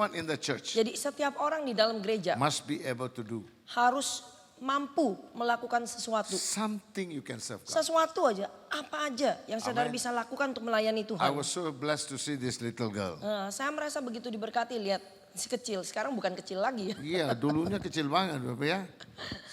everyone in the church Jadi setiap orang di dalam gereja must be able to do harus mampu melakukan sesuatu. something you can serve God. Sesuatu aja, apa aja yang saudara Amen. bisa lakukan untuk melayani I Tuhan. was so blessed to see this little girl. Saya merasa begitu diberkati lihat si kecil. Sekarang bukan kecil lagi ya. Iya, dulunya kecil banget Bapak ya.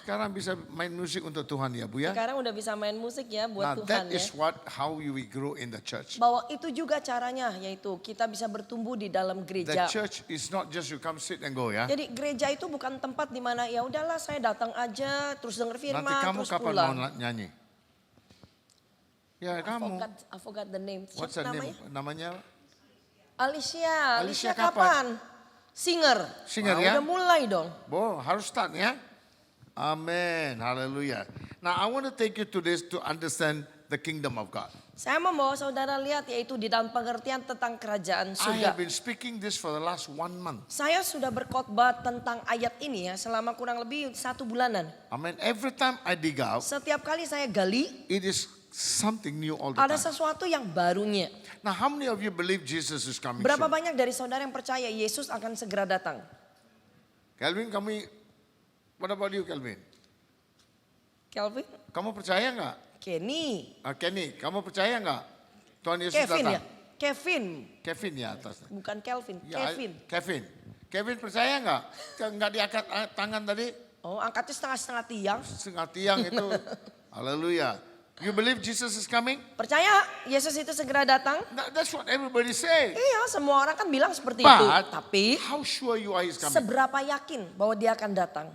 Sekarang bisa main musik untuk Tuhan ya Bu ya. Sekarang udah bisa main musik ya Nah, buat that Tuhan ya. is how we grow in the church. Bahwa itu juga caranya, yaitu kita bisa bertumbuh di dalam The gereja. church is not just you come sit and go ya. Jadi gereja itu bukan tempat di mana ya udahlah saya datang aja terus denger firman Nanti kamu terus kapan pulang. mau nyanyi? Ya kamu. I forgot the name. What's Siapa her name? namanya? Namanya? Alicia. Alicia kapan? Singer. Singer Wah, ya? Udah mulai dong. Harus start ya. Amen. Hallelujah. Now I want to take you to this to understand the kingdom of God. Saya membawa saudara lihat yaitu di dalam pengertian tentang kerajaan I surga. have been speaking this for the last 1 month. Saya sudah berkhotbah tentang ayat ini ya selama kurang lebih 1 bulanan. Amen. Every time I dig out, Setiap kali saya gali it is something new all the ada time. sesuatu yang barunya. Now how many of you believe Jesus is coming Berapa soon? banyak dari saudara yang percaya Yesus akan segera datang? Calvin, what about you Calvin? Kelvin? Kamu percaya nggak? Kenny? Kenny, kamu percaya nggak? Tuhan Yesus Kevin datang. ya? Kevin? Kevin ya atasnya. Bukan Kelvin, Ya, Kevin. Kevin percaya nggak? Nggak diangkat tangan tadi? Oh angkatnya setengah-setengah tiang. Setengah tiang itu. Haleluya. You believe Jesus is coming? Percaya Yesus itu segera datang? That's what everybody say. Iya semua orang kan bilang seperti itu. But Tapi how sure you are he's coming? seberapa yakin bahwa dia akan datang?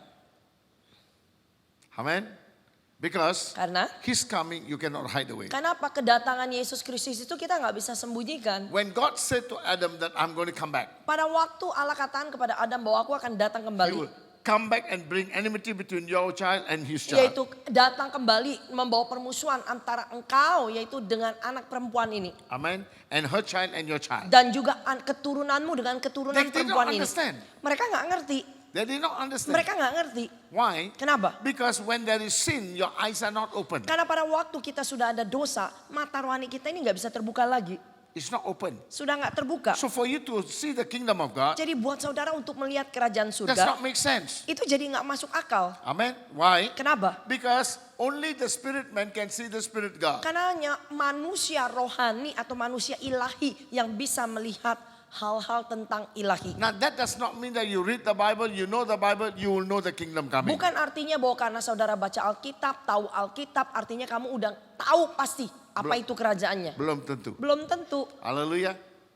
Amen. Because Karena he's coming, you cannot hide away. kenapa kedatangan Yesus Kristus itu kita nggak bisa sembunyikan. When God said to Adam that I'm going to come back, Pada waktu Allah katakan kepada Adam bahwa aku akan datang he will kembali. come back and bring enmity between your child and his child. Yaitu datang kembali membawa permusuhan antara engkau yaitu dengan anak perempuan ini. Amen. And her child and your child. Dan juga keturunanmu dengan keturunan They did not perempuan ini. understand. Mereka nggak ngerti. They did not understand. Mereka nggak ngerti. Why? Kenapa? Because when there is sin, your eyes are not open. Karena pada waktu kita sudah ada dosa, mata rohani kita ini nggak bisa terbuka lagi. It's not open. Sudah nggak terbuka. So for you to see the kingdom of God, Jadi buat saudara untuk melihat kerajaan does surga, not make sense. itu jadi nggak masuk akal. Amen. Why? Kenapa? Because only the spirit man can see the spirit God. Karena hanya manusia rohani atau manusia ilahi yang bisa melihat hal-hal tentang ilahi. Now that does not mean that you read the Bible, you know the Bible, you will know the kingdom coming. Bukan artinya bahwa karena saudara baca Alkitab, tahu Alkitab, artinya kamu udah tahu pasti apa itu kerajaannya. Belum tentu. Belum tentu. Hallelujah.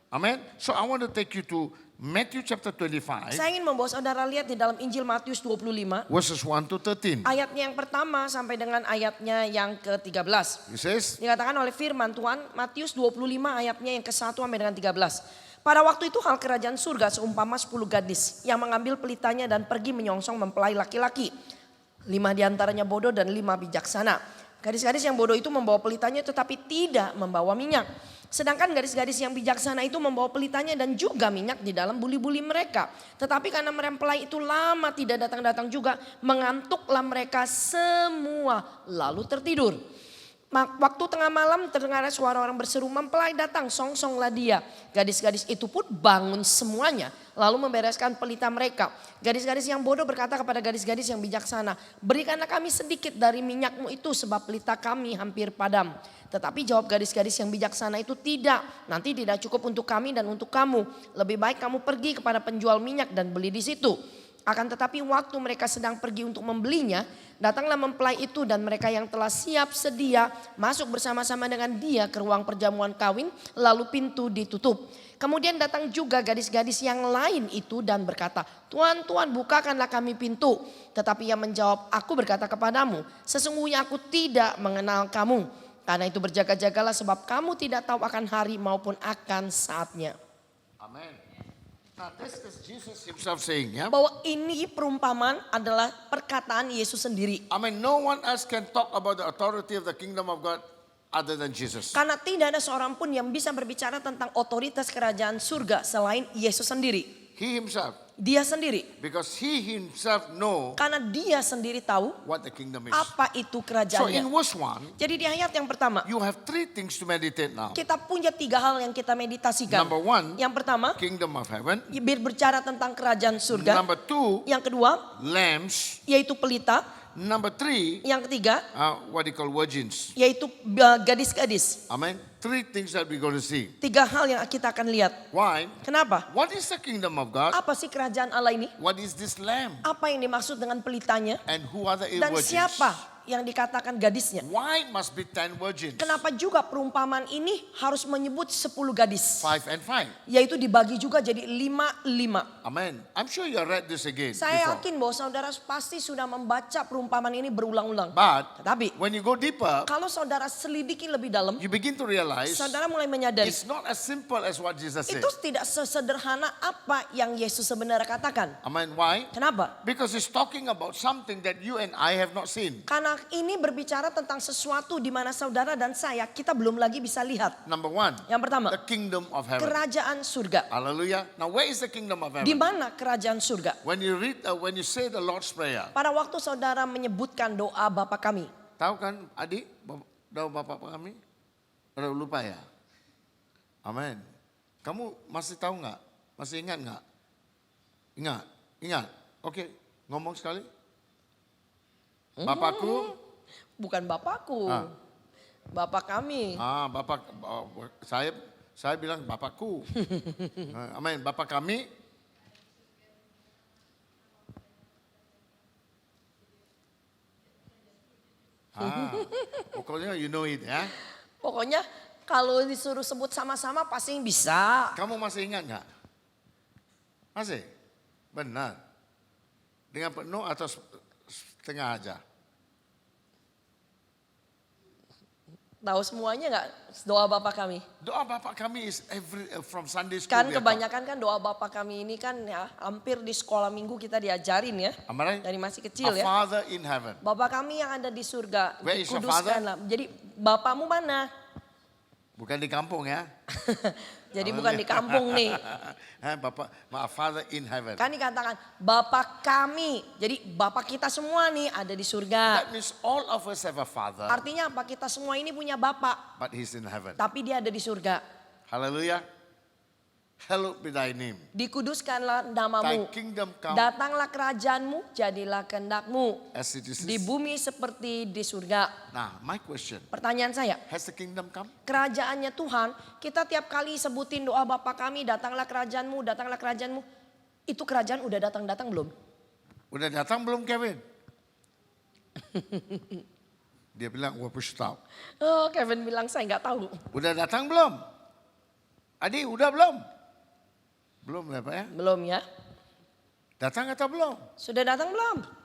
Amen. So I want to take you to Matthew chapter 25, Saya ingin membawa saudara lihat di dalam Injil Matius 25. verses 1 to 13. Ayatnya yang pertama sampai dengan ayatnya yang ke-13. It says, Dikatakan oleh firman Tuhan Matius 25 ayatnya yang ke-1 sampai dengan 13. Pada waktu itu hal kerajaan surga seumpama 10 gadis yang mengambil pelitanya dan pergi menyongsong mempelai laki-laki. 5 diantaranya bodoh dan 5 bijaksana. Gadis-gadis yang bodoh itu membawa pelitanya tetapi tidak membawa minyak. Sedangkan gadis-gadis yang bijaksana itu membawa pelitanya dan juga minyak di dalam buli-buli mereka. Tetapi karena mempelai itu lama tidak datang-datang juga, mengantuklah mereka semua lalu tertidur. Waktu tengah malam terdengar suara orang berseru, mempelai datang, songsonglah dia. Gadis-gadis itu pun bangun semuanya lalu membereskan pelita mereka. Gadis-gadis yang bodoh berkata kepada gadis-gadis yang bijaksana, berikanlah kami sedikit dari minyakmu itu sebab pelita kami hampir padam. Tetapi jawab gadis-gadis yang bijaksana itu, tidak, nanti tidak cukup untuk kami dan untuk kamu. Lebih baik kamu pergi kepada penjual minyak dan beli di situ. Akan tetapi waktu mereka sedang pergi untuk membelinya, datanglah mempelai itu dan mereka yang telah siap sedia masuk bersama-sama dengan dia ke ruang perjamuan kawin, lalu pintu ditutup. Kemudian datang juga gadis-gadis yang lain itu dan berkata, Tuhan, Tuhan, bukakanlah kami pintu. Tetapi ia menjawab, aku berkata kepadamu, sesungguhnya aku tidak mengenal kamu. Karena itu berjaga-jagalah sebab kamu tidak tahu akan hari maupun akan saatnya. Amen. Now this is Jesus himself saying, yeah? Bahwa ini perumpamaan adalah perkataan Yesus sendiri. I mean, no one else can talk about the authority of the kingdom of God other than Jesus. Karena tidak ada seorang pun yang bisa berbicara tentang otoritas kerajaan surga selain Yesus sendiri. He himself. Dia sendiri. Because he himself know Karena dia sendiri tahu what the kingdom is. apa itu So kerajaannya. in verse 1, Jadi di ayat yang pertama, you have three things to meditate now. kita punya 3 hal yang kita meditasikan. Number 1, Yang pertama, kingdom of heaven. berbicara tentang kerajaan surga. Number 2, Yang kedua, lambs. yaitu pelita. Number 3, Yang ketiga, what they call virgins. yaitu gadis-gadis. Amen. Three things that we're going to see. 3 hal yang kita akan lihat. Why? Kenapa? What is the kingdom of God? Apa sih kerajaan Allah ini? What is this lamb? Apa yang dimaksud dengan pelitanya? And who are the Dan virgins? siapa yang dikatakan gadisnya? Why must be 10 virgins? Kenapa juga perumpamaan ini harus menyebut 10 gadis? 5 and 5. Yaitu dibagi juga jadi 5-5. Amen. I'm sure you read this again Saya before. yakin bahwa saudara pasti sudah membaca perumpamaan ini berulang-ulang. But Tetapi when you go deeper, kalau saudara selidiki lebih dalam, you begin to realize saudara mulai menyadari it's not as simple as what Jesus said. itu tidak sesederhana apa yang Yesus sebenarnya katakan. Amen. Why? Kenapa? Because he's talking about something that you and I have not seen. Karena ini berbicara tentang sesuatu di mana saudara dan saya kita belum lagi bisa lihat. Number 1, Yang pertama, the kingdom of heaven. kerajaan surga. Hallelujah. Now where is the kingdom of Di heaven? mana kerajaan surga? When you read, when you say the Lord's Prayer, Pada waktu saudara menyebutkan doa Bapa kami. tahu kan adik, doa Bapak kami? Udah lupa ya? Amin. Kamu masih tahu nggak? Masih ingat nggak? Ingat, ingat. Oke, ngomong sekali. Bapakku, Bukan Bapakku. Ah. Bapak kami. Bapak, saya bilang Bapakku. Amin. Bapak kami. Pokoknya you know it ya. Pokoknya kalau disuruh sebut sama-sama pasti bisa. Kamu masih ingat nggak? Masih? Benar. Dengan penuh atau setengah aja? Tahu semuanya nggak doa Bapa kami? Doa Bapak kami is from Sunday school. Kan we are kebanyakan kan doa Bapa kami ini kan ya hampir di sekolah minggu kita diajarin ya. taught. Am I right? Dari masih kecil Our ya. Father in heaven. Bapa kami yang ada di surga, Where is your dikuduskanlah. Jadi Bapamu mana? Bukan di kampung ya. Jadi bukan di kampung nih. Bapak, my Father in heaven. Kan dikatakan Bapa kami. Jadi Bapa kita semua nih ada di surga. That means all of us have a Father, Artinya apa? Kita semua ini punya Bapa, but He's in heaven. tapi dia ada di surga. Hallelujah. Hallowed be thy name. Dikuduskanlah Thy namamu. kingdom come Datanglah kerajaanmu, jadilah kehendakmu. as it is. Di bumi seperti di surga. Now, my question. Pertanyaan saya, Has the kingdom come? kerajaannya Tuhan, kita tiap kali sebutin doa Bapa kami, datanglah kerajaanmu, datanglah kerajaanmu. Itu kerajaan udah datang-datang belum? Udah datang belum Kevin? Dia bilang, gua push stop. Oh, Kevin bilang saya nggak tahu. Udah datang belum? Adi, udah belum? Belum ya Pak ya? Belum ya? Datang atau belum? Sudah datang belum?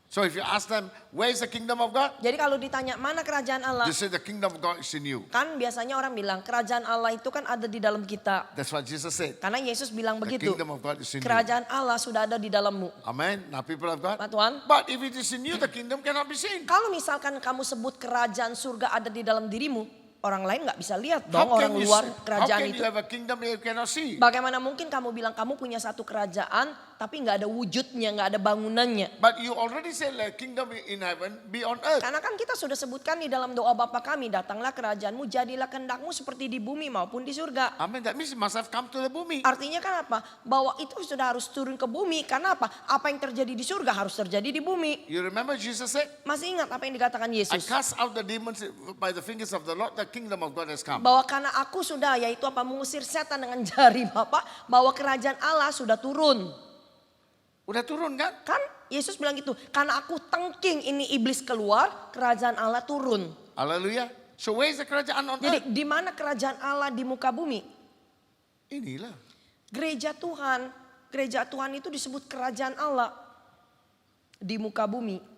So if you ask them, where is the kingdom of God? Jadi kalau ditanya mana kerajaan Allah, They say the kingdom of God is in you. kan biasanya orang bilang kerajaan Allah itu kan ada di dalam kita. That's what Jesus said. Karena Yesus bilang The begitu. kingdom of God is in you. Kerajaan Allah sudah ada di dalammu. Amen. Now people of God. Pak Tuhan, But if it is in you, the kingdom cannot be seen. kalau misalkan kamu sebut kerajaan surga ada di dalam dirimu, orang lain nggak bisa lihat dong How orang can, luar how kerajaan can itu. you have a kingdom that you cannot see? Bagaimana mungkin kamu bilang kamu punya satu kerajaan tapi nggak ada wujudnya, nggak ada bangunannya. But you already said like kingdom in heaven be on earth. Karena kan kita sudah sebutkan di dalam doa Bapa kami, datanglah kerajaanmu, jadilah kehendakmu seperti di bumi maupun di surga. Amen. That means it must have come to the bumi. Artinya kan apa? Bahwa itu sudah harus turun ke bumi. Karena apa? Apa yang terjadi di surga harus terjadi di bumi. You remember Jesus said, Masih ingat apa yang dikatakan I Yesus? cast out the demons by the fingers of the Lord, the kingdom of God has come. Bahwa karena aku sudah, yaitu apa, mengusir setan dengan jari Bapa, bahwa kerajaan Allah sudah turun. Udah turun kan? Kan Yesus bilang gitu, karena aku tengking ini iblis keluar, kerajaan Allah turun. Hallelujah. So where is the kerajaan on earth? Jadi di mana kerajaan Allah di muka bumi? Inilah. Gereja Tuhan. Gereja Tuhan itu disebut kerajaan Allah di muka bumi.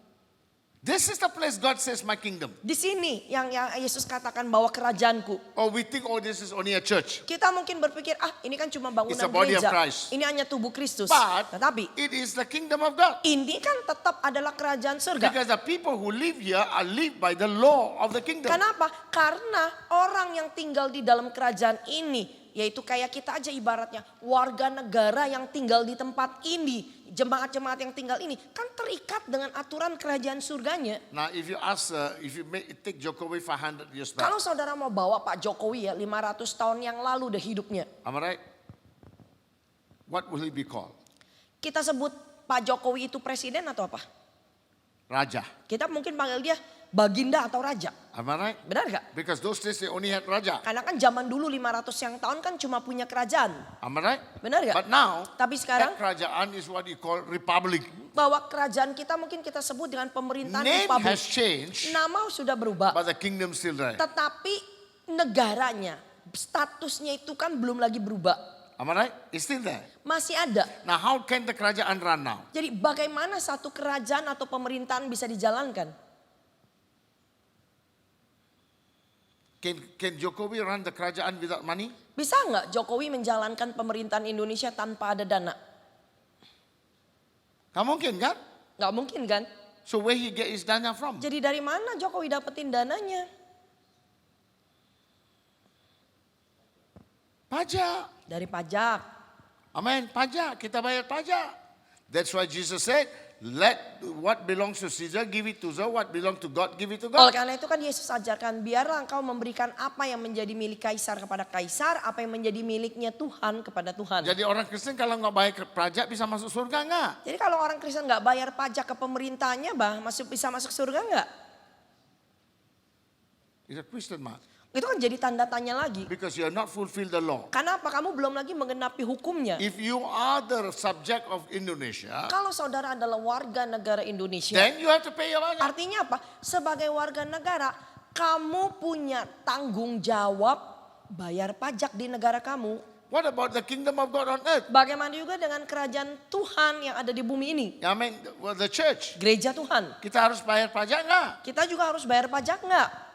This is the place God says my kingdom. Di sini yang Yesus katakan bahwa kerajaanku. Or we think, oh, this is only a church. Kita mungkin berpikir, ini kan cuma It's bangunan a body of gereja. Christ. Ini hanya tubuh Kristus. But Tetapi it is the kingdom of God. ini kan tetap adalah kerajaan surga. Because the people who live here are live by the law of the kingdom. Kenapa? Karena orang yang tinggal di dalam kerajaan ini Yaitu kayak kita aja ibaratnya warga negara yang tinggal di tempat ini. Jemaat-jemaat yang tinggal ini kan terikat dengan aturan kerajaan surganya. Now, if you ask, take Jokowi 500 years back, Kalau saudara mau bawa Pak Jokowi ya 500 tahun yang lalu deh hidupnya. am I right? What will he be called? Kita sebut Pak Jokowi itu presiden atau apa? Raja. Kita mungkin panggil dia baginda atau raja. Am I right? Benar gak? Because those days they only had Raja. Karena kan zaman dulu 500 yang tahun kan cuma punya kerajaan. Am I right? Benar gak? But now, Tapi sekarang that kerajaan is what you call republic. bahwa kerajaan kita mungkin kita sebut dengan pemerintahan Name republik. has changed, Nama sudah berubah. but the kingdom still there. Tetapi negaranya, statusnya itu kan belum lagi berubah. Am I right? It's still there. Masih ada. Now, how can the kerajaan run now? Jadi bagaimana satu kerajaan atau pemerintahan bisa dijalankan? Can Jokowi run the kerajaan without money? Bisa nggak Jokowi menjalankan pemerintahan Indonesia tanpa ada dana? Nggak mungkin kan? Nggak mungkin kan? So where he get his dana from? Jadi dari mana Jokowi dapetin dananya? Pajak. Dari pajak. Amen. Pajak. Kita bayar pajak. That's why Jesus said, let what belongs to Caesar give it to Caesar. What belongs to God give it to Oleh God. karena itu kan Yesus ajarkan biarlah engkau memberikan apa yang menjadi milik kaisar kepada kaisar, apa yang menjadi miliknya Tuhan kepada Tuhan. Jadi orang Kristen kalau nggak bayar pajak bisa masuk surga nggak? Jadi kalau orang Kristen nggak bayar pajak ke pemerintahnya, bisa masuk surga nggak? It's a question mark. Itu kan jadi tanda tanya lagi. Because you are not fulfill the law. Kenapa kamu belum lagi menggenapi hukumnya? If you are the subject of Indonesia, Kalau saudara adalah warga negara Indonesia, then you have to pay your pajak. artinya apa? Sebagai warga negara, kamu punya tanggung jawab bayar pajak di negara kamu. What about the kingdom of God on earth? Bagaimana juga dengan kerajaan Tuhan yang ada di bumi ini? I mean, the church. Gereja Tuhan. Kita harus bayar pajak nggak? Kita juga harus bayar pajak nggak?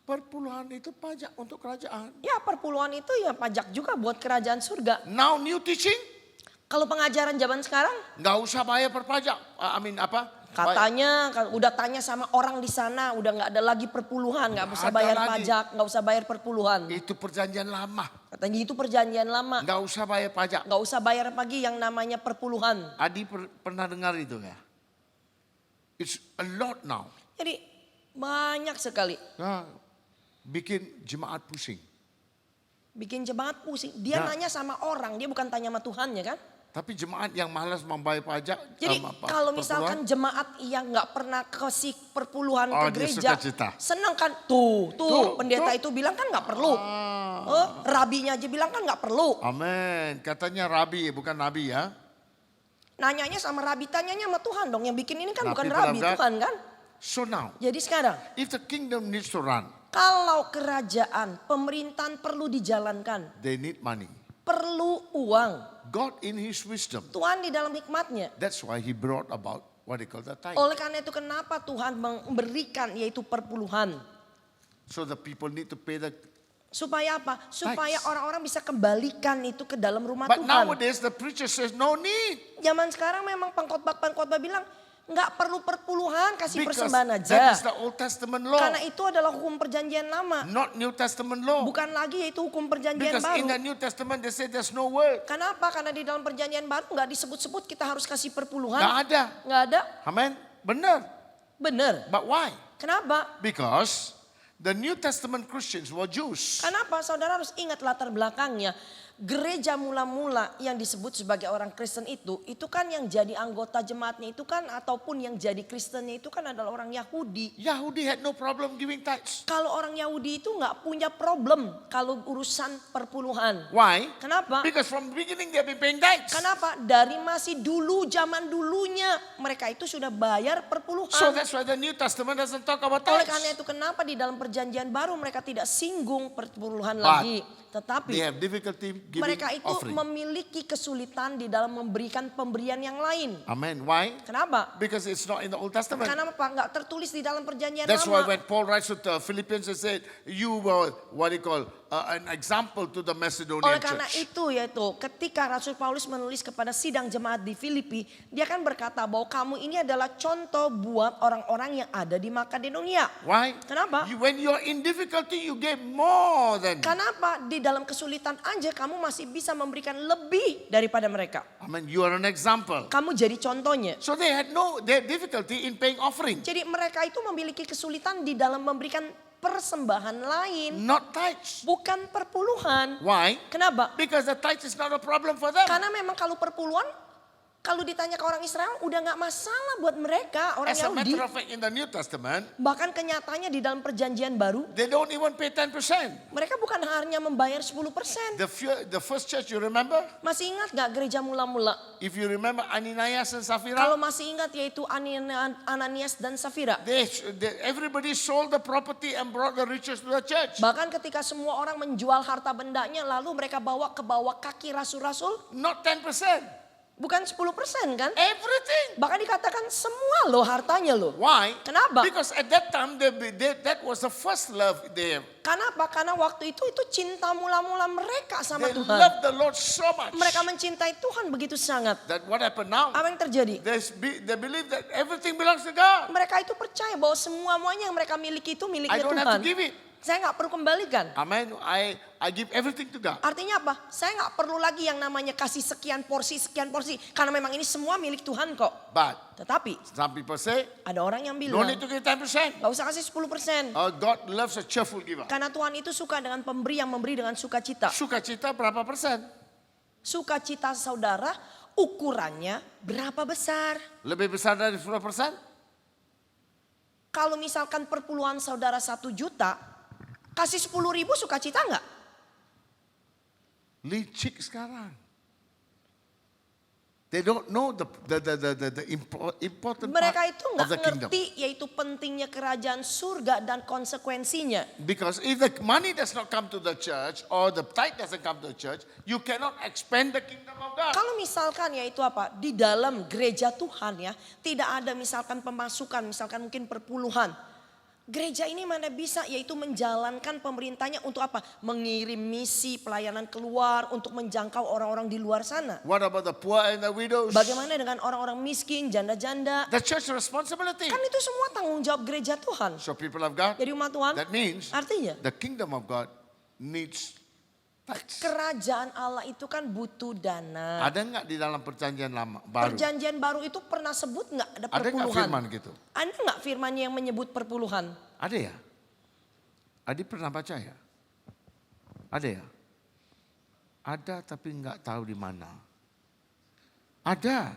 Perpuluhan itu pajak untuk kerajaan. Ya perpuluhan itu ya pajak juga buat kerajaan surga. Now new teaching, Kalau pengajaran zaman sekarang, nggak usah bayar perpajak. Apa? katanya udah tanya sama orang di sana, udah nggak ada lagi perpuluhan, nggak usah ada bayar lagi. pajak, nggak usah bayar perpuluhan. Itu perjanjian lama. Katanya itu perjanjian lama, Nggak usah bayar pajak. nggak usah bayar pagi yang namanya perpuluhan. Adi pernah dengar itu ya? It's a lot now. Jadi banyak sekali Nah, bikin jemaat pusing. bikin jemaat pusing. Dia Nah. nanya sama orang, dia bukan tanya sama Tuhan ya kan? Tapi jemaat yang malas membayar pajak. Jadi kalau perpuluhan, misalkan jemaat yang nggak pernah kasih perpuluhan Oh, ke dia gereja, sukacita. senang kan? Tuh, pendeta tuh. itu bilang kan nggak perlu. Rabinya aja bilang kan nggak perlu. Amin. Katanya rabi bukan nabi ya. Nanyanya sama rabi, tanyanya sama Tuhan dong. Yang bikin ini kan Nah, bukan people rabi, of God. Tuhan kan? So now, Jadi sekarang, if the kingdom needs to run, kalau kerajaan, pemerintahan perlu dijalankan, they need money. perlu uang. God in his wisdom, Tuhan di dalam hikmatnya. that's why he brought about what they call the tithe. Oleh karena itu kenapa Tuhan memberikan yaitu perpuluhan. So the people need to pay the. Supaya apa? Supaya Tithes. orang-orang bisa kembalikan itu ke dalam rumah But Tuhan. nowadays the preacher says no need. Zaman sekarang memang pengkhotbah bilang nggak perlu perpuluhan, kasih Because persembahan that aja. is the Old Testament law, Karena itu adalah hukum perjanjian lama. not New Testament law. Bukan lagi yaitu hukum perjanjian Because in the baru. New Testament they say there's no word. Kenapa? Karena di dalam perjanjian baru nggak disebut-sebut kita harus kasih perpuluhan. Nggak ada. Nggak ada. Amen. Benar. Bener. But why? Kenapa? Because the New Testament Christians were Jews. Kenapa? Saudara harus ingat latar belakangnya. Gereja mula-mula yang disebut sebagai orang Kristen itu kan yang jadi anggota jemaatnya itu kan ataupun yang jadi Kristennya itu kan adalah orang Yahudi. Yahudi had no problem giving tithes. Kalau orang Yahudi itu nggak punya problem kalau urusan perpuluhan. Why? Kenapa? Because from the beginning they have been paying tithes. Kenapa? Dari masih dulu zaman dulunya mereka itu sudah bayar perpuluhan. So that's why the New Testament doesn't talk about Oleh karena tithes. itu kenapa di dalam perjanjian baru mereka tidak singgung perpuluhan But lagi. They Tetapi have difficulty giving Mereka itu offering. memiliki kesulitan di dalam memberikan pemberian yang lain. Amen. Why? Kenapa? Because it's not in the Old Testament. Karena apa? Enggak tertulis di dalam perjanjian That's why lama. when Paul writes to the Philippians, he said, you were what he call an example to the Macedonian Oleh karena church. itu yaitu ketika Rasul Paulus menulis kepada sidang jemaat di Filipi, dia kan berkata bahwa kamu ini adalah contoh buat orang-orang yang ada di Makedonia. Why? Kenapa? When you're in difficulty, you give more than. Kenapa? Di dalam kesulitan aja kamu masih bisa memberikan lebih daripada mereka. I mean, you are an example. Kamu jadi contohnya. So they had difficulty in paying offering, Jadi mereka itu memiliki kesulitan di dalam memberikan persembahan lain, not tithes. bukan perpuluhan. Why? Kenapa? Because the tithes is not a problem for them. Karena memang kalau perpuluhan, kalau ditanya ke orang Israel udah nggak masalah buat mereka orang As a Yahudi. matter of fact, in the New Testament, Bahkan kenyataannya di dalam perjanjian baru, they don't even pay 10%. mereka bukan hanya membayar 10%. The first church, you remember? Masih ingat gak gereja mula-mula? If you remember Ananias and Kalau Sapphira, masih ingat yaitu Ananias dan Safira. everybody sold the property and brought the riches to the church. Bahkan ketika semua orang menjual harta bendanya lalu mereka bawa ke bawah kaki rasul-rasul, Not 10%. bukan 10% kan? Everything. Bahkan dikatakan semua loh hartanya loh. Why? Kenapa? Because at that time, that was the first love they have. Kenapa? Karena waktu itu cinta mula-mula mereka sama They Tuhan. love the Lord so much. Mereka mencintai Tuhan begitu sangat. That what happened now? Apa yang terjadi? They believe that everything belongs to God. Mereka itu percaya bahwa semuanya yang mereka miliki itu I miliknya don't Tuhan. have to give it. Saya nggak perlu kembalikan. Amen. I give everything to God. Artinya apa? Saya nggak perlu lagi yang namanya kasih sekian porsi. Karena memang ini semua milik Tuhan kok. But Tetapi some people say, ada orang yang no bilang, need to give 10%. nggak usah kasih 10%. God loves a cheerful giver. Karena Tuhan itu suka dengan pemberi yang memberi dengan sukacita. Sukacita berapa persen? Sukacita saudara ukurannya berapa besar? Lebih besar dari 10%? Kalau misalkan perpuluhan saudara 1 juta, kasih 10.000 sukacita nggak? Licik sekarang. They don't know the important Mereka part itu of nggak the kingdom. ngerti yaitu pentingnya kerajaan surga dan konsekuensinya. Because if the money does not come to the church or the tithe doesn't come to the church, you cannot expand the kingdom of God. Kalau misalkan ya itu apa? Di dalam gereja Tuhan ya, tidak ada misalkan pemasukan, misalkan mungkin perpuluhan. Gereja ini mana bisa yaitu menjalankan pemerintahnya untuk apa? Mengirim misi pelayanan keluar untuk menjangkau orang-orang di luar sana. What about the poor and the widows? Bagaimana dengan orang-orang miskin, janda-janda? The church responsibility. Kan itu semua tanggung jawab gereja Tuhan. So people of God, Jadi umat Tuhan, that means artinya the kingdom of God needs tithes. kerajaan Allah itu kan butuh dana. Ada nggak di dalam perjanjian lama baru? Perjanjian baru itu pernah sebut nggak ada Ada nggak perpuluhan? firman gitu? Ada nggak firmannya yang menyebut perpuluhan? Ada ya? Adi pernah baca ya? Ada ya? Ada tapi nggak tahu di mana. Ada.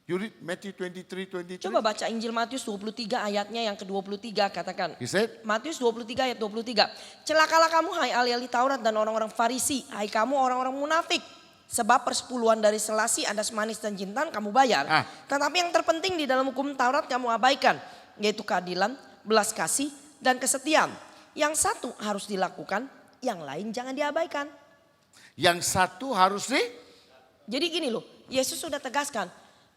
You read Matthew 23. Coba baca Injil Matius 23 ayatnya yang ke-23 katakan. He said, Matius 23 ayat 23. Celakalah kamu hai ahli-ahli Taurat dan orang-orang Farisi. Hai kamu orang-orang munafik. Sebab persepuluhan dari selasi, adas manis dan jintan kamu bayar. Tetapi yang terpenting di dalam hukum Taurat kamu abaikan. Yaitu keadilan, belas kasih dan kesetiaan. Yang satu harus dilakukan, yang lain jangan diabaikan. yang satu harus Jadi gini loh, Yesus sudah tegaskan.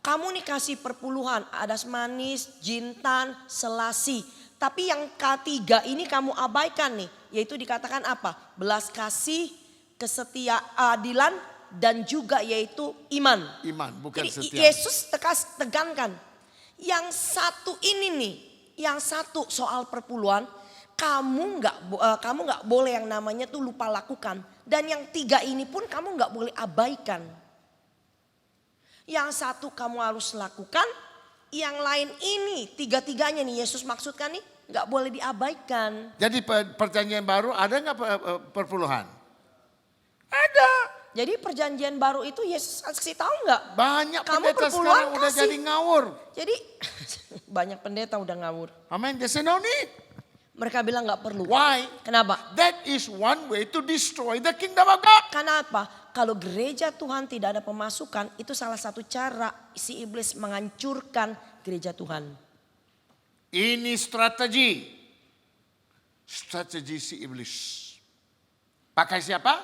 Kamu nih kasih perpuluhan, adas manis, jintan, selasi. Tapi yang ketiga ini kamu abaikan nih. Yaitu dikatakan apa? Belas kasih, keadilan, dan juga yaitu iman. iman, bukan Jadi setia. Yesus tegankan. Yang satu ini nih, yang satu soal perpuluhan. Kamu nggak boleh yang namanya tuh lupa lakukan. Dan yang tiga ini pun kamu nggak boleh abaikan. Yang satu kamu harus lakukan, yang lain ini tiga-tiganya nih Yesus maksudkan nih nggak boleh diabaikan. Jadi perjanjian baru ada nggak perpuluhan? Ada. Jadi perjanjian baru itu Yesus kasih tahu nggak? Banyak Kamu pendeta perpuluhan sekarang udah kasih. jadi ngawur. Jadi banyak pendeta udah ngawur. Amen. They say no need. Mereka bilang nggak perlu. Why? Kenapa? That is one way to destroy the kingdom of God. Kenapa? Kalau gereja Tuhan tidak ada pemasukan, itu salah satu cara si iblis menghancurkan gereja Tuhan. Ini strategi. Strategi si iblis. Pakai siapa?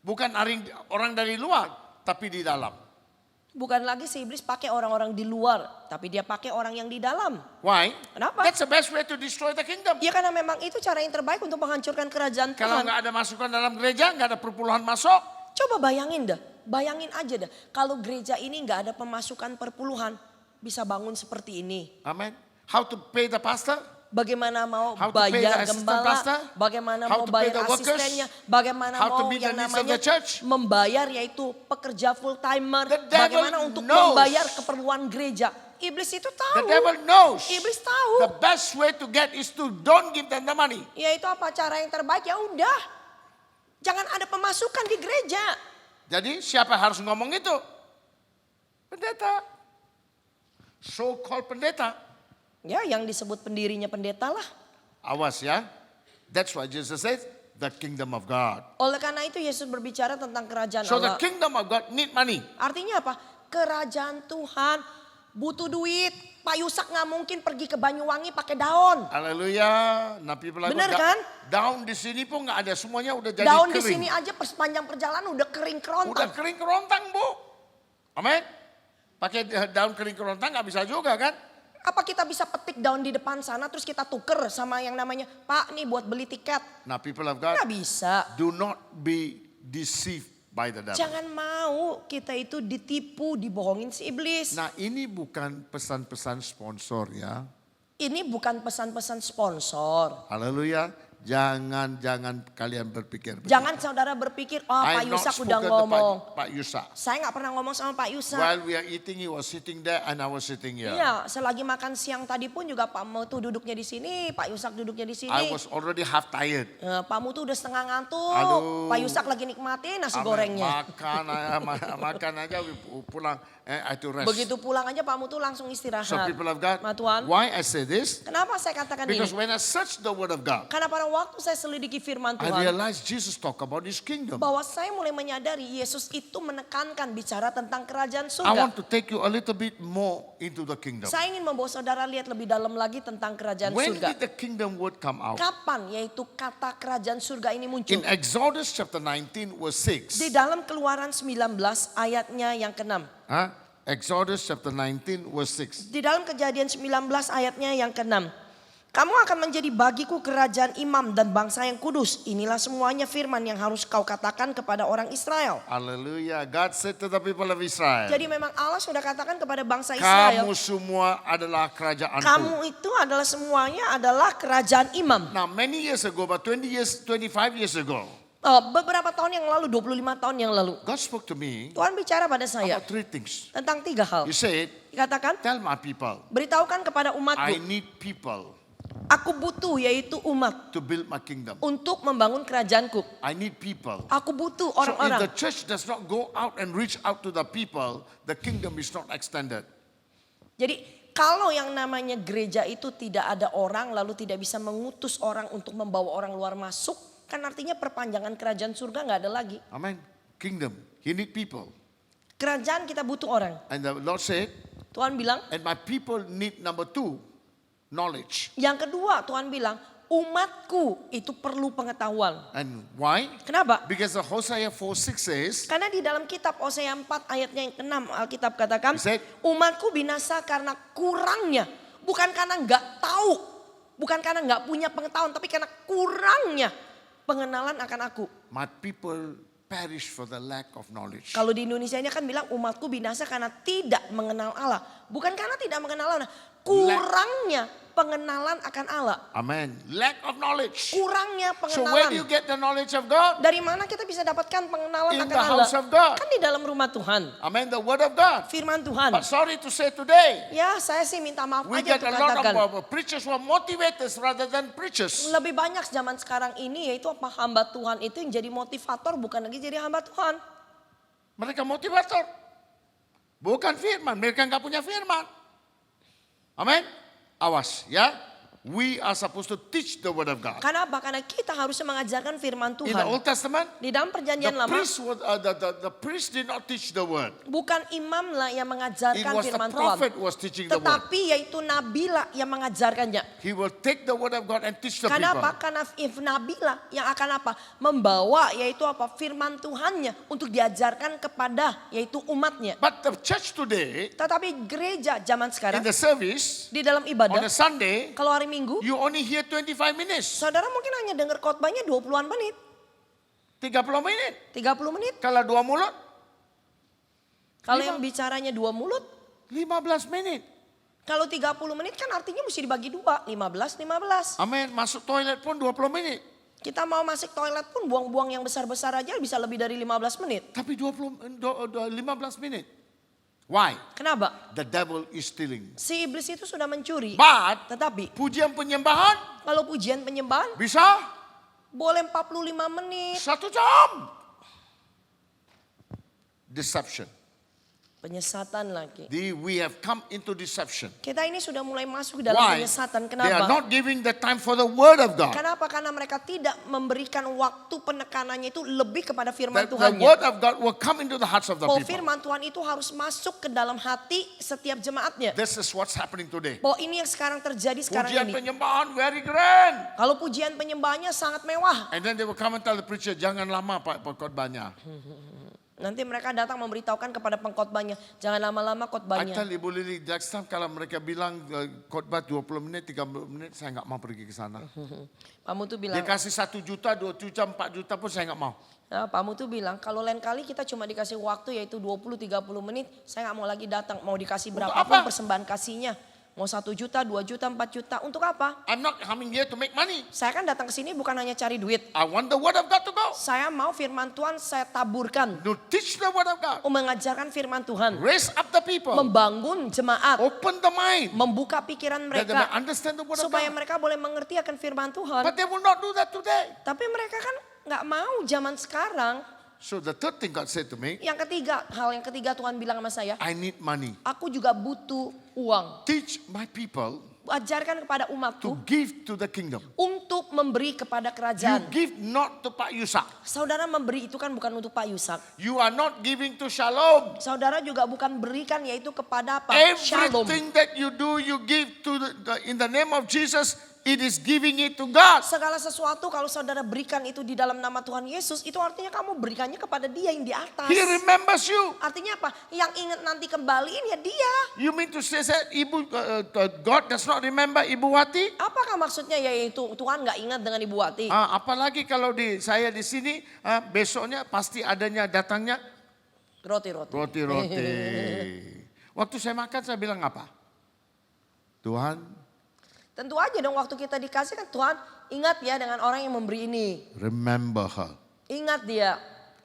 Bukan orang dari luar, tapi di dalam. Bukan lagi si iblis pakai orang-orang di luar, tapi dia pakai orang yang di dalam. Why? Kenapa? That's the best way to destroy the kingdom. Ya karena memang itu cara yang terbaik untuk menghancurkan kerajaan Kalau Tuhan. nggak ada masukan dalam gereja, nggak ada perpuluhan masuk. Coba bayangin dah, bayangin aja dah. Kalau gereja ini nggak ada pemasukan perpuluhan, bisa bangun seperti ini. Amen. How to pay the pastor? Bagaimana mau How to pay the bayar assistant gembala, pastor? bagaimana How mau to pay bayar the workers? asistennya, bagaimana How to mau meet yang the needs of namanya the church? membayar yaitu pekerja full timer, The devil bagaimana untuk knows. membayar keperluan gereja. Iblis itu tahu. The devil knows. Iblis tahu. The best way to get is to don't give them the money. Yaitu apa cara yang terbaik? Ya udah, jangan ada pemasukan di gereja. Jadi siapa harus ngomong itu? Pendeta. So-called pendeta. Ya, yang disebut pendirinya pendeta lah. Awas ya. That's why Jesus said, the kingdom of God. Oleh karena itu Yesus berbicara tentang kerajaan So the Allah. kingdom of God need money. Artinya apa? Kerajaan Tuhan butuh duit. Pak Yusak nggak mungkin pergi ke Banyuwangi pakai daun. Haleluya. Nah, people Bener kan? Daun di sini pun nggak ada, semuanya udah jadi Daun di kering. sini aja sepanjang perjalanan udah kering Udah kerontang. kering kerontang, Bu. Amin. Pakai daun kering kerontang nggak bisa juga kan? Apa kita bisa petik daun di depan sana terus kita tuker sama yang namanya Pak nih buat beli tiket? Nah, people of God, Nggak bisa. do not be deceived by the devil. Jangan mau kita itu ditipu, dibohongin si iblis. Nah, ini bukan pesan-pesan sponsor ya. Ini bukan pesan-pesan sponsor. Haleluya. Jangan kalian berpikir begitu. Jangan saudara berpikir, oh Pak I not Yusak udah spoken to ngomong. Pak Yusak. Saya nggak pernah ngomong sama Pak Yusak. While we are eating, he was sitting there and I was sitting here. Iya, selagi makan siang tadi pun juga Pak Mutu duduknya di sini, Pak Yusak duduknya di sini. I was already half tired. Pak Mutu udah setengah ngantuk. Aduh. Pak Yusak lagi nikmatin nasi Amin. gorengnya. Makan aja pulang. I to rest. Begitu pulang aja Pak Mutu langsung istirahat. So people of God, Ma Tuhan, why I say this? kenapa saya katakan Because ini? when I search the word of God, Karena pada waktu saya selidiki firman I Tuhan, realized Jesus talk about his kingdom. bahwa saya mulai menyadari Yesus itu menekankan bicara tentang kerajaan I surga. want to take you a little bit more into the kingdom. Saya ingin membawa saudara lihat lebih dalam lagi tentang kerajaan When surga. did the kingdom word come out? Kapan yaitu kata kerajaan surga ini muncul? In Exodus chapter 19 verse 6. Di dalam Keluaran 19 ayatnya yang ke-6. Huh? Exodus chapter 19 verse 6. Di dalam Kejadian 19 ayatnya yang ke-6. Kamu akan menjadi bagiku kerajaan imam dan bangsa yang kudus. Inilah semuanya firman yang harus kau katakan kepada orang Israel. Hallelujah. God said to the people of Israel, Jadi memang Allah sudah katakan kepada bangsa Israel. kamu semua adalah kerajaanku. Kamu itu adalah semuanya adalah kerajaan imam. Now many years ago, about 25 years ago, Beberapa tahun yang lalu, 25 tahun yang lalu. God spoke to me Tuhan bicara pada saya about three things. tentang 3 hal. He said, Dikatakan, tell my people, beritahukan kepada I umatku. need people Aku butuh yaitu umat to build my kingdom. untuk membangun kerajaanku. I need people. Aku butuh So if the orang-orang. church does not go out and reach out to the people, the kingdom is not extended. Jadi kalau yang namanya gereja itu tidak ada orang lalu tidak bisa mengutus orang untuk membawa orang luar masuk. Kan artinya perpanjangan kerajaan surga nggak ada lagi. Amen. Kingdom, he need people. Kerajaan kita butuh orang. And the Lord said, Tuhan bilang. and my people need number 2, knowledge. Yang kedua Tuhan bilang umatku itu perlu pengetahuan. And why? Kenapa? Because the Hosea 4:6 says, Karena di dalam kitab Hosea 4 ayatnya yang ke-6 Alkitab katakan. He said, Umatku binasa karena kurangnya. Bukan karena nggak tahu. Bukan karena nggak punya pengetahuan. Tapi karena kurangnya pengenalan akan aku. my people perish for the lack of knowledge. Kalau di Indonesianya kan bilang umatku binasa karena tidak mengenal Allah. Bukan karena tidak mengenal Allah. Kurangnya pengenalan akan Allah. Amen. Lack of knowledge. Kurangnya So where do you pengenalan. get the knowledge of God? Dari mana kita bisa dapatkan pengenalan In akan the Allah? house of God. Kan di dalam rumah Tuhan. Amen. The word of God. Firman Tuhan. But sorry to say today, Ya saya sih minta maaf we aja get a untuk lot katakan. of preachers who are motivators rather than preachers. Lebih banyak zaman sekarang ini yaitu apa hamba Tuhan itu yang jadi motivator bukan lagi jadi hamba Tuhan. Mereka motivator. Bukan firman. Mereka nggak punya firman. Amin. Awas ya. We are supposed to teach the word of God. Kenapa? Karena kita harus mengajarkan firman In the Tuhan. Old Testament, Di dalam perjanjian lama, the priest did not teach the word. bukan imam lah yang It mengajarkan was the firman Tuhan. prophet was teaching the word. Tetapi yaitu nabi lah yang mengajarkannya. He will take the word of God and teach the Kenapa? people. Karena nabi lah yang akan apa? Membawa yaitu apa? Firman Tuhannya untuk diajarkan kepada yaitu umatnya. But the church today, Tetapi gereja zaman in sekarang the service, di dalam on ibadah, a Sunday, kalau hari Minggu, you only hear 25 minutes, saudara mungkin hanya dengar khotbahnya 20-an menit, 30 menit. 30 menit. Kalau 2 mulut, Kalau yang bicaranya 2 mulut, 15 menit. kalau 30 menit kan artinya mesti dibagi 2, 15. Amin. Masuk toilet pun 20 menit. Kita mau masuk toilet pun buang-buang yang besar-besar aja bisa lebih dari 15 menit. Tapi 15 menit. Why? Kenapa? The devil is stealing. Si iblis itu sudah mencuri. But Tetapi pujian penyembahan kalau pujian penyembahan bisa boleh 45 menit. 1 jam. Deception. Penyesatan lagi. We have come into deception. Kita ini sudah mulai masuk dalam Why? penyesatan. They are Kenapa? not giving the time for the word of God. Kenapa? Karena mereka tidak memberikan waktu penekanannya itu lebih kepada firman The Tuhannya. word of God will come into the hearts of the Bahwa people. firman Tuhan itu harus masuk ke dalam hati setiap jemaatnya. This is what's happening today. Bahwa ini yang sekarang terjadi sekarang Pujian ini. penyembahan very grand. Kalau pujian penyembahannya sangat mewah. And then they will come and tell the preacher, jangan lama Pak khotbahnya. Nanti mereka datang memberitahukan kepada pengkhotbahnya, jangan lama-lama I khotbahnya. tell Ibu Lili, next time kalau mereka bilang khotbah 20 menit, 30 menit, saya nggak mau pergi ke sana. Pak Mutu bilang, Dia kasih 1 juta, 2 juta, 4 juta pun saya nggak mau. nah, Pak Mutu bilang, kalau lain kali kita cuma dikasih waktu yaitu 20-30 menit, saya nggak mau lagi datang. Mau dikasih Untuk berapapun apa? persembahan kasihnya. Mau 1 juta, 2 juta, 4 juta, untuk apa? I'm not coming here to make money. Saya kan datang ke sini bukan hanya cari duit. I want the word of God to go. Saya mau firman Tuhan saya taburkan. To teach the word of God. Mengajarkan firman Tuhan. Raise up the people. Membangun jemaat. Open the mind. Membuka pikiran That they mereka. may understand the word of Supaya God. mereka boleh mengerti akan firman Tuhan. But they will not do that today. Tapi mereka kan nggak mau zaman sekarang. So the third thing God said to me, Yang ketiga, hal yang ketiga Tuhan bilang sama saya, I need money. aku juga butuh uang. Teach my people Ajarkan kepada to umatku give to the kingdom. untuk memberi kepada You kerajaan. give not to Pak Yusak. Saudara memberi itu kan bukan untuk Pak Yusak. You are not giving to Shalom. Saudara juga bukan berikan yaitu kepada apa? Shalom. Everything that you do, you give to in the name of Jesus. It is giving it to God. Segala sesuatu kalau saudara berikan itu di dalam nama Tuhan Yesus, itu artinya kamu berikannya kepada Dia yang di atas. He remembers you. Artinya apa? Yang ingat nanti kembaliin ya Dia. You mean to say that God does not remember Ibu Wati? Apakah maksudnya yaitu Tuhan nggak ingat dengan Ibu Wati? Apalagi kalau saya di sini, besoknya pasti adanya datangnya Roti-roti. roti-roti. Waktu saya makan saya bilang apa? Tuhan, Tentu aja dong waktu kita dikasih kan Tuhan ingat ya dengan orang yang memberi ini. remember her. Ingat dia.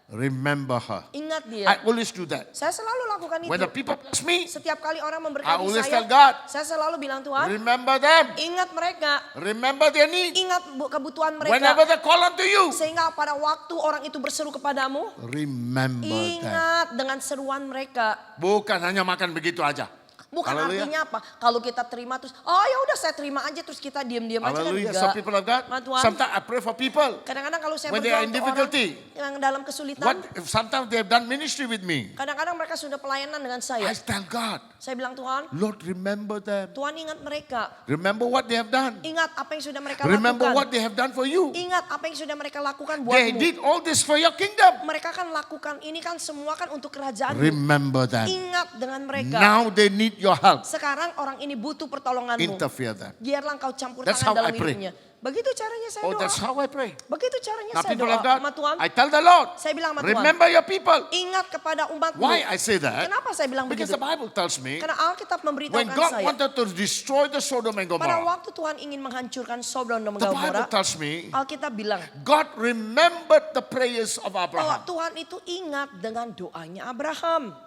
Remember her. Ingat dia. I always do that. Saya selalu lakukan itu. When the people bless me, Setiap kali orang I memberkati always saya, tell God, saya selalu bilang Tuhan, remember them. ingat mereka, Remember their need. ingat kebutuhan Whenever mereka. they call unto you, Sehingga pada waktu orang itu berseru kepadamu, remember them. ingat dengan seruan mereka. Bukan hanya makan begitu aja. Bukan Haleluya. artinya apa? Kalau kita terima terus, oh ya udah saya terima aja terus kita diam-diam aja kan Hallelujah. enggak. Some people of God. Ma, Tuhan, Sometimes I pray for people. kadang-kadang kalau saya When they are berdoa in untuk orang difficulty. yang dalam kesulitan, Sometimes they have done ministry with me. kadang-kadang mereka sudah pelayanan dengan saya. I tell God, Saya bilang Tuhan, Lord, remember them. Tuhan ingat mereka. Remember what they have done. Ingat apa yang sudah mereka Remember lakukan. what they have done for you. Ingat apa yang sudah mereka lakukan They buatmu. did all this for your kingdom. Mereka kan lakukan ini kan semua kan untuk kerajaan. Remember them. Ingat dengan mereka. Now they need your help. Sekarang orang ini butuh pertolonganmu. Interfere them. Biarlah engkau campur That's tangan how dalam I pray. hidupnya. Begitu caranya saya Oh, doa. that's how I pray. Begitu caranya Now saya people doa of God, sama Tuhan. I tell the Lord, Saya bilang sama Tuhan, remember your people. ingat kepada umatmu. Why I say that? Kenapa saya bilang Because begitu? the Bible tells me Karena Alkitab when memberitahukan God saya. wanted to destroy the Sodom and Pada Gomorrah, waktu Tuhan ingin menghancurkan Sodom dan the Bible Gomora, tells me Alkitab bilang God remembered the prayers of bahwa Abraham. Tuhan itu ingat dengan doanya Abraham.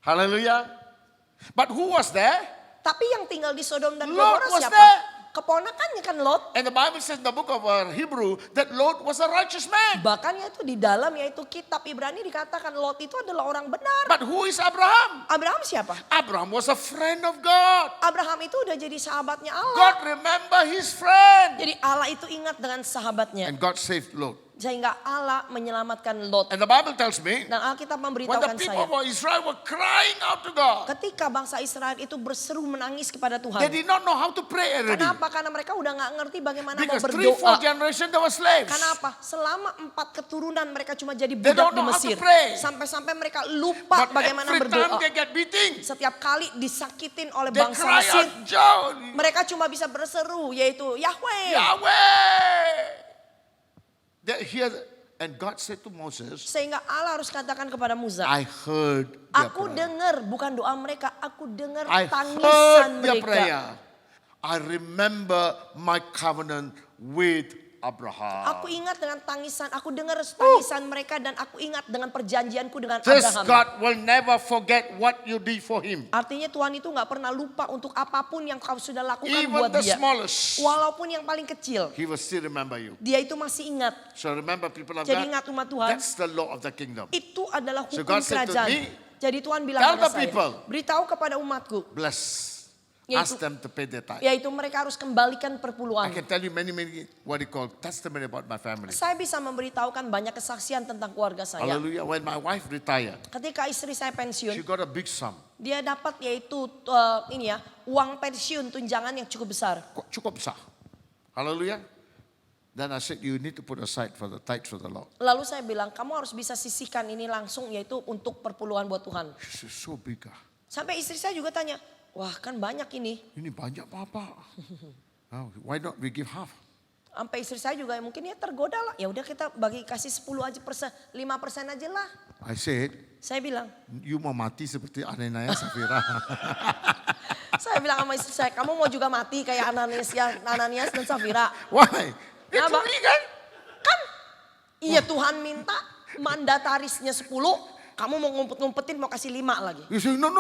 Hallelujah. But who was there? Tapi yang tinggal di Sodom dan Lot Gomora was siapa? there. keponakannya kan Lot. And the Bible says in the book of Hebrew that Lot was a righteous man. Bahkan itu di dalam yaitu kitab Ibrani dikatakan Lot itu adalah orang benar. But who is Abraham? Abraham siapa? Abraham was a friend of God. Abraham itu udah jadi sahabatnya Allah. God remember his friend. Jadi Allah itu ingat dengan sahabatnya. And God saved Lot. Sehingga Allah menyelamatkan Lot. And the Bible tells me Dan Alkitab when the memberitahukan people saya. of Israel were crying out to God, Ketika bangsa Israel itu berseru menangis kepada they Tuhan. did not know how to pray already. Kenapa? Karena mereka udah gak ngerti bagaimana mau Because 3-4 berdoa. generations they were slaves. Kenapa? Selama 4 keturunan mereka cuma jadi They don't budak di know how to Mesir. pray. Sampai-sampai mereka lupa But bagaimana every time berdoa. they get beating, Setiap kali disakitin oleh they bangsa cry Mesir, out, John, mereka cuma bisa berseru yaitu Yahweh. Yahweh. They hear, and God said to Moses, Sehingga Allah harus katakan kepada Musa, I heard their aku prayer. dengar bukan doa mereka, aku dengar I tangisan heard their mereka. prayer. I remember my covenant with Abraham. Aku ingat dengan tangisan, aku dengar tangisan mereka dan aku ingat dengan perjanjianku dengan This Abraham. God will never forget what you did for him. Artinya Tuhan itu gak pernah lupa untuk apapun yang kau sudah lakukan Even buat the dia. smallest, Walaupun yang paling kecil, he will still remember you. dia itu masih ingat. So remember people of Jadi God, ingat umat Tuhan, that's the law of the kingdom. itu adalah So hukum God said to kerajaan. me, Jadi Tuhan bilang tell pada the saya, people, beritahu kepada umatku, bless. Yaitu- Ask them to pay their tithe. yaitu mereka harus kembalikan I perpuluhan. can tell you many what you call testimony about my family. Saya bisa memberitahukan banyak kesaksian tentang keluarga saya. Hallelujah. When my wife retired, Ketika istri saya pensiun, she got a big sum. dia dapat yaitu uang pensiun tunjangan yang cukup besar. Cukup besar. Hallelujah. Then I said, you need to put aside for the tithe for the Lord. Lalu saya bilang, kamu harus bisa sisihkan ini langsung yaitu untuk perpuluhan buat Tuhan. She said, so big. Sampai istri saya juga tanya, wah kan banyak ini. Ini banyak Papa. Oh, why not we give half? Sampai istri saya juga mungkin ya tergoda lah. Ya udah kita bagi kasih 10 aja 5% aja lah. I said, Saya bilang, you mau mati seperti Ananias Safira. saya bilang sama istri saya, kamu mau juga mati kayak Ananias dan Safira. Why? It's Kenapa? me kan? Iya Tuhan minta mandatarisnya 10, kamu mau ngumpet-ngumpetin mau kasih 5 lagi. You say, no,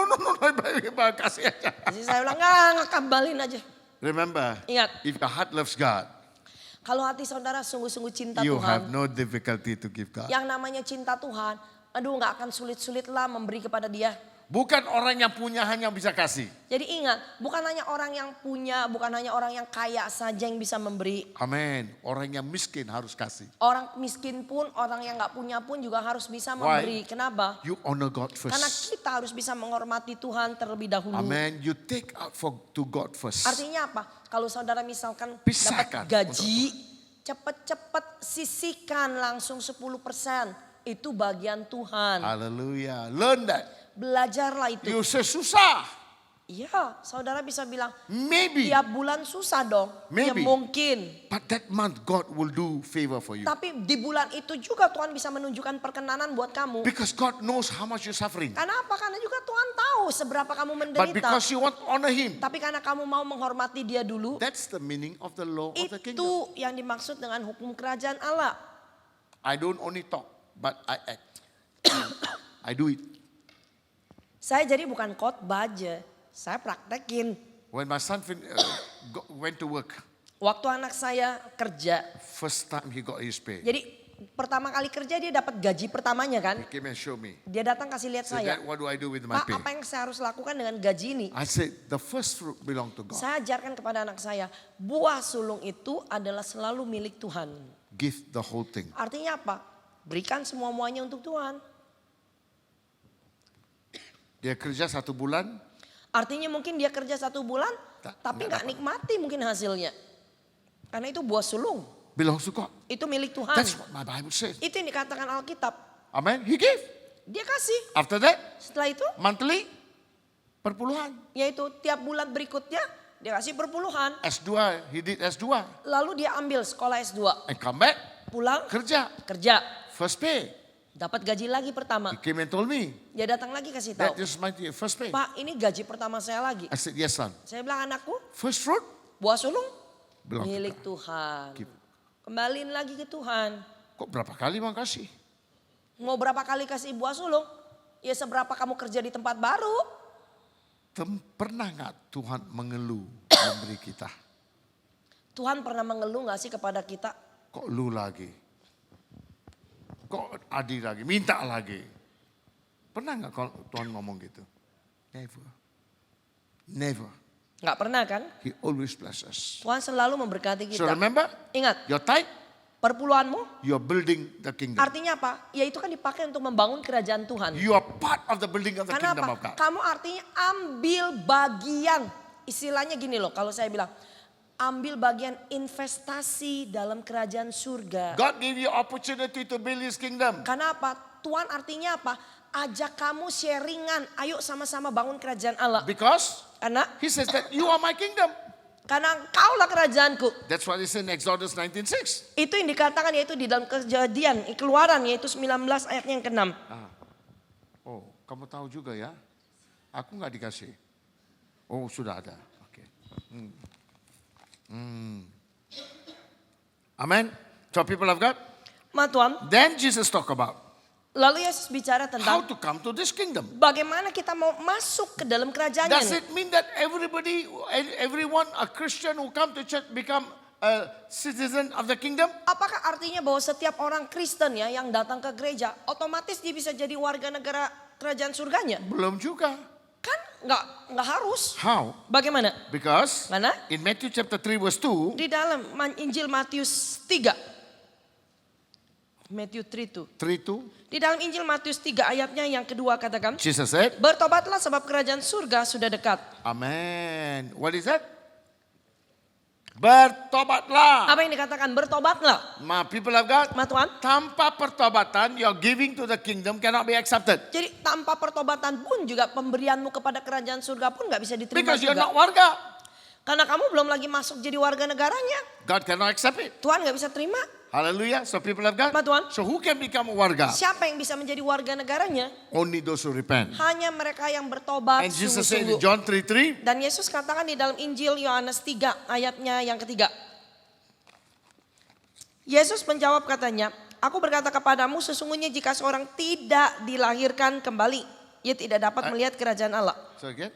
kasih aja. Jadi saya bilang, nggak kambalin aja. Remember, Ingat, if your heart loves God, kalau hati saudara sungguh-sungguh cinta you Tuhan, have no difficulty to give God. yang namanya cinta Tuhan, aduh nggak akan sulit-sulit lah memberi kepada dia. Bukan orang yang punya hanya bisa kasih. Jadi ingat, bukan hanya orang yang punya, bukan hanya orang yang kaya saja yang bisa memberi. Amin. Orang yang miskin harus kasih. Orang miskin pun, orang yang nggak punya pun juga harus bisa memberi. Kenapa? You honor God Karena first. kita harus bisa menghormati Tuhan terlebih dahulu. Amen. You take out to God first. Artinya apa? Kalau saudara misalkan Pisahkan dapat gaji, cepet-cepet sisihkan langsung 10%. Itu bagian Tuhan. Hallelujah. Learn that. Belajarlah itu. You say susah. Iya, saudara bisa bilang, Maybe. tiap bulan susah dong. Ya Maybe. mungkin. But that month God will do favor for you. Tapi di bulan itu juga Tuhan bisa menunjukkan perkenanan buat kamu. Because God knows how much you're suffering. Karena apa? Karena juga Tuhan tahu seberapa kamu But menderita. because you want to honor Him. Tapi karena kamu mau menghormati dia dulu, That's the meaning of the law of the kingdom. itu yang dimaksud dengan hukum kerajaan Allah. I don't only talk, but I act. I do it. Saya jadi bukan khotbah aja, saya praktekin. When my son went to work, Waktu anak saya kerja, first time he got his pay. jadi pertama kali kerja dia dapat gaji pertamanya kan. He came and showed me. Dia datang kasih lihat Said, saya. Dad, what do I do with my Pak, pay? apa yang saya harus lakukan dengan gaji ini? I said, the first fruit belong to God. Saya ajarkan kepada anak saya, buah sulung itu adalah selalu milik Tuhan. Give the whole thing. Artinya apa? Berikan semua-muanya untuk Tuhan. Dia kerja 1 bulan, Artinya mungkin dia kerja 1 bulan, tapi nggak nggak nikmati mungkin hasilnya. Karena itu buah sulung, belongs to God. itu milik Tuhan. That's what my Bible says. Itu yang dikatakan Alkitab. Amen. He gave. Dia kasih. After that, Setelah itu, monthly, perpuluhan. yaitu tiap bulan berikutnya dia kasih perpuluhan. S2, he did S2. Lalu dia ambil sekolah S2. And come back, Pulang, kerja. kerja. First pay. Dapat gaji lagi pertama. He came and told me, Dia datang lagi kasih that tahu. is my first pay. Pak, ini gaji pertama saya lagi. I said, yes son. Saya bilang, anakku, First fruit, buah sulung belong to milik God. Tuhan. Keep. Kembaliin lagi ke Tuhan. Kok berapa kali bang kasih? Mau berapa kali kasih buah sulung? Ya seberapa kamu kerja di tempat baru. Pernah nggak Tuhan mengeluh memberi kita? Tuhan pernah mengeluh gak sih kepada kita? Kok lu lagi? Kok Adi lagi? Minta lagi. Pernah nggak kalau Tuhan ngomong gitu? Never. Never. Gak pernah kan? He always blesses us. Tuhan selalu memberkati So kita. remember, Ingat, your tithe, perpuluhanmu you are building the kingdom. artinya apa? Ya itu kan dipakai untuk membangun kerajaan Tuhan. You are part of the building of the Karena kingdom apa? of God. Kamu artinya ambil bagian. Istilahnya gini loh, kalau saya bilang ambil bagian investasi dalam kerajaan surga. God gave you opportunity to build His kingdom. Karena apa? Tuhan artinya apa? Ajak kamu sharingan. Ayo sama-sama bangun kerajaan Allah. Because Karena He says that you are my kingdom. kaulah kerajaanku. That's what He said in Exodus 19:6. Itu yang dikatakan yaitu di dalam Kejadian, Keluaran yaitu 19 ayatnya yang ke-6. Oh, kamu tahu juga ya? Aku nggak dikasih. Oh, sudah ada. Oke. Amen. So people of God. Tuhan, Then Jesus talk about lalu Yesus bicara how tentang to come to this kingdom. bagaimana kita mau masuk ke dalam kerajaannya. Does nih. it mean that everyone, a Christian who come to church become a citizen of the kingdom? Apakah artinya bahwa setiap orang Kristen ya yang datang ke gereja otomatis dia bisa jadi warga negara kerajaan surganya? Belum juga. Kan nggak harus. How? Bagaimana? Because Mana? in Matthew chapter 3 verse 2, Di dalam Injil Matius 3. Matthew 3:2. 3:2, Di dalam Injil Matius 3 ayatnya yang kedua katakan, Jesus said, bertobatlah sebab kerajaan surga sudah dekat. Amen. What is that? Bertobatlah. Apa yang dikatakan bertobatlah? My people of God, Tuhan. tanpa pertobatan, your giving to the kingdom cannot be accepted. Jadi tanpa pertobatan pun juga pemberianmu kepada kerajaan surga pun nggak bisa diterima Because you're juga. not warga. Karena kamu belum lagi masuk jadi warga negaranya. God cannot accept it. Tuhan nggak bisa terima. Hallelujah. So people of God. Tuhan. So who can become a warga? Siapa yang bisa menjadi warga negaranya? Only those who repent. Hanya mereka yang bertobat And Jesus said in sungguh-sungguh. John 3:3, Dan Yesus katakan di dalam Injil Yohanes 3 ayatnya yang ketiga. Yesus menjawab katanya, aku berkata kepadamu sesungguhnya jika seorang tidak dilahirkan kembali, ia tidak dapat melihat kerajaan Allah. so again,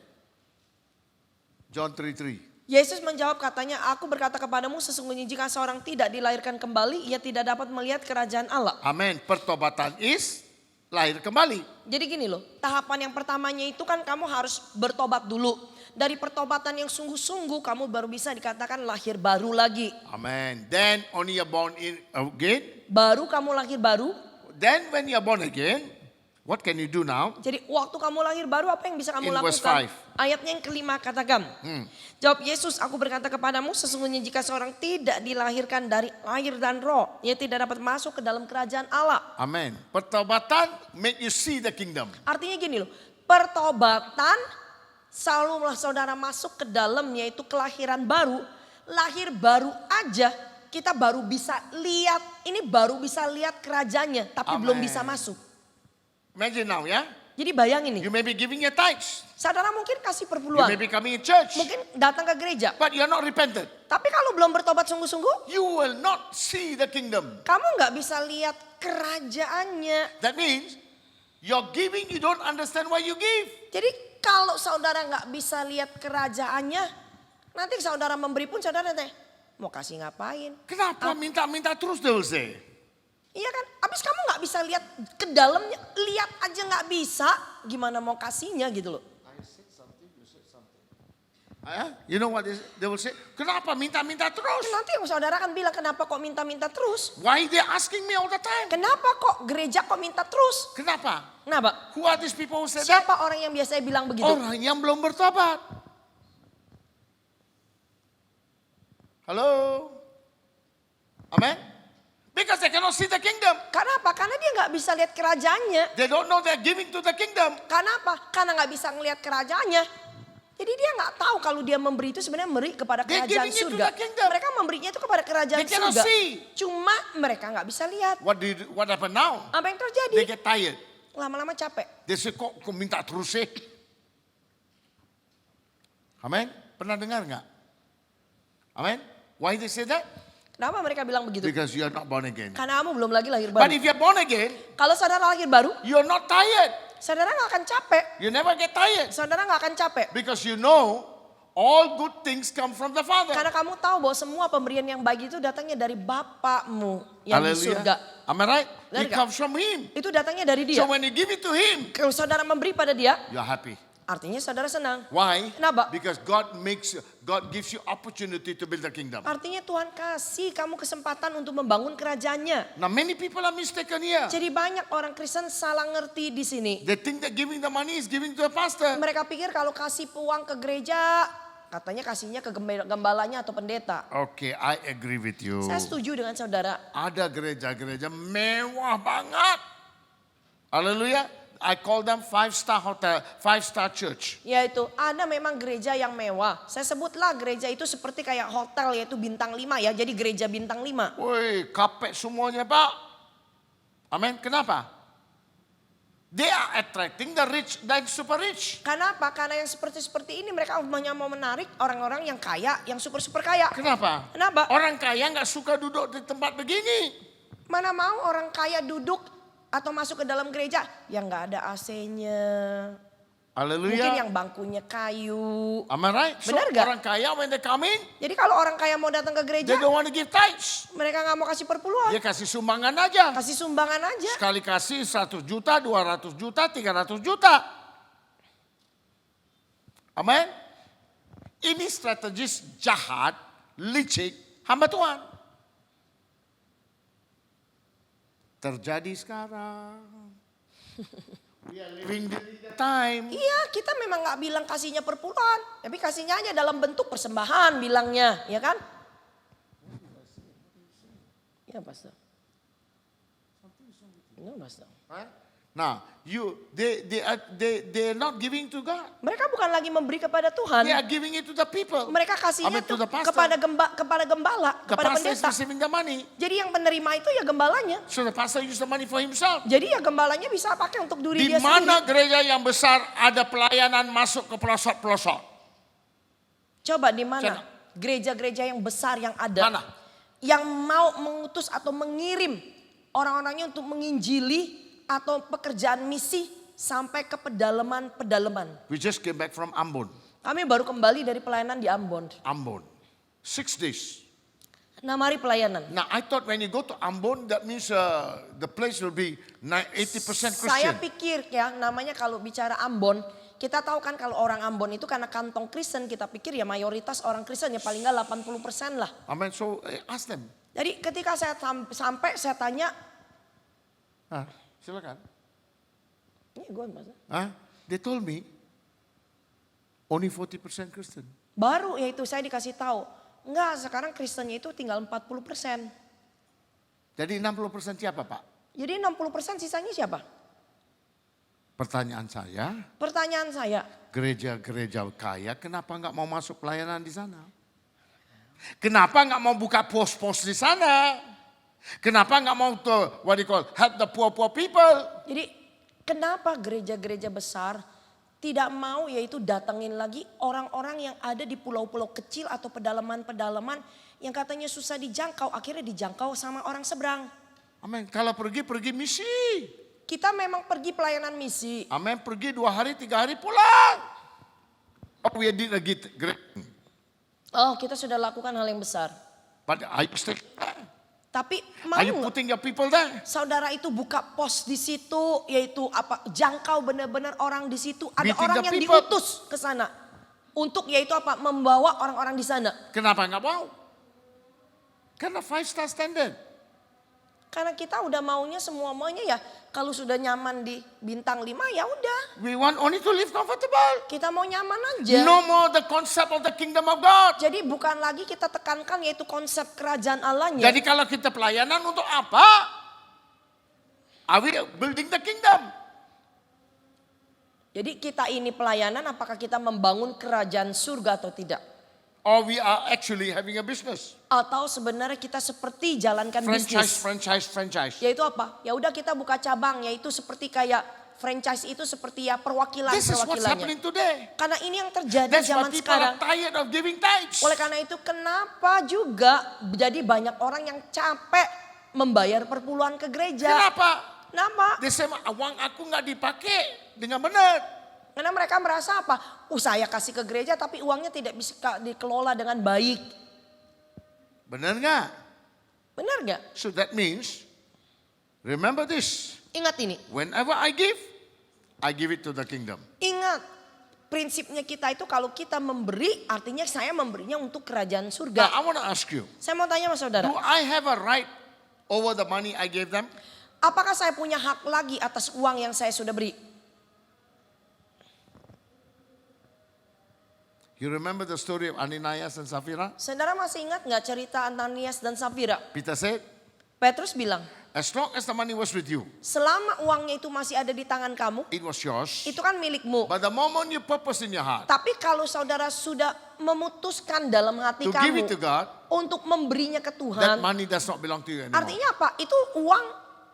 John 3:3. Yesus menjawab katanya, aku berkata kepadamu sesungguhnya jika seorang tidak dilahirkan kembali, ia tidak dapat melihat kerajaan Allah. Amen. Pertobatan is lahir kembali. Jadi gini loh, tahapan yang pertamanya itu kan kamu harus bertobat dulu. Dari pertobatan yang sungguh-sungguh kamu baru bisa dikatakan lahir baru lagi. Amen. Then only you're born again. Baru kamu lahir baru. Then when you're born again, what can you do now? Jadi waktu kamu lahir baru apa yang bisa kamu In verse lakukan? 5. Ayatnya yang kelima katakan. Jawab Yesus, aku berkata kepadamu sesungguhnya jika seorang tidak dilahirkan dari air dan roh, ia tidak dapat masuk ke dalam kerajaan Allah. Amen. Pertobatan make you see the kingdom. Artinya gini loh, pertobatan selalu saudara masuk ke dalam yaitu kelahiran baru. Lahir baru aja kita baru bisa lihat, ini baru bisa lihat kerajaannya tapi belum Amen. bisa masuk. Imagine now, yeah? Jadi bayangin nih, You may be giving your tithes. saudara mungkin kasih You perpuluhan, may be coming in church. mungkin datang ke gereja. But you're not repented. Tapi kalau belum bertobat sungguh-sungguh, You will not see the kingdom. kamu nggak bisa lihat kerajaannya. That means you're giving, you don't understand why you give. Jadi kalau saudara nggak bisa lihat kerajaannya, nanti saudara memberi pun saudara nanti mau kasih ngapain? Kenapa minta-minta terus they will say? Iya kan? Habis kamu nggak bisa lihat ke dalamnya, lihat aja nggak bisa, gimana mau kasihnya gitu loh. You know what they will say? Kenapa minta-minta terus? Nanti yang saudara kan bilang kenapa kok minta-minta terus? Why they asking me all the time? Kenapa kok gereja kok minta terus? Kenapa? Kenapa? Who are these people who say that? Siapa orang yang biasanya bilang begitu? Orang yang belum bertobat. Halo? Amen? Because they cannot see the kingdom. Karena apa? Karena dia nggak bisa lihat kerajaannya. They don't know they're giving to the kingdom. Karena apa? Karena nggak bisa ngelihat kerajaannya. Jadi dia nggak tahu kalau dia memberi itu sebenarnya memberi kepada They're kerajaan giving it to surga. the kingdom. Mereka memberinya itu kepada kerajaan They cannot surga. see. Cuma mereka nggak bisa lihat. What happened now? Apa yang terjadi? They get tired. Lama-lama capek. They say kok minta terus sih? Amen? Pernah dengar nggak? Amen? Why they say that? Kenapa mereka bilang begitu? Because you are not born again. Karena kamu belum lagi lahir But baru. if you are born again, Kalau saudara lahir baru, you are not tired. saudara nggak akan capek. You never get tired. Saudara nggak akan capek. Because you know all good things come from the Father. Karena kamu tahu bahwa semua pemberian yang baik itu datangnya dari Bapakmu yang di surga. Am I right? Benar It nggak? comes from Him. Itu datangnya dari dia. So when you give it to Him, Kalau saudara memberi pada dia, you are happy. artinya saudara senang. Why? Kenapa? Because God gives you opportunity to build the kingdom. Artinya Tuhan kasih kamu kesempatan untuk membangun kerajaannya. Now many people are mistaken here. Jadi banyak orang Kristen salah ngerti di sini. They think that giving the money is giving to the pastor. Mereka pikir kalau kasih uang ke gereja, katanya kasihnya ke gembalanya atau pendeta. Okay, I agree with you. Saya setuju dengan saudara. Ada gereja-gereja mewah banget. Haleluya. I call them 5-star hotel, 5-star church. Yaitu ada memang gereja yang mewah. Saya sebutlah gereja itu seperti kayak hotel yaitu bintang 5 ya. Jadi gereja bintang 5. Woi, kapek semuanya Pak. Amin. Kenapa? They are attracting the rich dan super rich. Kenapa? Karena yang seperti ini mereka hanya mau menarik orang-orang yang kaya, yang super kaya. Kenapa? Kenapa? Orang kaya nggak suka duduk di tempat begini. Mana mau orang kaya duduk atau masuk ke dalam gereja yang nggak ada AC-nya. Haleluya. Mungkin yang bangkunya kayu. Am I right? So Benar nggak? orang kaya when they come in, Jadi kalau orang kaya mau datang ke gereja, they don't want to give tithes. mereka nggak mau kasih perpuluhan. Dia kasih sumbangan aja. Kasih sumbangan aja. Sekali kasih 100 juta, 200 juta, 300 juta. Amin. Ini strategis jahat, licik, hamba Tuhan. Terjadi sekarang. We are living the time. Iya, kita memang nggak bilang kasihnya perpuluhan, tapi kasihnya hanya dalam bentuk persembahan bilangnya, ya kan? Ya, Pastor. No, Pastor. Nah, they are not giving to God. Mereka bukan lagi memberi kepada Tuhan. They are giving it to the people. Mereka kasihnya to tuh the pastor. kepada gembala, The kepada pastor is pendeta. receiving the money. Jadi yang penerima itu ya gembalanya. So the pastor use the money for himself. Jadi ya gembalanya bisa pakai untuk diri Di dia mana sendiri. gereja yang besar ada pelayanan masuk ke pelosok-pelosok? Coba di mana Sana. gereja-gereja yang besar yang ada. Mana? Yang mau mengutus atau mengirim orang-orangnya untuk menginjili atau pekerjaan misi sampai ke pedalaman-pedalaman. We just came back from Ambon. Kami baru kembali dari pelayanan di Ambon. Ambon. 6 days. 6 hari pelayanan. Now I thought when you go to Ambon that means the place will be 80% Saya Christian. pikir ya namanya kalau bicara Ambon, kita tahu kan kalau orang Ambon itu karena kantong Kristen, kita pikir ya mayoritas orang Kristen ya paling nggak 80% lah. Amen. So ask them. Jadi ketika saya sampai saya tanya, Silakan. ini gue Mas. They told me only 40% Christian. Baru ya itu saya dikasih tahu, enggak sekarang Kristennya itu tinggal 40%. Jadi 60% siapa Pak? Jadi 60% sisanya siapa? Pertanyaan saya, Pertanyaan saya, gereja-gereja kaya kenapa nggak mau masuk pelayanan di sana? Kenapa nggak mau buka pos-pos di sana? Kenapa nggak mau what do you call help the poor people? jadi kenapa gereja-gereja besar tidak mau yaitu datengin lagi orang-orang yang ada di pulau-pulau kecil atau pedalaman-pedalaman yang katanya susah dijangkau, akhirnya dijangkau sama orang seberang. Amin. Kalau pergi misi. Kita memang pergi pelayanan misi. Amin. Pergi 2 hari 3 hari pulang. Oh, we did a great. Oh, kita sudah lakukan hal yang besar. But are you still? Tapi mau Are you nggak putting your people there? saudara itu buka pos di situ, yaitu apa? Jangkau benar-benar orang di situ. Ada Meeting orang the yang people. diutus ke sana untuk yaitu apa? Membawa orang-orang di sana. Kenapa nggak mau? Karena 5-star standard. Karena kita udah maunya semuanya ya kalau sudah nyaman di bintang 5 ya udah. We want only to live comfortable. Kita mau nyaman aja. No more the concept of the kingdom of God. Jadi bukan lagi kita tekankan yaitu konsep kerajaan Allahnya. Jadi kalau kita pelayanan untuk apa? Are we building the kingdom? Jadi kita ini pelayanan apakah kita membangun kerajaan surga atau tidak? Or we are actually having a business? Atau sebenarnya kita seperti jalankan bisnis. Franchise. Yaitu apa? Ya udah kita buka cabang, yaitu seperti kayak franchise itu seperti ya This is what's happening perwakilan-perwakilannya. today. Karena ini yang terjadi That's why zaman people sekarang. are tired of giving tithes. Oleh karena itu kenapa juga jadi banyak orang yang capek membayar perpuluhan ke gereja. Kenapa? Kenapa? Dia say, uang aku nggak dipakai dengan benar. Karena mereka merasa apa? Saya kasih ke gereja tapi uangnya tidak bisa dikelola dengan baik. Benar nggak? Benar gak? So that means, remember this. Ingat ini. Whenever I give it to the kingdom. Ingat. Prinsipnya kita itu kalau kita memberi, artinya saya memberinya untuk kerajaan Now surga. I want to ask you, Saya mau tanya sama saudara. do I have a right over the money I gave them? Apakah saya punya hak lagi atas uang yang saya sudah beri? You remember the story of Ananias and Sapphira? Saudara masih ingat nggak cerita Ananias dan Safira? Peter said, Petrus bilang, as long as the money was with you, selama uangnya itu masih ada di tangan kamu, it was yours. itu kan milikmu. But the moment you purpose in your heart Tapi kalau saudara sudah memutuskan dalam hati to give kamu it to God, untuk memberinya ke that Tuhan, money does not belong to you anymore. artinya apa? Itu uang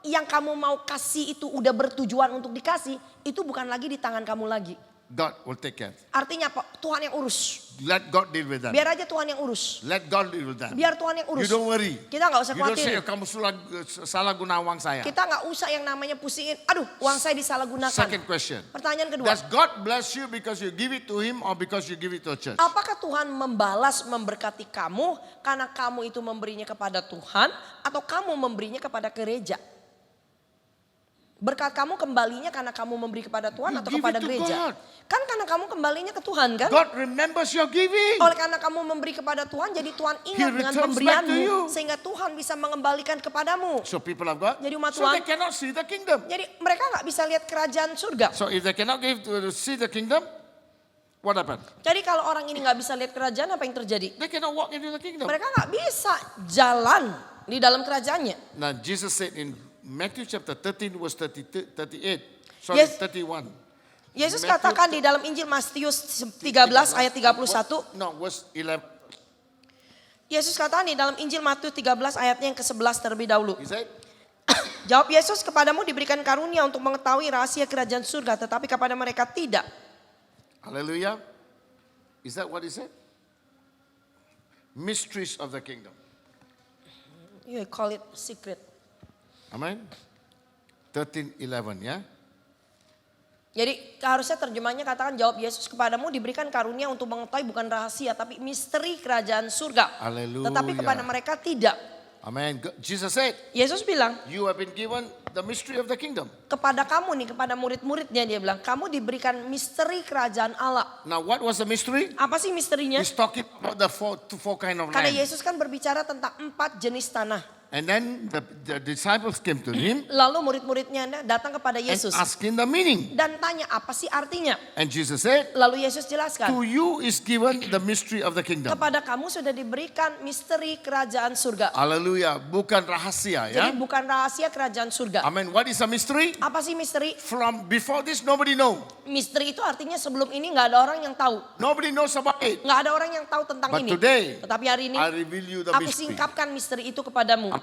yang kamu mau kasih itu udah bertujuan untuk dikasih, itu bukan lagi di tangan kamu lagi. God will take care. Artinya apa? Tuhan yang urus. Let God deal with them. Biar aja Tuhan yang urus. Let God deal with them. Biar Tuhan yang urus. You don't worry. Kita nggak usah You don't say, khawatir. kamu salah guna uang saya. Kita nggak usah yang namanya pusingin. Aduh, uang saya disalahgunakan. Second question. Pertanyaan kedua. Does God bless you because you give it to Him or because you give it to a church? Apakah Tuhan membalas memberkati kamu karena kamu itu memberinya kepada Tuhan atau kamu memberinya kepada gereja? Berkat kamu kembalinya karena kamu memberi kepada Tuhan You atau give kepada it to gereja? God. Kan karena kamu kembalinya ke Tuhan kan? God remembers your giving. Oleh karena kamu memberi kepada Tuhan, jadi Tuhan He ingat dengan returns back to pemberianmu you. sehingga Tuhan bisa mengembalikan kepadamu. So people of God, Jadi umat so Tuhan. they cannot see the kingdom. Jadi mereka nggak bisa lihat kerajaan surga. So if they cannot see the kingdom, what happened? Jadi kalau orang ini nggak bisa lihat kerajaan, apa yang terjadi? They cannot walk into the kingdom. Mereka nggak bisa jalan di dalam kerajaannya. Now Jesus said in Matthew chapter 13 verse 38, Yes. 31. Yesus Matthew katakan di dalam Injil Matius 13 ayat 31. No, verse 11. Yesus katakan di dalam Injil Matius 13 ayatnya yang ke-11 terlebih dahulu. He said, Jawab Yesus, kepadamu diberikan karunia untuk mengetahui rahasia kerajaan surga, tetapi kepada mereka tidak. hallelujah. Is that what he said? Mysteries of the kingdom. You call it secret. Amen. 13:11 ya. Jadi harusnya terjemahnya katakan jawab Yesus, kepadamu diberikan karunia untuk mengetahui bukan rahasia tapi misteri kerajaan surga. Haleluya. Tetapi kepada mereka tidak. Amen. Jesus said, Yesus bilang you have been given the mystery of the kingdom. kepada kamu nih, kepada murid-muridnya dia bilang, kamu diberikan misteri kerajaan Allah. Now what was the mystery? Apa sih misterinya? He's talking about the four kind of Karena land. Yesus kan berbicara tentang 4 jenis tanah. And then the disciples came to him Lalu murid-muridnya datang kepada and Yesus asking the meaning. dan tanya apa sih artinya. And Jesus said, Lalu Yesus jelaskan, to you is given the mystery of the kingdom. kepada kamu sudah diberikan misteri kerajaan surga. Hallelujah. Bukan rahasia ya. Jadi bukan rahasia kerajaan surga. Amen. What is a mystery? Apa sih misteri? From before this nobody know. Misteri itu artinya sebelum ini nggak ada orang yang tahu. Nobody knows about it. Nggak ada orang yang tahu tentang But ini. today, Tetapi hari ini I reveal you the aku mystery. singkapkan misteri itu kepadamu.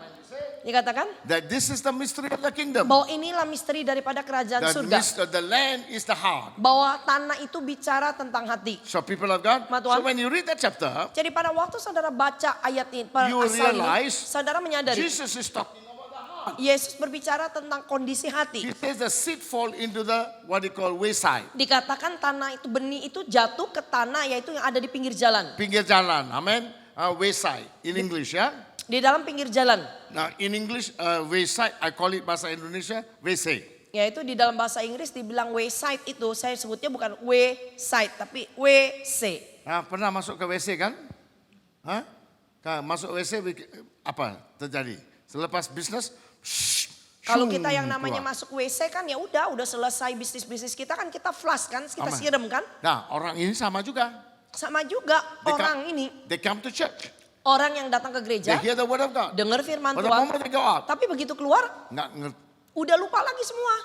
Dikatakan That this is the mystery of the kingdom. bahwa inilah misteri daripada kerajaan surga. The land is the heart. Bahwa tanah itu bicara tentang hati. So people of God, Umat Tuhan. so when you read that chapter, Jadi pada waktu saudara baca ayat ini, pada You asal ini, realize saudara menyadari Jesus is talking about the heart. Yesus berbicara tentang kondisi hati. He says the seed fall into the what they call wayside. Dikatakan tanah itu, benih itu jatuh ke tanah yaitu yang ada di pinggir jalan. Pinggir jalan. Amen. Wayside in English ya. Di dalam pinggir jalan. Now in English wayside I call it bahasa Indonesia wayside. Yaitu di dalam bahasa Inggris dibilang wayside itu saya sebutnya bukan wayside tapi WC. Pernah masuk ke WC kan? Hah? Masuk WC apa terjadi? Selepas bisnis Kalau kita yang namanya keluar. masuk WC kan ya udah selesai bisnis kita kan kita flush kan, kita Aman. siram kan. Nah orang ini sama juga. Sama juga orang ini, They come to church. orang yang datang ke They gereja, hear the word of God. dengar firman But the Tuhan, moment they go out, tapi begitu keluar nggak ngerti. udah lupa lagi semua.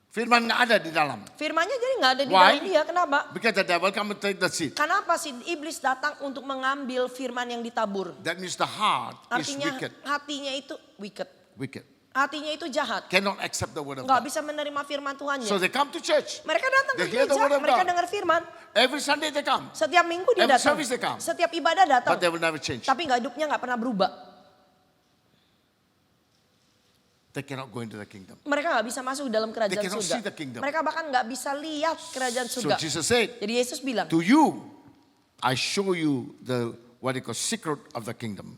Firman nggak ada di dalam. Firmannya jadi nggak ada di Why? dalam dia. Kenapa? Because the devil come and take the seed. Kenapa sih iblis datang untuk mengambil firman yang ditabur? That means the heart is Artinya wicked. hatinya itu wicked. Wicked. Hatinya itu jahat. Cannot accept the word of Nggak God. bisa menerima firman Tuhannya. So they come to church. Mereka datang ke They hear the gereja, word of mereka God. dengar firman. Every Sunday they come. Setiap minggu dia Every datang. service they come. Setiap ibadah datang. But they will never change. Tapi nggak hidupnya nggak pernah berubah. they cannot go into the kingdom. Mereka nggak bisa masuk dalam They kerajaan cannot surga. see the kingdom. Mereka bahkan nggak bisa lihat kerajaan So surga. Jesus said, Jadi Yesus bilang, to you, I show you the what they call secret of the kingdom.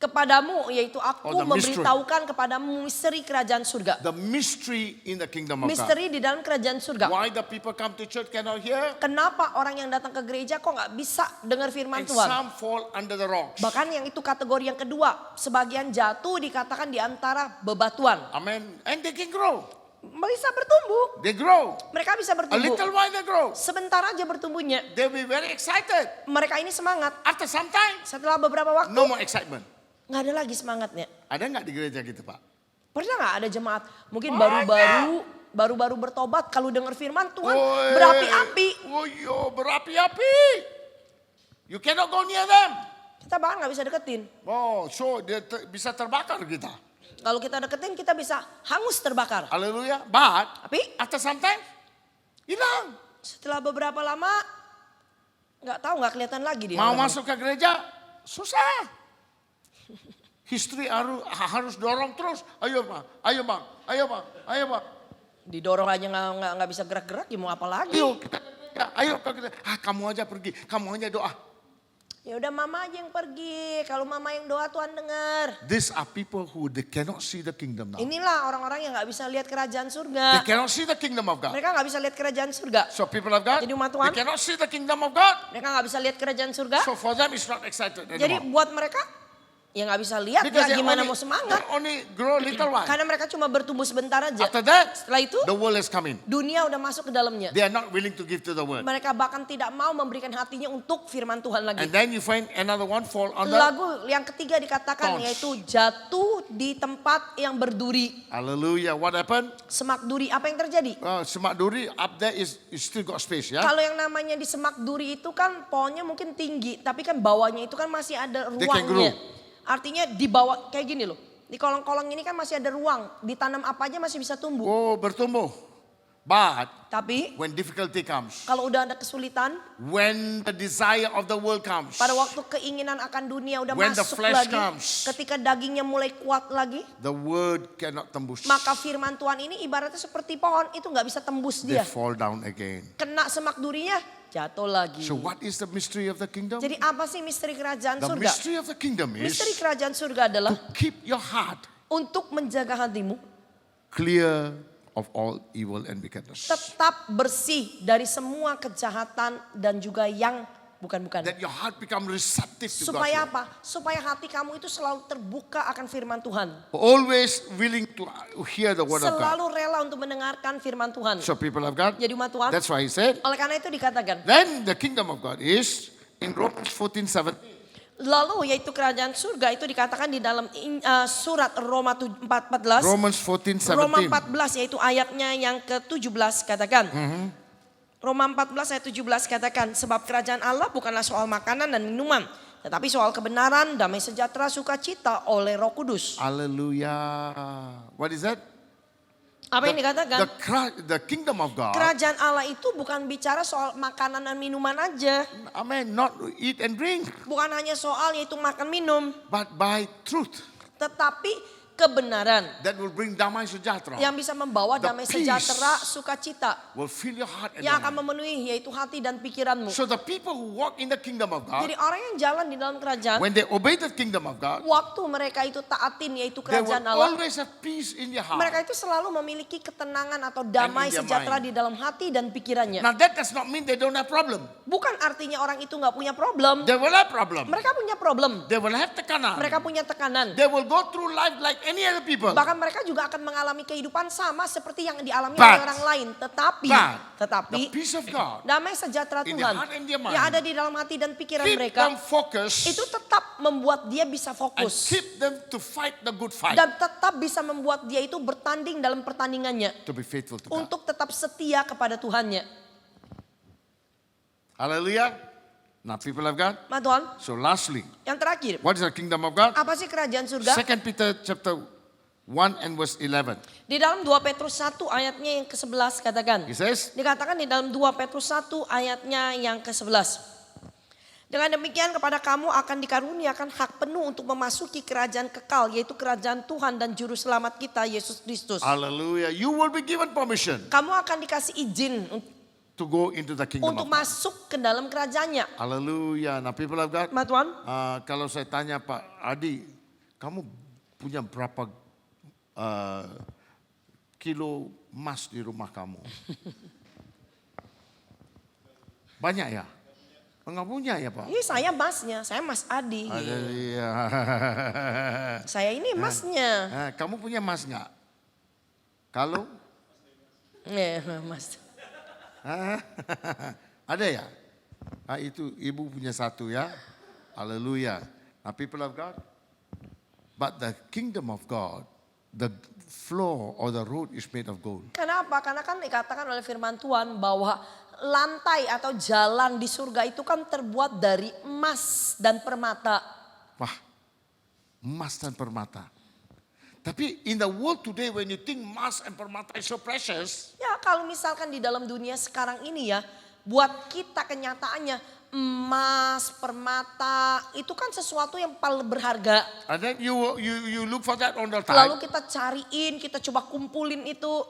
kepadamu, yaitu aku Oh, the mystery. memberitahukan kepadamu misteri kerajaan surga. The mystery in the kingdom of God. Misteri di dalam kerajaan surga. Why the people come to church cannot hear? Kenapa orang yang datang ke gereja kok nggak bisa dengar firman And Tuhan? some fall under the rocks. Bahkan yang itu kategori yang kedua, sebagian jatuh dikatakan di antara bebatuan. Amen. And they can grow. Bisa bertumbuh, They grow. mereka bisa A bertumbuh. little while they grow. Sebentar aja bertumbuhnya. They'll be very excited. Mereka ini semangat. After some time, Setelah beberapa waktu, no more excitement. nggak ada lagi semangatnya. Ada nggak di gereja gitu, Pak? Pernah nggak ada jemaat mungkin Banyak. baru-baru bertobat kalau dengar firman Tuhan Woi. berapi-api. Oh yo, berapi-api. You cannot go near them. Kita bahkan nggak bisa deketin. Oh, so dia bisa terbakar kita. Kalau kita deketin kita bisa hangus terbakar. Haleluya. But Tapi after some time, hilang. setelah beberapa lama nggak tahu nggak kelihatan lagi dia. Mau orang. masuk ke gereja, susah. History harus dorong terus. Ayo bang, ayo bang, ayo bang, ayo bang. Didorong aja nggak bisa gerak-gerak, ya mau apa lagi? Ayo kita, ayo kita. Kamu aja pergi, kamu aja doa. Ya udah mama aja yang pergi. Kalau mama yang doa Tuhan dengar. These are people who they cannot see the kingdom now. Inilah orang-orang yang nggak bisa lihat kerajaan They surga. cannot see the kingdom of God. Mereka nggak bisa lihat kerajaan surga. So people of God, Jadi umat they Tuhan. cannot see the kingdom of God. Mereka nggak bisa lihat kerajaan surga. So for them it's not excited Jadi anymore. buat mereka ya nggak bisa lihat Because ya they gimana only, mau semangat. they only grow little while. Karena mereka cuma bertumbuh sebentar aja. After that, Setelah itu the world has come in. dunia udah masuk ke dalamnya. They are not willing to give to the world. Mereka bahkan tidak mau memberikan hatinya untuk firman Tuhan lagi. And then you find another one fall on the Lagu yang ketiga dikatakan Thorns. yaitu jatuh di tempat yang berduri. Hallelujah. What happened? Semak duri, apa yang terjadi? Semak duri up there is still got space, ya. Kalau yang namanya di semak duri itu kan pohonnya mungkin tinggi, tapi kan bawahnya itu kan masih ada They can ruangnya. Artinya di bawah kayak gini loh. Di kolong-kolong ini kan masih ada ruang. Ditanam apa aja masih bisa tumbuh. Oh, bertumbuh. But Tapi when difficulty comes, kalau udah ada kesulitan, when the desire of the world comes, pada waktu keinginan akan dunia udah When the masuk flesh lagi, comes. ketika dagingnya mulai kuat lagi, the word cannot tembus. maka firman Tuhan ini ibaratnya seperti pohon, itu nggak bisa tembus They dia. fall down again. Kena semak durinya, jatuh lagi. So what is the mystery of the kingdom? Jadi apa sih misteri kerajaan The surga? mystery of the kingdom is Misteri kerajaan surga adalah to keep your heart untuk menjaga hatimu clear of all evil and wickedness. tetap bersih dari semua kejahatan dan juga yang bukan-bukan. That your heart become receptive to God's Supaya word. apa? Supaya hati kamu itu selalu terbuka akan firman Tuhan. Always willing to hear the word of God. Selalu rela untuk mendengarkan firman Tuhan. So people of God, Jadi umat Tuhan, that's why he said, oleh karena itu dikatakan, then the kingdom of God is in Romans 14:7. lalu yaitu kerajaan surga itu dikatakan di dalam surat Roma 14. Romans 14:17. Roma 14 yaitu ayatnya yang ke-17 katakan. Roma 14 ayat 17 katakan, sebab kerajaan Allah bukanlah soal makanan dan minuman, tetapi soal kebenaran, damai sejahtera, sukacita oleh Roh Kudus. Hallelujah. What is that? Apa yang dikatakan? The kingdom of God. Kerajaan Allah itu bukan bicara soal makanan dan minuman aja. Amen. Not eat and drink, Bukan hanya soal yaitu makan minum, but by truth tetapi kebenaran that will bring damai sejahtera. yang bisa membawa The damai peace sejahtera, sukacita will fill your heart and yang your akan mind. memenuhi yaitu hati dan pikiranmu. So the people who walk in the kingdom of God, Jadi orang yang jalan di dalam kerajaan, when they obey the kingdom of God, waktu mereka itu taatin yaitu they will kerajaan Allah, always have peace in their mereka heart. itu selalu memiliki ketenangan atau damai their sejahtera mind. di dalam hati dan pikirannya. Now that does not mean they don't have problem. Bukan artinya orang itu nggak punya problem. They will have problem. Mereka punya problem. They will have tekanan. Mereka punya tekanan. They will go through life like any other people. Bahkan mereka juga akan mengalami kehidupan sama seperti yang dialami But- oleh orang lain. Tetapi The peace of God damai sejahtera in Tuhan their heart and their mind yang ada di dalam hati dan pikiran keep mereka them focused itu tetap membuat dia bisa and fokus. keep them to fight the good fight, Dan tetap bisa membuat dia itu bertanding dalam pertandingannya. to be faithful to God. Untuk tetap setia kepada Tuhannya. Hallelujah. Now people of God. Ma Tuhan, So lastly, yang terakhir. what is the kingdom of God? Apa sih kerajaan surga? 2 Peter chapter 1 and verse 11. Di dalam 2 Petrus 1 ayatnya yang ke-11 katakan. He says, Dikatakan di dalam 2 Petrus 1 ayatnya yang ke-11. Dengan demikian kepada kamu akan dikaruniakan hak penuh untuk memasuki kerajaan kekal, yaitu kerajaan Tuhan dan Juru Selamat kita, Yesus Kristus. Hallelujah. You will be given permission Kamu akan dikasih izin to go into the kingdom untuk of God. masuk ke dalam kerajaannya. Hallelujah. Now people of God, Tuhan, kalau saya tanya Pak Adi, kamu punya berapa kilo emas di rumah kamu? Banyak ya? Enggak punya ya Pak? ini saya masnya, saya Mas Adi. Haleluya. Saya ini masnya. Kamu punya emas enggak? Kalau? Mas. Ada ya? Itu ibu punya satu ya. Haleluya. Now people of God. But the kingdom of God, the floor or the road is made of gold. Kenapa? Karena kan dikatakan oleh firman Tuhan bahwa lantai atau jalan di surga itu kan terbuat dari emas dan permata. Wah, emas dan permata. Tapi in the world today when you think emas and permata is so precious. Ya kalau misalkan di dalam dunia sekarang ini ya, buat kita kenyataannya emas, permata itu kan sesuatu yang paling berharga. And then you look for that on the Lalu time. kita cariin, kita coba kumpulin itu.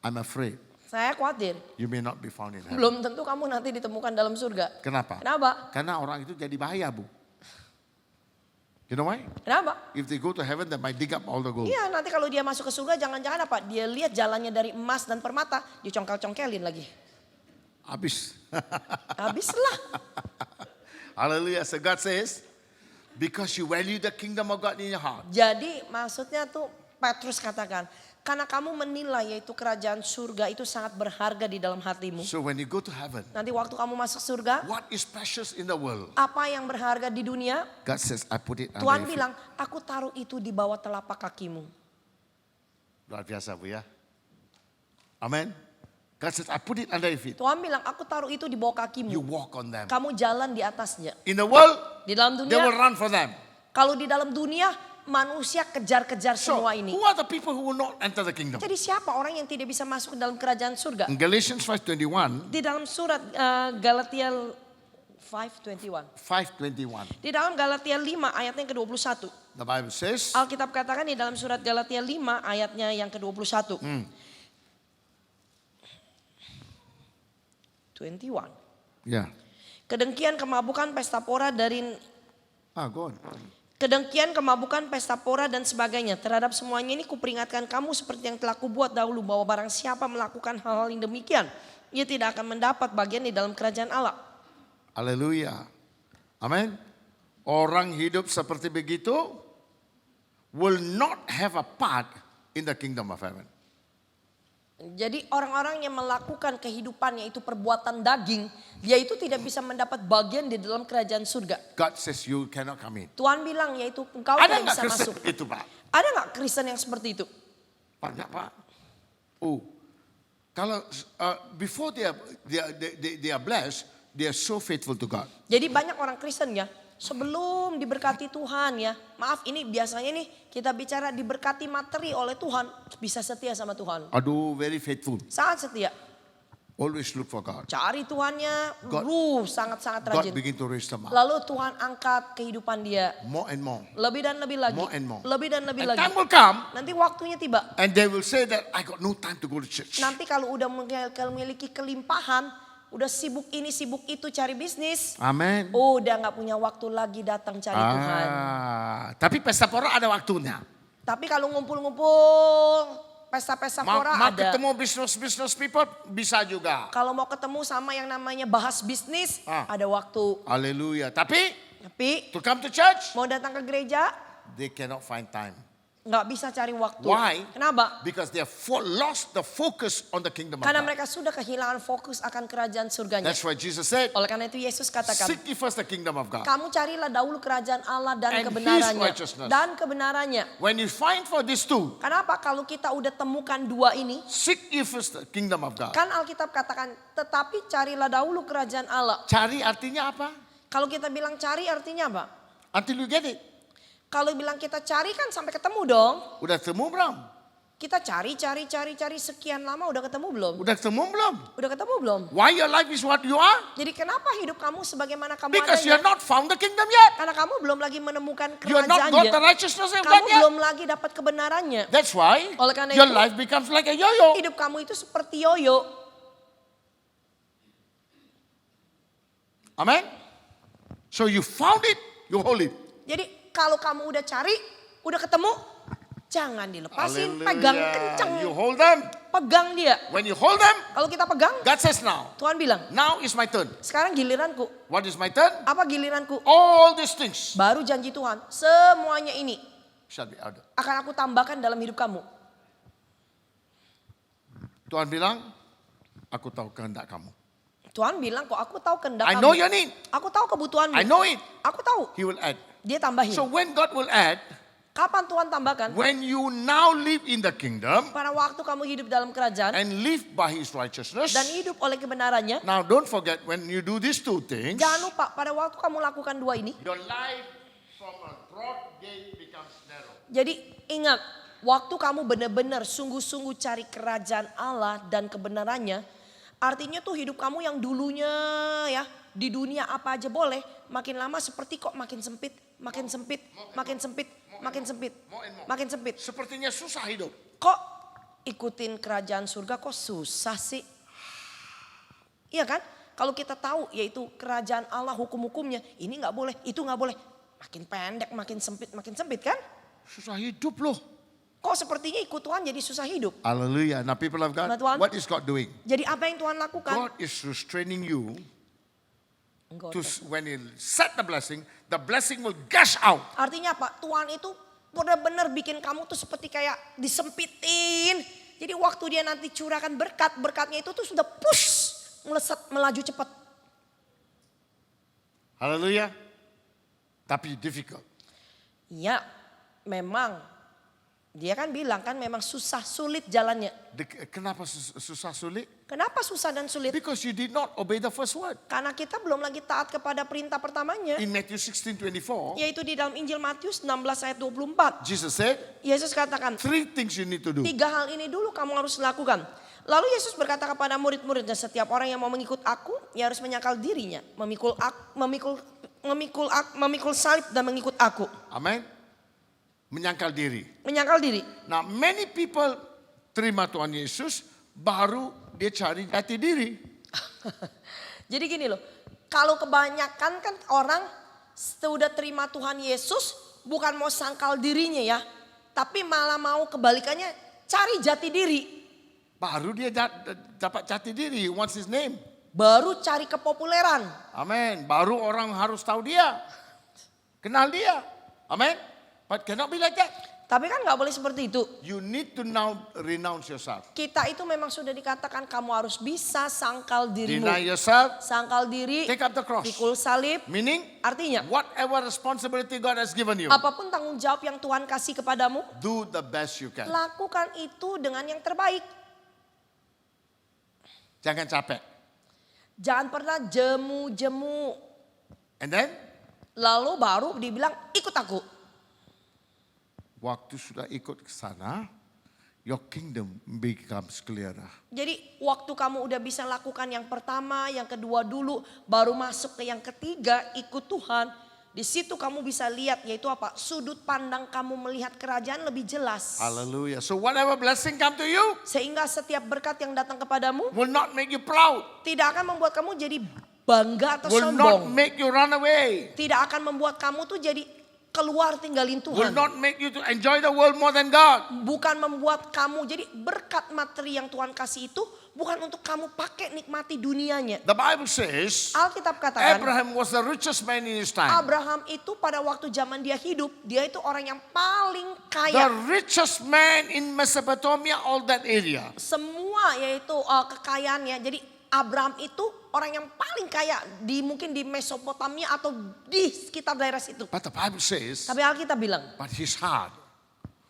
I'm afraid Saya khawatir, you may not be found in heaven. belum tentu kamu nanti ditemukan dalam surga. Kenapa? Kenapa? Karena orang itu jadi bahaya, Bu. You know why? Kenapa? If they go to heaven, they might dig up all the gold. Iya nanti kalau dia masuk ke surga jangan-jangan apa? Dia lihat jalannya dari emas dan permata, dia congkel-congkelin lagi. Habis. Habislah. Hallelujah. So God says, because you value the kingdom of God in your heart. Jadi maksudnya tuh Petrus katakan, karena kamu menilai yaitu kerajaan surga itu sangat berharga di dalam hatimu. So when you go to heaven, Nanti waktu kamu masuk surga, what is precious in the world? apa yang berharga di dunia? God says, I put it under Tuhan your feet. bilang, aku taruh itu di bawah telapak kakimu. Luar biasa, Bu ya. Amen. God says, I put it under your feet. Tuhan bilang, aku taruh itu di bawah You kakimu. walk on them. Kamu jalan di atasnya. In the world, Di dalam they will dunia, run for them. kalau di dalam dunia manusia kejar-kejar So, semua ini. who are the people who will not enter the kingdom? Jadi siapa orang yang tidak bisa masuk ke dalam kerajaan surga? In Galatians 5:21, Di dalam surat Galatia 5:21. 5:21, Di dalam Galatia 5 ayatnya yang ke-21. the Bible says, Alkitab katakan di dalam surat Galatia 5 ayatnya yang ke-21. 21. yeah. Kedengkian, kemabukan, pesta pora Go on. kedengkian, kemabukan, pesta pora dan sebagainya. Terhadap semuanya ini kuperingatkan kamu seperti yang telah kubuat dahulu bahwa barang siapa melakukan hal-hal yang demikian, ia tidak akan mendapat bagian di dalam kerajaan Allah. Haleluya. Amin. Orang hidup seperti begitu will not have a part in the kingdom of heaven. Jadi orang-orang yang melakukan kehidupannya itu perbuatan daging, dia itu tidak bisa mendapat bagian di dalam kerajaan surga. God says you cannot come in. Tuhan bilang yaitu engkau Ada tidak nggak bisa Kristen masuk. itu, Pak? Ada nggak Kristen yang seperti itu? Banyak, Pak. Kalau before they are blessed, they are so faithful to God. Jadi banyak orang Kristen ya, sebelum diberkati Tuhan ya, maaf ini biasanya nih kita bicara diberkati materi oleh Tuhan, bisa setia sama Tuhan. Aduh, very faithful. Sangat setia. Always look for God. Cari Tuhannya, sangat-sangat God rajin. begin to raise them up. Lalu Tuhan angkat kehidupan dia. More and more. Lebih dan lebih lagi. More and more. Lebih dan lebih And lagi. time will come Nanti waktunya tiba. and they will say that I got no time to go to church. Nanti kalau udah memiliki kelimpahan, udah sibuk ini sibuk itu cari bisnis. Amen. Udah gak punya waktu lagi datang cari Tuhan. Tapi pesta pora ada waktunya. Tapi kalau ngumpul-ngumpul, pesta-pesta Mau pora ada. ketemu business people bisa juga. Kalau mau ketemu sama yang namanya bahas bisnis, ada waktu. Haleluya. Tapi Tapi to come to church, mau datang ke gereja, they cannot find time. nggak bisa cari waktu. Why? Kenapa? Because they have lost the focus on the kingdom of Karena God. mereka sudah kehilangan fokus akan kerajaan surganya. That's why Jesus said, Oleh karena itu Yesus katakan, seek ye first the kingdom of God. kamu carilah dahulu kerajaan Allah dan And kebenarannya. His righteousness. Dan kebenarannya. When you find for these two, Kenapa? Kalau kita udah temukan dua ini, seek ye first the kingdom of God. kan Alkitab katakan, tetapi carilah dahulu kerajaan Allah. Cari artinya apa? Kalau kita bilang cari artinya apa? Until you get it. Kalau bilang kita cari kan sampai ketemu dong. Udah temu belum? Kita cari sekian lama udah ketemu belum? Udah ketemu belum? Udah ketemu belum? Why your life is what you are? Jadi kenapa hidup kamu sebagaimana kamu Because you adanya? are not found the kingdom yet. Karena kamu belum lagi menemukan You are not got the kerajaannya. righteousness of Kamu God yet. belum lagi dapat kebenarannya. That's why Oleh karena your itu- life becomes like a yo-yo. Hidup kamu itu seperti yoyo. Amen. So you found it, you hold it. Jadi kalau kamu udah cari, udah ketemu, jangan dilepasin, Hallelujah. pegang kenceng. You hold them. Pegang dia. When you hold them, Kalau kita pegang, God says now. Tuhan bilang, Now is my turn. sekarang giliranku. What is my turn? Apa giliranku? All these things Baru janji Tuhan, semuanya ini shall be added. akan aku tambahkan dalam hidup kamu. Tuhan bilang, aku tahu kehendak kamu. Tuhan bilang kok aku tahu kehendak I kamu. know your need. Aku tahu kebutuhanmu. I know it. Aku tahu. He will add. Dia tambahin. So when God will add, Kapan Tuhan tambahkan? when you now live in the kingdom Pada waktu kamu hidup dalam kerajaan and live by His righteousness. dan hidup oleh kebenarannya. Now don't forget when you do these two things, Jangan lupa pada waktu kamu lakukan dua ini. your life from a broad gate becomes narrow. Jadi ingat, waktu kamu benar-benar sungguh-sungguh cari kerajaan Allah dan kebenarannya, artinya tuh hidup kamu yang dulunya ya di dunia apa aja boleh, makin lama seperti kok makin sempit, makin sempit, makin sempit, makin sempit, makin sempit. Sepertinya susah hidup. Kok ikutin kerajaan surga kok susah sih? Iya kan? Kalau kita tahu yaitu kerajaan Allah hukum-hukumnya, ini nggak boleh, itu nggak boleh. Makin pendek, makin sempit kan? Susah hidup loh. Kok sepertinya ikut Tuhan jadi susah hidup? Hallelujah. Now people of God, Nah, Tuhan. what is God doing? Jadi apa yang Tuhan lakukan? God is restraining you Enggak, to when He set the blessing will gush out. artinya apa? Tuhan itu benar-benar bikin kamu tuh seperti kayak disempitin. Jadi waktu dia nanti curahkan berkat, berkatnya itu tuh sudah push, melesat, melaju cepat. Hallelujah. Tapi difficult. Ya, memang. Dia kan bilang kan memang susah, sulit jalannya. Kenapa susah sulit? Kenapa susah dan sulit? Because you did not obey the first word. Karena kita belum lagi taat kepada perintah pertamanya. In Matthew 16:24, Yaitu di dalam Injil Matius 16 ayat 24. Jesus said, Yesus katakan, 3 things you need to do. 3 hal ini dulu kamu harus lakukan. Lalu Yesus berkata kepada murid-muridnya, setiap orang yang mau mengikut aku, ya harus menyangkal dirinya. Memikul salib dan mengikut aku. Amen. Menyangkal diri. Menyangkal diri. Nah, many people terima Tuhan Yesus, baru dia cari jati diri. Jadi gini loh, kalau kebanyakan kan orang sudah terima Tuhan Yesus bukan mau sangkal dirinya ya. Tapi malah mau kebalikannya cari jati diri. Baru dia dapat jati diri, he wants his name. Baru cari kepopuleran. Amen. Baru orang harus tahu dia. Kenal dia. Amen. But cannot be like that. Tapi kan gak boleh seperti itu. You need to now renounce yourself. Kita itu memang sudah dikatakan kamu harus bisa sangkal dirimu. Deny yourself. Sangkal diri, Take up the cross. pikul salib. Meaning, Artinya, whatever responsibility God has given you, apapun tanggung jawab yang Tuhan kasih kepadamu, do the best you can. lakukan itu dengan yang terbaik. Jangan capek. Jangan pernah jemu-jemu. And then, Lalu baru dibilang ikut aku. waktu sudah ikut ke sana, your kingdom becomes clearer. Jadi waktu kamu udah bisa lakukan yang pertama, yang kedua dulu, baru masuk ke yang ketiga, ikut Tuhan. Di situ kamu bisa lihat yaitu apa? Sudut pandang kamu melihat kerajaan lebih jelas. Hallelujah. So whatever blessing come to you, Sehingga setiap berkat yang datang kepadamu will not make you proud. tidak akan membuat kamu jadi bangga atau Will not sombong. make you run away. Tidak akan membuat kamu tuh jadi keluar tinggalin Will Tuhan. not make you to enjoy the world more than God. Bukan membuat kamu jadi berkat materi yang Tuhan kasih itu bukan untuk kamu pakai nikmati dunianya. The Bible says Alkitab katakan Abraham was the richest man in his time. Abraham itu pada waktu zaman dia hidup, dia itu orang yang paling The kaya. richest man in Mesopotamia, all that area. Semua yaitu kekayaannya. Jadi Abraham itu orang yang paling kaya di mungkin di Mesopotamia atau di sekitar daerah situ. But the Bible says, Tapi Alkitab bilang, but his heart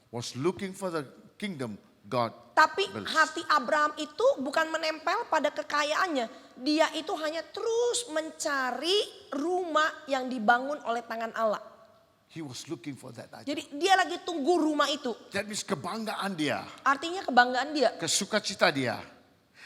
was looking for the kingdom God. tapi built. hati Abraham itu bukan menempel pada kekayaannya. Dia itu hanya terus mencari rumah yang dibangun oleh tangan Allah. He was looking for that aja. Jadi dia lagi tunggu rumah itu. That means kebanggaan dia, Artinya kebanggaan dia, kesukacita dia,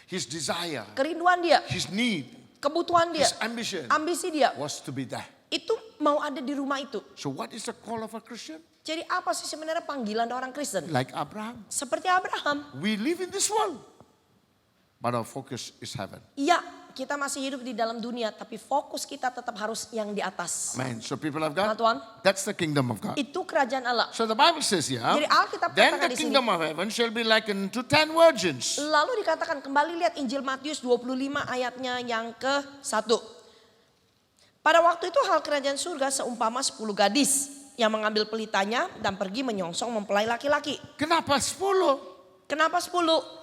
his desire, kerinduan dia, his need, kebutuhan dia, his ambition ambisi dia. was to be there. Itu mau ada di rumah itu. So what is the call of a Christian? Jadi apa sih sebenarnya panggilan orang Kristen? Like Abraham. Seperti Abraham. We live in this world, but our focus is heaven. Iya, kita masih hidup di dalam dunia, tapi fokus kita tetap harus yang di atas. Amen. So people of Nah, God, Tuhan, that's the kingdom of God. itu kerajaan Allah. So the Bible says here, Jadi Alkitab then katakan the di sini. kingdom of heaven shall be likened to 10 virgins. Lalu dikatakan, kembali lihat Injil Matius 25 ayatnya yang ke-1. Pada waktu itu hal kerajaan surga seumpama 10 gadis yang mengambil pelitanya dan pergi menyongsong mempelai laki-laki. Kenapa 10? Kenapa 10?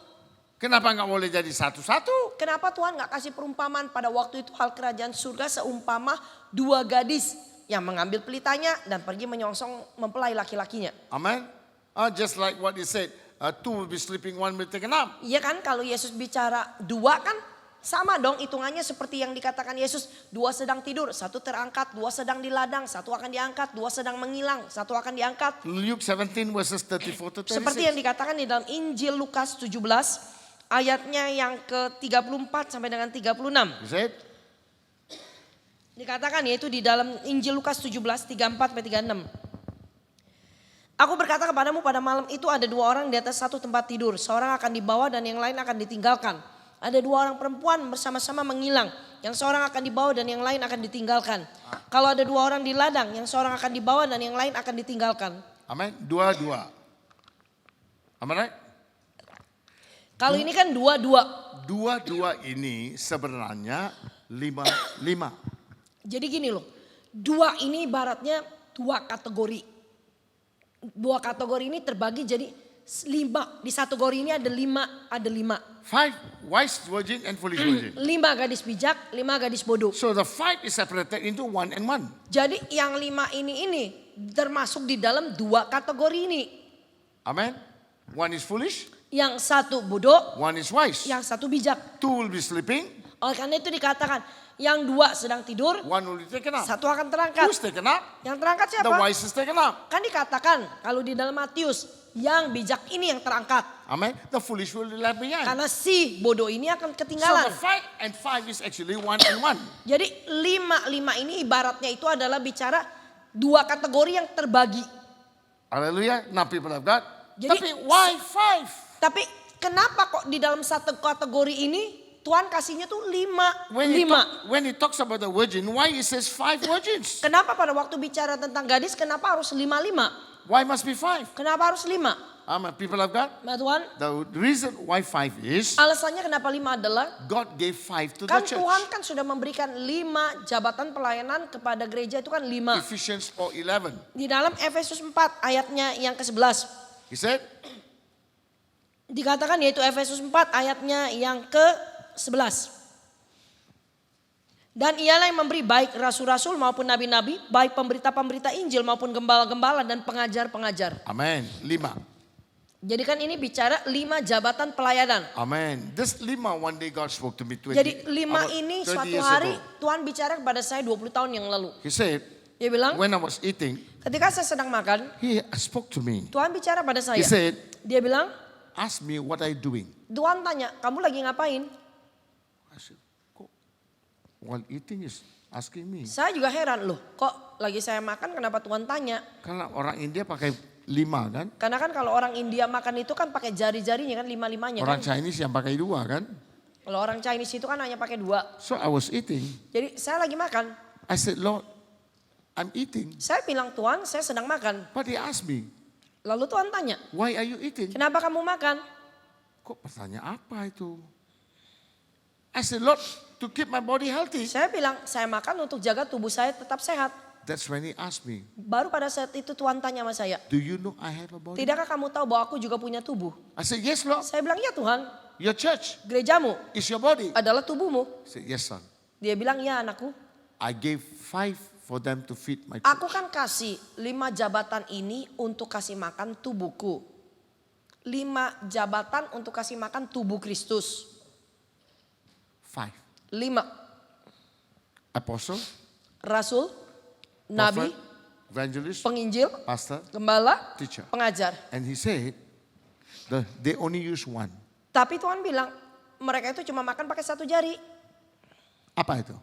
Kenapa nggak boleh jadi satu-satu? Kenapa Tuhan gak kasih perumpamaan pada waktu itu hal kerajaan surga seumpama 2 gadis yang mengambil pelitanya dan pergi menyongsong mempelai laki-lakinya. Amen. Just like what he said, two will be sleeping, one will take a nap. Iya kan, kalau Yesus bicara 2 kan sama dong hitungannya seperti yang dikatakan Yesus. 2 sedang tidur, 1 terangkat, 2 sedang di ladang, 1 akan diangkat, 2 sedang menghilang, 1 akan diangkat. Luke 17 verses 34 to 36. Seperti yang dikatakan di dalam Injil Lukas 17 ayatnya yang ke-34 sampai dengan 36. You said? Dikatakan yaitu di dalam Injil Lukas 17 34 sampai 36. Aku berkata kepadamu pada malam itu ada 2 orang di atas 1 tempat tidur. Seorang akan dibawa dan yang lain akan ditinggalkan. Ada 2 orang perempuan bersama-sama menghilang. Yang seorang akan dibawa dan yang lain akan ditinggalkan. Kalau ada 2 orang di ladang, yang seorang akan dibawa dan yang lain akan ditinggalkan. Amen. Dua-dua. Am I right? Kalau ini kan 2-2. Dua-dua ini sebenarnya 5-5. Jadi gini loh. 2 ini ibaratnya 2 kategori. 2 kategori ini terbagi jadi 5. Di satu kategori ini ada 5. 5 wise virgin and foolish virgin. 5 gadis bijak, 5 gadis bodoh. So the 5 is separated into 1 and 1. Jadi yang 5 ini termasuk di dalam 2 kategori ini. Amen. 1 is foolish, Yang 1 bodoh, 1 is wise. yang 1 bijak. 2 will be sleeping, Oleh karena itu dikatakan yang 2 sedang tidur, 1 will be taken up. 1 akan terangkat. Who's taken up? Yang terangkat The siapa? wise is taken up. Kan dikatakan kalau di dalam Matius yang bijak ini yang terangkat. Amen. The foolish will be left behind. Karena si bodoh ini akan So ketinggalan. the 5 and 5 is actually 1 and 1. Jadi 5 ini ibaratnya itu adalah bicara 2 kategori yang terbagi. Hallelujah. Now people of God. Jadi- Tapi why 5? Tapi kenapa kok di dalam satu kategori ini Tuhan kasihnya tuh 5. When he talks about the virgin, why he says 5 virgins? Kenapa pada waktu bicara tentang gadis kenapa harus 5? Why must be 5? Kenapa harus 5? Amen. People of God. Nah Tuhan, The reason why 5 is alasannya kenapa 5 adalah God gave 5 to the kan church. Tuhan kan sudah memberikan 5 jabatan pelayanan kepada gereja itu kan 5. Ephesians 4:11. Di dalam Efesus 4 ayatnya yang ke-11 He said, dikatakan yaitu Efesus 4 ayatnya yang ke-11. Dan ialah yang memberi baik rasul-rasul maupun nabi-nabi, baik pemberita-pemberita Injil maupun gembala-gembala dan pengajar-pengajar. Amen. 5. Jadi kan ini bicara 5 jabatan pelayanan. Amen. This 5 one day God spoke to me 20. Jadi 5 about ini 20 suatu years hari ago. Tuhan bicara kepada saya 20 tahun yang lalu. He said, Dia bilang, when I was eating, ketika saya sedang makan, he spoke to me. Tuhan bicara pada He saya. said, Dia bilang, ask me what I doing. Tuhan tanya, kamu lagi ngapain? I said, kok while eating is asking me. Saya juga heran loh, kok lagi saya makan kenapa Tuhan tanya? Karena orang India pakai 5 kan. Karena kan kalau orang India makan itu kan pakai jari-jarinya kan 5-5-nya Orang kan. Chinese yang pakai 2 kan. Kalau orang Chinese itu kan hanya pakai 2. So I was eating. Jadi saya lagi makan. I said, Lord, I'm eating. Saya bilang Tuhan saya sedang makan. But he asked me, Lalu Tuhan tanya, why are you eating? kenapa kamu makan? Kok pertanyaan apa itu? I said, Lord, to keep my body healthy. Saya bilang saya makan untuk jaga tubuh saya tetap sehat. That's when he asked me, Baru pada saat itu Tuhan tanya sama saya, do you know I have a body? tidakkah kamu tahu bahwa aku juga punya tubuh? I said, yes, Lord. Saya bilang, ya Tuhan, Your church gerejamu is your body. adalah tubuhmu. I said, yes, son. Dia bilang, ya anakku, I gave 5 for them to feed my aku church. kan kasih 5 jabatan ini untuk kasih makan tubuhku. 5 jabatan untuk kasih makan tubuh Kristus. 5. 5 Apostle, rasul, nabi, evangelist, penginjil, pastor, gembala, teacher. pengajar. And he said, they only use one. Tapi Tuhan bilang mereka itu cuma makan pakai satu jari. Apa itu?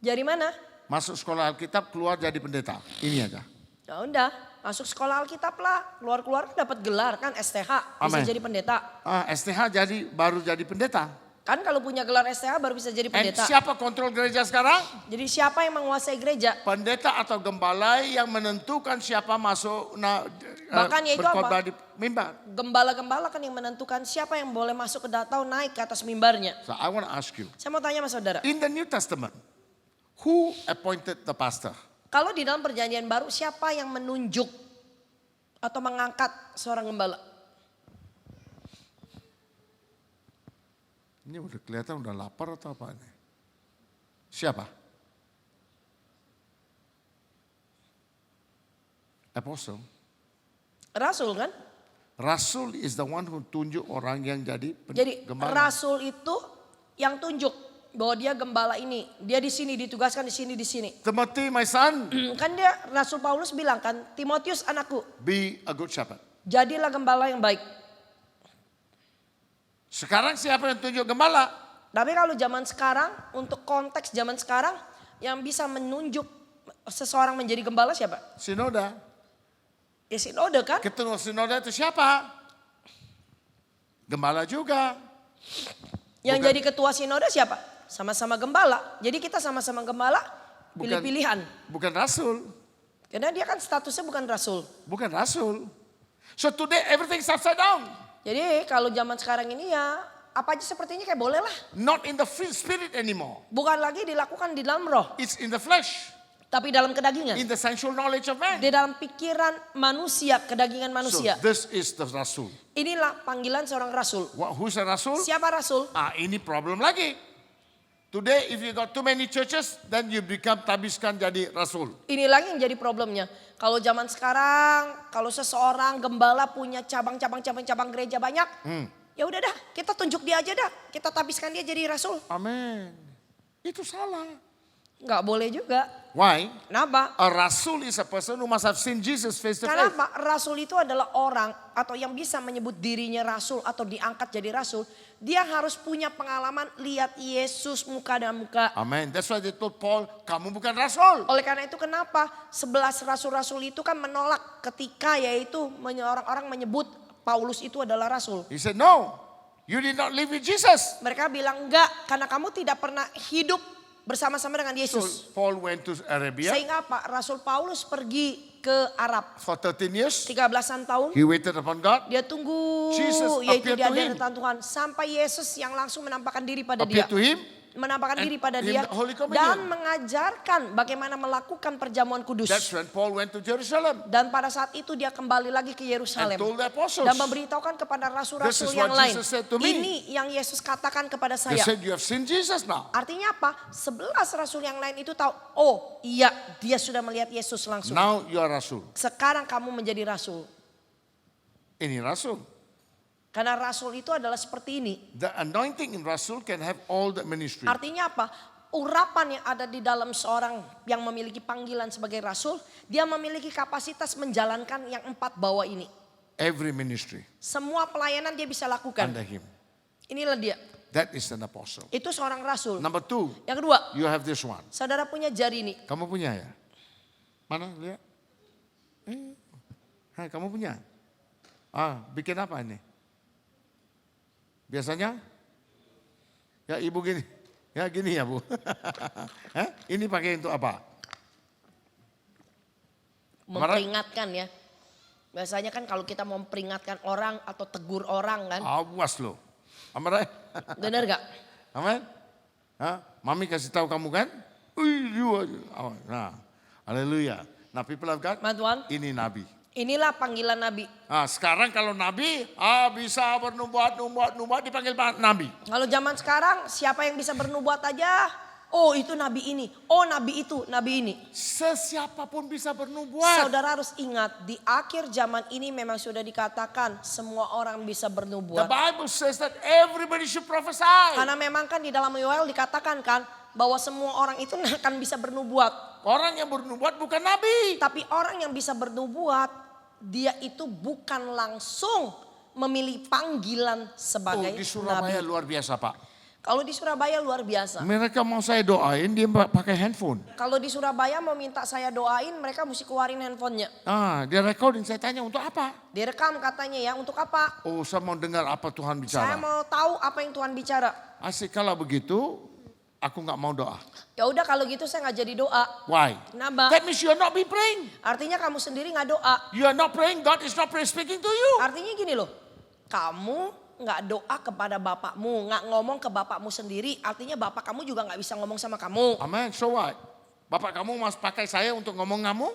Jari mana? Masuk sekolah Alkitab, keluar jadi pendeta. Ini aja. Ya udah, masuk sekolah Alkitab lah. Keluar-keluar kan dapat gelar kan STH, bisa Amen. jadi pendeta. STH baru jadi pendeta. Kan kalau punya gelar STH baru bisa jadi And pendeta. siapa kontrol gereja sekarang? Jadi siapa yang menguasai gereja? Pendeta atau gembala yang menentukan siapa masuk Bahkan yaitu berkhotbah apa? di mimbar. Gembala-gembala kan yang menentukan siapa yang boleh masuk ke atau naik ke atas mimbarnya. So I want to ask you, Saya mau tanya sama saudara. in the New Testament, who appointed the pastor? Kalau di dalam perjanjian baru siapa yang menunjuk atau mengangkat seorang gembala? Ini udah kelihatan udah lapar atau apa ini? Siapa? Apostle. Rasul kan? Rasul is the one who tunjuk orang yang jadi Jadi gembala. rasul itu yang tunjuk bahwa dia gembala ini, dia di sini ditugaskan di sini di sini. Timothy, my son, Kan dia Rasul Paulus bilang kan, Timotius anakku, be a good shepherd. jadilah gembala yang baik. Sekarang siapa yang tunjuk gembala? Tapi kalau zaman sekarang, untuk konteks zaman sekarang, yang bisa menunjuk seseorang menjadi gembala siapa? Sinoda. Ya sinode kan? Ketua sinoda itu siapa? Gembala juga. Yang Bukan. jadi ketua sinode siapa? Sama-sama gembala. Jadi kita sama-sama gembala, Bukan. pilih-pilihan. Bukan rasul. Karena dia kan statusnya bukan rasul. Bukan rasul. So today everything's upside down. Jadi kalau zaman sekarang ini ya apa aja sepertinya kayak boleh lah. Not in the free spirit anymore. Bukan lagi dilakukan di dalam roh, It's in the flesh. tapi dalam kedagingan. In the sensual knowledge of man. Di dalam pikiran manusia, kedagingan manusia. So this is the rasul. Inilah panggilan seorang rasul. Who's a rasul? Siapa rasul? Ini problem lagi. Today if you got too many churches, then you become tabiskan jadi rasul. Ini lagi yang jadi problemnya. Kalau zaman sekarang, kalau seseorang gembala punya cabang-cabang gereja banyak, ya udah dah, kita tunjuk dia aja dah, kita tabiskan dia jadi rasul. Amen. Itu salah. Nggak boleh juga. Why? Kenapa? A rasul is a person who must have seen Jesus face to face. Kenapa? Rasul itu adalah orang atau yang bisa menyebut dirinya rasul atau diangkat jadi rasul. Dia harus punya pengalaman lihat Yesus muka dan muka. Amen. That's why they told Paul, kamu bukan rasul. Oleh karena itu kenapa 11 rasul-rasul itu kan menolak ketika yaitu orang-orang menyebut Paulus itu adalah rasul. He said, no, you did not live with Jesus. Mereka bilang enggak karena kamu tidak pernah hidup bersama-sama dengan So Yesus. Paul went to Arabia Sehingga apa? Rasul Paulus pergi ke Arab. for 13 years. 13-an tahun. He waited upon God. Dia tunggu Jesus yaitu appeared di to him. hadapan Tuhan. Sampai Yesus yang langsung menampakkan diri pada dia. Appeared to him. Menampakkan And diri pada in dia. the Holy Communion. Dan mengajarkan bagaimana melakukan perjamuan kudus. That's when Paul went to Jerusalem Dan pada saat itu dia kembali lagi ke and Yerusalem. told the apostles. Dan memberitahukan kepada rasul-rasul This is yang what lain. Jesus said to me. Ini yang Yesus katakan kepada They saya. said, you have seen Jesus now. Artinya apa? 11 rasul yang lain itu tahu. Oh iya, dia sudah melihat Yesus langsung. Now you are rasul. Sekarang kamu menjadi rasul. Ini rasul. Karena rasul itu adalah seperti ini. The anointing in rasul can have all the ministry. Artinya apa? Urapan yang ada di dalam seorang yang memiliki panggilan sebagai rasul, dia memiliki kapasitas menjalankan yang 4 bawah ini. Every ministry Semua pelayanan dia bisa lakukan. under him. Inilah dia. That is an apostle. Itu seorang rasul. Number 2, Yang kedua, you have this one. saudara punya jari ini. Kamu punya ya? Mana lihat? Kamu punya? Bikin apa ini? Biasanya? Ya ibu gini. Ya gini ya bu. Ini pakai untuk apa? Memperingatkan ya. Biasanya kan kalau kita mau memperingatkan orang atau tegur orang kan. Awas lo. Amarai. Benar gak? Amin. Mami kasih tahu kamu kan? Nah, haleluya. Nah people of God, Tuhan, ini nabi. inilah panggilan Nabi. Sekarang kalau nabi, bisa bernubuat dipanggil nabi. Kalau zaman sekarang siapa yang bisa bernubuat aja? Oh itu Nabi ini, oh Nabi itu, Nabi ini. Sesiapapun bisa bernubuat. Saudara harus ingat di akhir zaman ini memang sudah dikatakan semua orang bisa The bernubuat. Bible says that everybody should prophesy. Karena memang kan di dalam Yoel dikatakan kan bahwa semua orang itu akan bisa bernubuat. orang yang bernubuat bukan nabi. Tapi orang yang bisa bernubuat, dia itu bukan langsung memilih panggilan sebagai Di Surabaya nabi. luar biasa Pak. Kalau di Surabaya luar biasa. Mereka mau saya doain, dia pakai handphone. Kalau di Surabaya mau minta saya doain, mereka mesti keluarin handphonenya. Dia recording, saya tanya untuk apa? Direkam katanya ya, untuk apa? Oh, saya mau dengar apa Tuhan Saya bicara. mau tahu apa yang Tuhan bicara. Asik, kalau begitu, aku nggak mau doa. Ya udah kalau gitu saya nggak jadi doa. Why? Kenapa? That means you are not be praying. Artinya kamu sendiri nggak doa. You are not praying, God is not speaking to you. Artinya gini loh, kamu nggak doa kepada bapakmu, nggak ngomong ke bapakmu sendiri. Artinya bapak kamu juga nggak bisa ngomong sama kamu. Amen, so what? Bapak kamu mas pakai saya untuk ngomong kamu?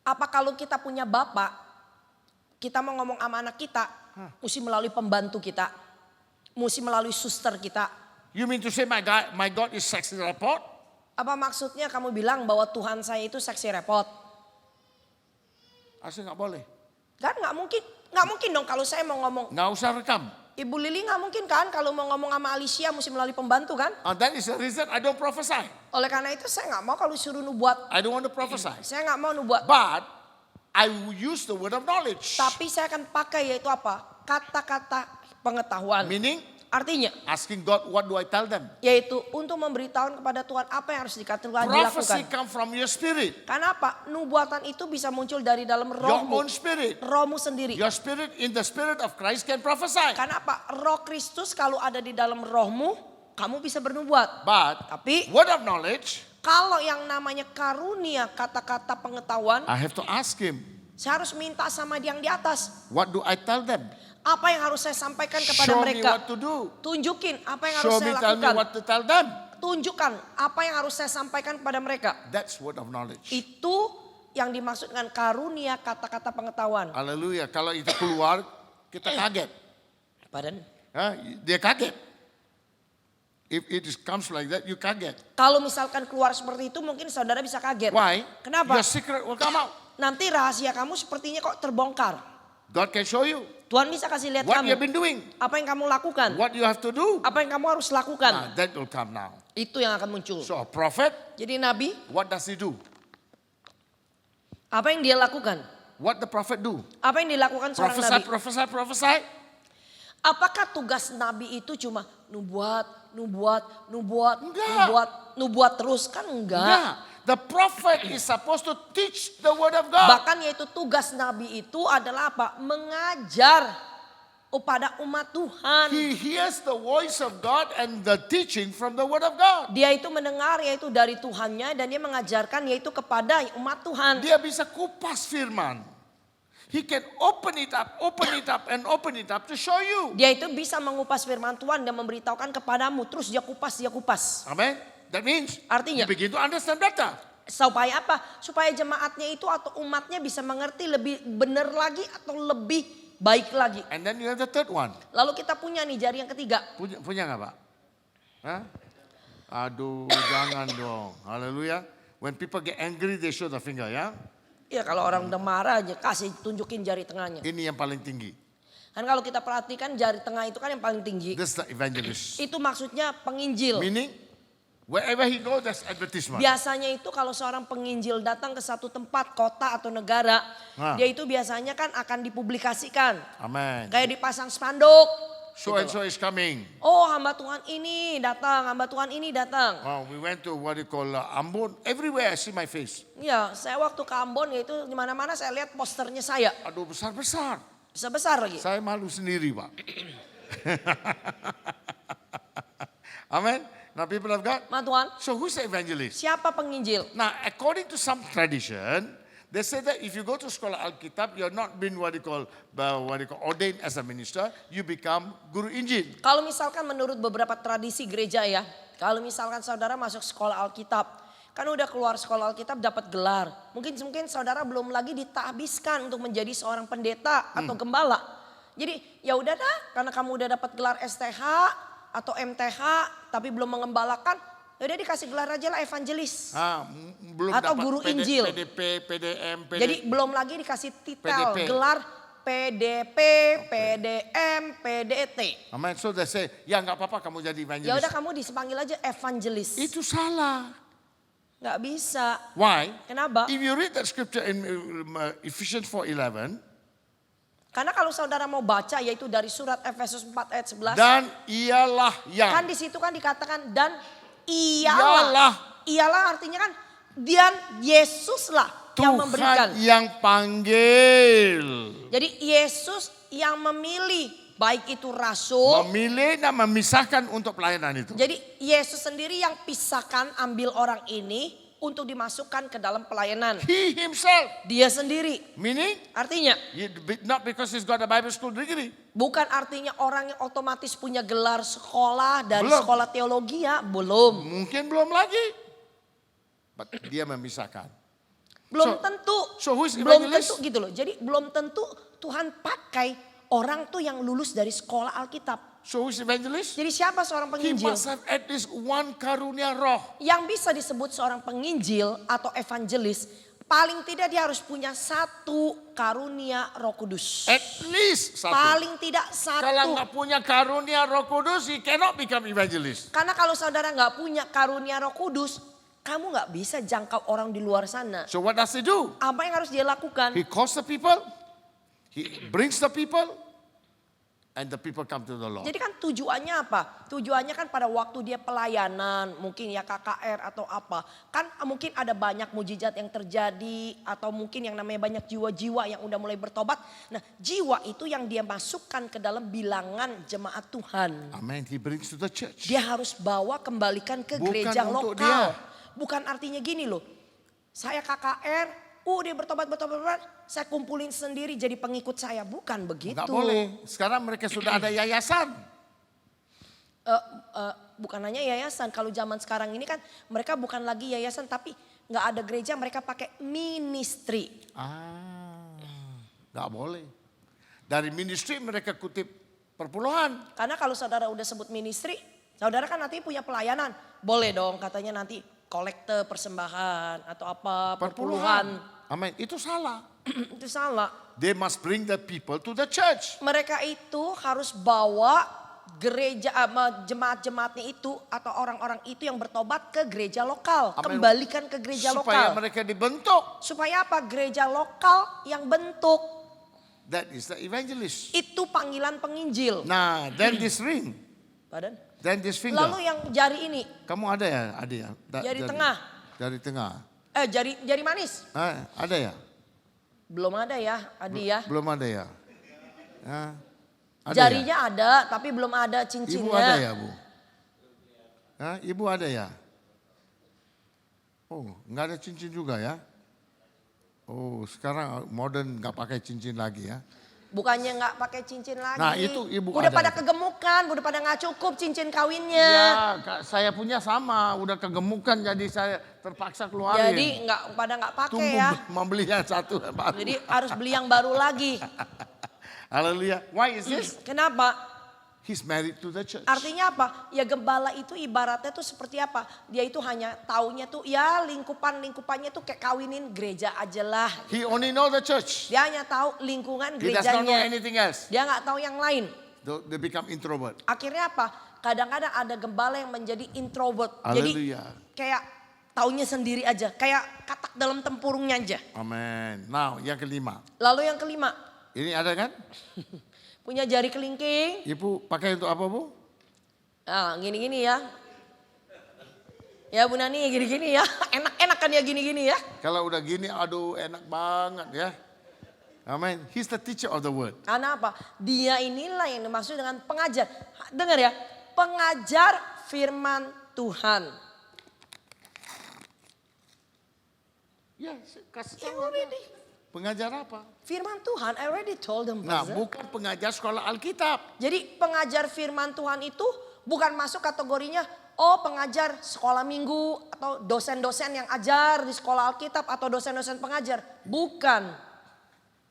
Apa kalau kita punya bapak, kita mau ngomong sama anak kita, mesti melalui pembantu kita, mesti melalui suster kita. You mean to say my God is sexy report? Apa maksudnya kamu bilang bahwa Tuhan saya itu seksi repot? Asik nggak boleh. Kan nggak mungkin dong kalau saya mau ngomong. Nggak usah rekam. Ibu Lili nggak mungkin kan kalau mau ngomong sama Alicia mesti melalui pembantu kan? That is the reason I don't prophesy. Oleh karena itu saya nggak mau kalau suruh nubuat. I don't want to prophesy. Saya nggak mau nubuat. But I will use the word of knowledge. Tapi saya akan pakai yaitu apa? Kata-kata pengetahuan. Meaning Artinya asking God, what do I tell them? yaitu untuk memberitahukan kepada Tuhan apa yang harus Prophecy dilakukan. come from your spirit. Karena apa? Nubuatan itu bisa muncul dari dalam Your rohmu. own spirit. Rohmu sendiri. Your spirit in the spirit of Christ can prophesy. Karena apa? Roh Kristus kalau ada di dalam rohmu, kamu bisa bernubuat. But Tapi word of knowledge, kalau yang namanya karunia kata-kata pengetahuan, I have to ask him, saya harus minta sama yang di atas. what do I tell them? Apa yang harus saya sampaikan kepada Show me mereka? what to do. Tunjukin apa yang harus Show saya me, tell me lakukan. what to tell them. Tunjukkan apa yang harus saya sampaikan kepada mereka. That's word of knowledge. Itu yang dimaksudkan karunia kata-kata pengetahuan. Haleluya. Kalau itu keluar, kita kaget. Pardon? Dia kaget. If it comes like that, you kaget. Kalau misalkan keluar seperti itu mungkin saudara bisa kaget. Why? Kenapa? Your secret will come out. Nanti rahasia kamu sepertinya kok terbongkar. God can show you Tuhan bisa kasih lihat what you have kamu. been doing, Apa yang kamu lakukan. what you have to do. Apa yang kamu harus lakukan. That will come now. Itu yang akan muncul. So a prophet, Jadi nabi, what does he do? apa yang dia lakukan? What the prophet do? Apa yang dilakukan seorang Prophesy, nabi? prophesy, prophesy. Apakah tugas nabi itu cuma nubuat Enggak. terus? Kan enggak. Nah, the prophet is supposed to teach the word of God. Bahkan yaitu tugas nabi itu adalah apa? Mengajar pada umat Tuhan. He hears the voice of God and the teaching from the word of God. Dia itu mendengar yaitu dari Tuhannya dan dia mengajarkan yaitu kepada umat Tuhan. Dia bisa kupas firman. He can open it up, and open it up to show you. Dia itu bisa mengupas firman Tuhan dan memberitahukan kepadamu. Terus dia kupas. Amen. That means Artinya you begin to understand better. supaya apa? Supaya jemaatnya itu atau umatnya bisa mengerti lebih benar lagi atau lebih baik lagi. And then you have the third one. Lalu kita punya nih jari yang ketiga. Punya nggak Pak? Hah? Aduh, jangan dong. Haleluya. When people get angry, they show the finger ya. Ya kalau orang udah marah aja kasih tunjukin jari tengahnya. Ini yang paling tinggi. Kan kalau kita perhatikan jari tengah itu kan yang paling tinggi. This is the evangelist. Itu maksudnya penginjil. Meaning, wherever he goes, there's advertisement. Biasanya itu kalau seorang penginjil datang ke satu tempat, kota atau negara, dia itu biasanya kan akan dipublikasikan. Amen. Kayak dipasang spanduk. So gitu and so is coming. Oh hamba Tuhan ini datang, hamba Tuhan ini datang. Oh, we went to what you call Ambon. Everywhere I see my face. Ya saya waktu ke Ambon ya itu dimana-mana saya lihat posternya saya. Aduh, besar-besar. Besar lagi. Saya malu sendiri Pak. Amen. Now people of God. Ma Tuhan, So who's the evangelist? siapa penginjil? Now according to some tradition, they say that if you go to Sekolah Alkitab, you're not been what you call ordained as a minister, you become Guru Injil. Kalau misalkan menurut beberapa tradisi gereja ya, kalau misalkan saudara masuk sekolah Alkitab, kan udah keluar sekolah Alkitab dapat gelar. Mungkin saudara belum lagi ditahbiskan untuk menjadi seorang pendeta atau gembala. Jadi ya udah dah, karena kamu udah dapat gelar STH atau MTH tapi belum mengembalakan, ya udah dikasih gelar aja lah evangelis. Belum Atau dapat guru Injil. PDP, PDM, Jadi belum lagi dikasih titel, PDP. gelar PDP, PDM, PDT. Amen. So they say, ya nggak apa-apa kamu jadi Ya evangelist. udah kamu dipanggil aja evangelis. Itu salah. Nggak bisa. Why? Kenapa? If you read that scripture in Ephesians 4:11, Karena kalau saudara mau baca yaitu dari surat Efesus 4 ayat 11. dan ialah yang. Kan di situ kan dikatakan dan Ialah. ialah. Ialah artinya kan dan Yesuslah yang memberikan. Tuhan yang panggil. Jadi Yesus yang memilih, baik itu rasul. Memilih dan memisahkan untuk pelayanan itu. Jadi Yesus sendiri yang pisahkan, ambil orang ini untuk dimasukkan ke dalam pelayanan. He himself. Dia sendiri. Meaning, Artinya not because he's got a Bible school degree. bukan artinya orang yang otomatis punya gelar sekolah dari Belum. sekolah teologi ya, belum. Mungkin belum lagi. But dia memisahkan. Belum So- tentu. so who is belum evangelist? tentu gitu loh. Jadi belum tentu Tuhan pakai orang tuh yang lulus dari sekolah Alkitab. So who's evangelist? Jadi siapa seorang He penginjil? must have at least one karunia roh. Yang bisa disebut seorang penginjil atau evangelis, paling tidak dia harus punya satu karunia Roh Kudus. At least satu. Paling tidak Kalau satu. nggak punya karunia roh kudus, he cannot become evangelist. Karena kalau saudara nggak punya karunia Roh Kudus, kamu nggak bisa jangkau orang di luar sana. So what does he do? Apa yang harus dia lakukan? He calls the people, he brings the people, and the people come to the Lord. Jadi kan tujuannya apa? Tujuannya kan pada waktu dia pelayanan, mungkin ya KKR atau apa. Kan mungkin ada banyak mujizat yang terjadi atau mungkin yang namanya banyak jiwa-jiwa yang udah mulai bertobat. Nah, jiwa itu yang dia masukkan ke dalam bilangan jemaat Tuhan. Amen. He brings to the church. Dia harus bawa kembalikan ke Bukan gereja untuk lokal. dia. Bukan artinya gini loh. Saya KKR, dia bertobat, saya kumpulin sendiri jadi pengikut saya. Bukan begitu. Nggak boleh. Sekarang mereka sudah ada yayasan. Bukan hanya yayasan, kalau zaman sekarang ini kan mereka bukan lagi yayasan tapi nggak ada gereja, mereka pakai ministry. Nggak boleh. Dari ministry mereka kutip perpuluhan. Karena kalau saudara udah sebut ministry, saudara kan nanti punya pelayanan. Boleh dong katanya nanti kolekte persembahan atau apa, perpuluhan. Amin. Itu salah. Itu salah. They must bring the people to the church. Mereka itu harus bawa gereja, jemaat-jemaatnya itu atau orang-orang itu yang bertobat ke gereja lokal. Amin. Kembalikan ke gereja Supaya lokal. mereka dibentuk. Supaya apa? Gereja lokal yang bentuk. That is the evangelist. Itu panggilan penginjil. Nah, then this ring. Badan. Then this finger. Lalu yang jari ini, Kamu ada ya? Ada ya? jari tengah. Jari tengah. Jari manis. Ada ya? Belum ada ya, Adi ya. Belum ada ya? Ada Jarinya ya? ada, tapi belum ada cincinnya. Ibu ada ya, Bu? Ibu ada ya? Oh, nggak ada cincin juga ya? Oh, sekarang modern nggak pakai cincin lagi ya? Bukannya nggak pakai cincin lagi. Nah, itu ibu udah ada. pada kegemukan, udah pada nggak cukup cincin kawinnya. Ya, saya punya sama, udah kegemukan jadi saya terpaksa keluarin. Jadi pada nggak pakai Tunggu ya. membeli yang satu baru. Jadi harus beli yang baru lagi. Haleluya. Why is this? Kenapa? He's married to the church. Artinya apa? Ya gembala itu ibaratnya tuh seperti apa? Dia itu hanya taunya tuh ya lingkupannya tuh kayak kawinin gereja aja lah. He only know the church. Dia hanya tahu lingkungan He does not know gerejanya. anything else. Dia nggak tahu yang lain. They become introvert. Akhirnya apa? Kadang-kadang ada gembala yang menjadi introvert. Jadi Haleluya. kayak taunya sendiri aja. Kayak katak dalam tempurungnya aja. Amen. Now, yang kelima. Lalu yang kelima. Ini ada kan? Punya jari kelingking. Ibu pakai untuk apa, Bu? Nah gini-gini ya. Ya Bu Nani gini-gini ya. Enak-enak kan ya gini-gini ya. Kalau udah gini, aduh enak banget ya. Amen. He's the teacher of the word. Karena apa? Dia inilah yang dimaksud dengan pengajar. Dengar ya. Pengajar firman Tuhan. Ya, kasih tahu. Pengajar apa? Firman Tuhan, I already told them. Nah, Pastor. bukan pengajar sekolah Alkitab. Jadi pengajar firman Tuhan itu bukan masuk kategorinya pengajar sekolah minggu atau dosen-dosen yang ajar di sekolah Alkitab atau dosen-dosen pengajar. Bukan.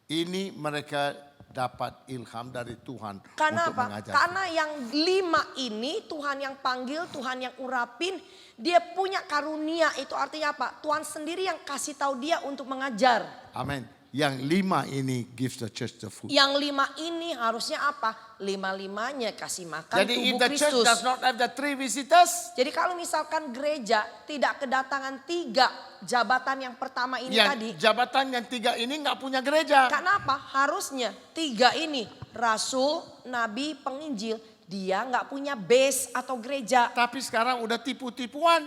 Ini mereka dapat ilham dari Tuhan Karena untuk apa? mengajar. Karena yang 5 ini Tuhan yang panggil, Tuhan yang urapin, dia punya karunia. Itu artinya apa? Tuhan sendiri yang kasih tahu dia untuk mengajar. Amin. Yang 5 ini gives the church the food. Yang 5 ini harusnya apa? 5-5-nya kasih makan Jadi if tubuh the church Kristus. does not have the 3 visitors, Jadi kalau misalkan gereja tidak kedatangan 3 jabatan yang pertama ini yang tadi. jabatan yang 3 ini nggak punya gereja. Kenapa? Harusnya 3 ini. Rasul, Nabi, Penginjil. Dia nggak punya base atau gereja. Tapi sekarang udah tipu-tipuan.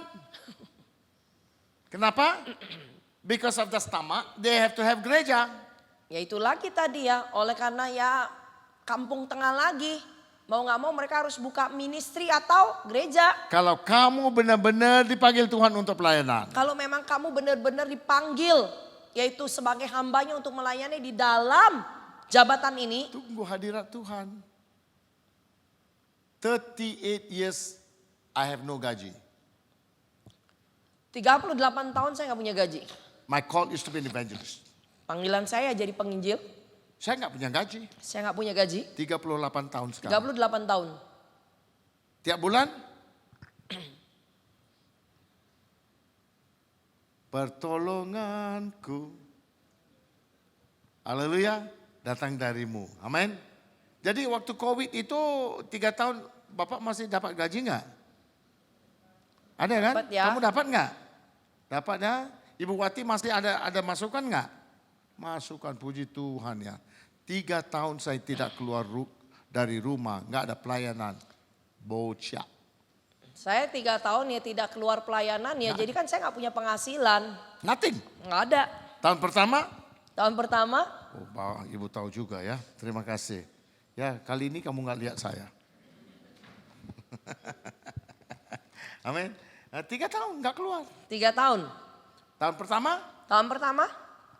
Kenapa? Because of the stomach, they have to have gereja. Ya itu lagi tadi ya. Oleh karena ya kampung tengah lagi. Mau nggak mau mereka harus buka ministry atau gereja. Kalau kamu benar-benar dipanggil Tuhan untuk pelayanan. Kalau memang kamu benar-benar dipanggil. Yaitu sebagai hambanya untuk melayani di dalam jabatan ini. Tunggu hadirat Tuhan. 38 years I have no gaji. 38 tahun saya nggak punya gaji. My call is to be an evangelist. Panggilan saya jadi penginjil. Saya nggak punya gaji. Saya nggak punya gaji. 38 tahun sekarang. 38 tahun. Tiap bulan. Pertolonganku. Haleluya. Datang darimu. Amin. Jadi waktu COVID itu 3 tahun Bapak masih dapat gaji nggak? Ada kan? Dapat ya. Kamu dapat nggak? Dapat ya. Ibu Wati masih ada masukan nggak? Masukan, puji Tuhan ya. 3 tahun saya tidak keluar dari rumah, nggak ada pelayanan. Bocah. Saya 3 tahun ya tidak keluar pelayanan ya. Jadi kan saya nggak punya penghasilan. Nothing. Nggak ada. Tahun pertama? Tahun pertama Oh, Ibu tahu juga ya. Terima kasih. Ya, kali ini kamu nggak lihat saya. Amin. 3 tahun nggak keluar. 3 tahun. Tahun pertama Tahun pertama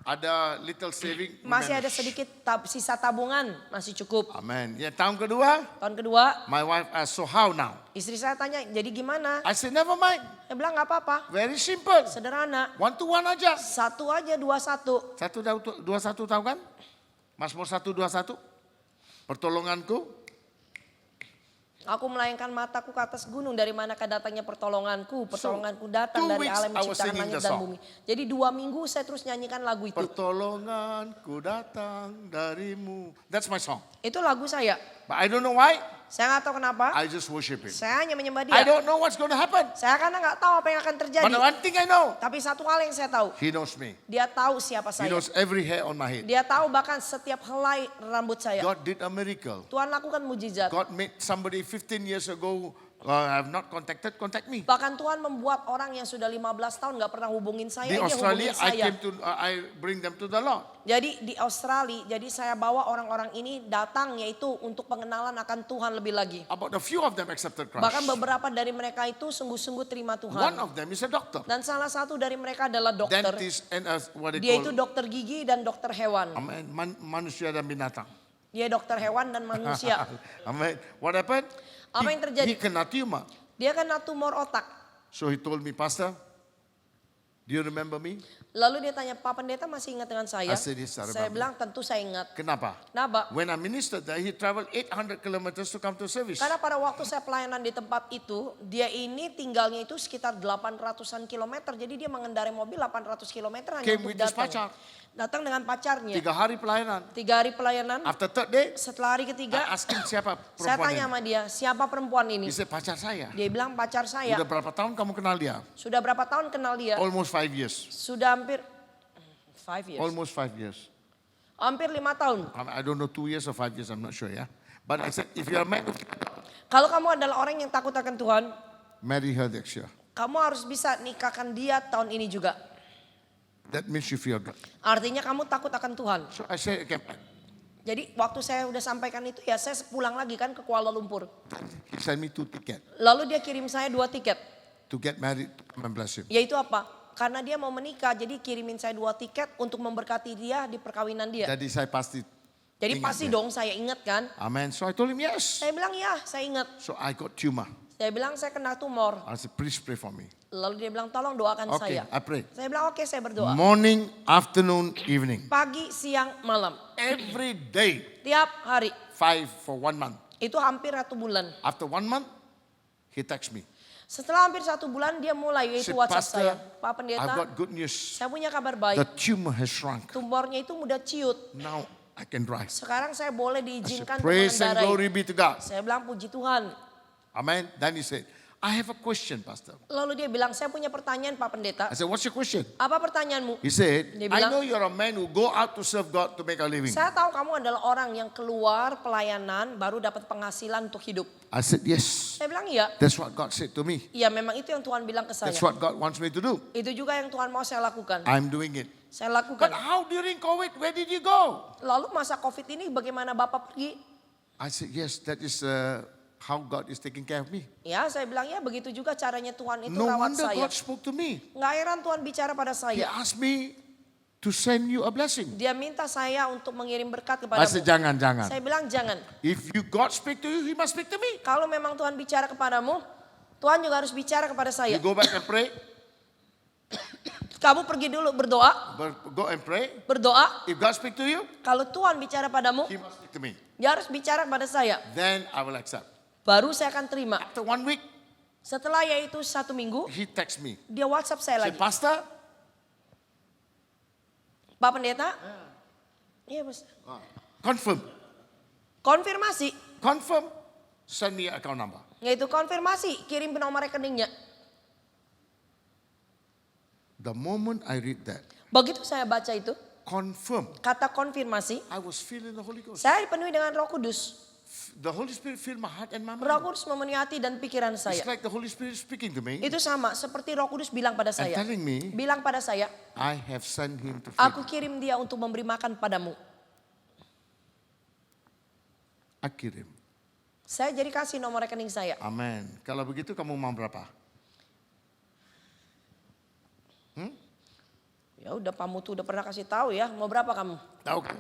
ada little saving. masih ada sedikit sisa tabungan, masih cukup. Amin. Ya, tahun kedua, Tahun kedua my wife asked, so how now? istri saya tanya, jadi gimana? I said, never mind. Saya bilang nggak apa-apa, Very simple. sederhana. 1 to 1 aja. 1 aja 21. 1:21 tahu kan? Mazmur 1:21. Pertolonganku. Aku melayangkan mataku ke atas gunung, dari manakah datangnya pertolonganku? Pertolonganku datang 2 dari weeks Allah yang I was menciptakan singing langit the dan song. bumi. Jadi 2 minggu saya terus nyanyikan lagu itu. Pertolonganku datang darimu. That's my song. Itu lagu saya. But I don't know why. Saya nggak tahu kenapa. I just worship him. Saya hanya menyembah I dia. don't know what's going to happen. Saya karena nggak tahu apa yang akan terjadi. But one thing I know. Tapi satu hal yang saya tahu. He knows me. Dia tahu siapa He saya. knows every hair on my head. Dia tahu bahkan setiap helai rambut saya. God did a miracle. Tuhan lakukan mujizat. God made somebody 15 years ago have not contact me. Bahkan Tuhan membuat orang yang sudah 15 tahun nggak pernah hubungin saya. Di Dia Australia, hubungin saya. I bring them to the Lord. Jadi di Australia, jadi saya bawa orang-orang ini datang yaitu untuk pengenalan akan Tuhan lebih lagi. About a few of them accepted Christ. Bahkan beberapa dari mereka itu sungguh-sungguh terima One Tuhan. of them is a doctor. Dan salah satu dari mereka adalah dokter. Dentist and what they Dia itu call dokter gigi dan dokter hewan. amen, manusia dan binatang. Dia dokter hewan dan manusia. Amen. What happened? Apa yang terjadi? He kena tumor. Dia kena tumor otak. So he told me, Pastor, do you remember me? Lalu dia tanya, Pak Pendeta masih ingat dengan saya? I said, "Yes, I Saya remember." bilang, tentu saya ingat. Kenapa? Kenapa? When I ministered there, he traveled 800 kilometers to come to service. Karena pada waktu saya pelayanan di tempat itu, dia ini tinggalnya itu sekitar 800-an kilometer. Jadi dia mengendarai mobil 800 kilometer hanya Came untuk with his datang. pacar. Datang dengan pacarnya. 3 hari pelayanan. 3 hari pelayanan. After third day, Setelah hari I ketiga, asked him siapa saya perempuan tanya ini. sama dia, siapa perempuan ini? He said, pacar saya. Dia bilang pacar saya. Udah berapa tahun kamu kenal dia? Sudah berapa tahun kenal dia? Almost 5 years. Sudah hampir 5 years. Almost 5 years. Hampir 5 tahun. I don't know 2 years or 5 years, I'm not sure, yeah. But I said, if you are married, Kalau kamu adalah orang yang takut akan Tuhan, marry her next year. kamu harus bisa nikahkan dia tahun ini juga. That means you fear God. Artinya kamu takut akan Tuhan. So I said, okay. Jadi waktu saya udah sampaikan itu ya saya pulang lagi kan ke Kuala Lumpur. He sent me 2 tickets Lalu dia kirim saya 2 tiket. to get married and bless him. Yaitu apa? Karena dia mau menikah jadi kirimin saya 2 tiket untuk memberkati dia di perkawinan dia. Jadi saya pasti Jadi ingat pasti dia. dong saya ingat kan. Amen. So I told him yes. Saya bilang ya saya ingat. So I got tumor. Saya bilang saya kena tumor. I said, please pray for me. Lalu dia bilang tolong doakan Okay, saya. I pray. Saya bilang oke saya berdoa. Morning, afternoon, evening. Pagi, siang, malam. Every day, Tiap hari. 5 for 1 month. Itu hampir 1 bulan. After 1 month, he texts me. Setelah hampir 1 bulan dia mulai Said, yaitu WhatsApp "Pastor, saya. Pak I've Pendeta, got good news. saya punya kabar The baik. tumor has shrunk. Tumornya itu mudah ciut. Now I can drive." Sekarang saya boleh I said, diizinkan untuk "Praise and mengendarai. glory be to God." Saya bilang puji Tuhan. Amen. Then he said, "I have a question, Pastor." Lalu dia bilang, saya punya pertanyaan Pak Pendeta. I said, "What's your question?" Apa pertanyaanmu? He said, Dia "I bilang, know you're a man who go out to serve God to make a living." Saya tahu kamu adalah orang yang keluar pelayanan baru dapat penghasilan untuk hidup. I said, "Yes. Saya bilang iya. That's what God said to me. Iya memang itu yang Tuhan bilang ke saya. That's what God wants me to do. Itu juga yang Tuhan mau saya lakukan. I'm doing it." Saya But lakukan. how during COVID, where did you go? Lalu masa COVID ini bagaimana Bapak pergi? I said, "Yes, that is how God is taking care of me." Ya saya bilang ya begitu juga caranya Tuhan itu No rawat wonder saya. God spoke to me. Nggak heran Tuhan bicara pada He saya. asked me to send you a blessing. Dia minta saya untuk mengirim berkat I said, kepadamu. "Jangan. Saya bilang jangan. If you God speak to you, He must speak to me." Kalau memang Tuhan bicara kepadamu, Tuhan juga harus bicara kepada saya. You go back and pray. Kamu pergi dulu berdoa, Go and pray. berdoa. If God speak to you, Kalau Tuhan bicara padamu, He must speak to me. dia harus bicara kepada saya. Then I will accept. Baru saya akan terima. After 1 week, Setelah yaitu 1 minggu, he text me. dia WhatsApp saya Say, lagi. "Pastor, Pak Pendeta, iya bos. confirm. Konfirmasi, Confirm. Send me your account number." yaitu konfirmasi, kirim nomor rekeningnya. The moment I read that, Begitu saya baca itu, confirm, kata konfirmasi, I was feeling the Holy Ghost. saya dipenuhi dengan Roh Kudus. The Holy Spirit filled my heart and my Roh mind. Kudus memenuhi hati dan pikiran saya. It's like the Holy Spirit speaking to me Itu sama seperti Roh Kudus bilang pada and saya. telling me, Bilang pada saya, I have sent him to feed aku you. kirim dia untuk memberi makan padamu. I kirim. Saya jadi kasih nomor rekening saya. Amen. Kalau begitu kamu mau berapa? Ya udah Pamu tuh udah pernah kasih tahu ya, mau berapa kamu? Tahu kan?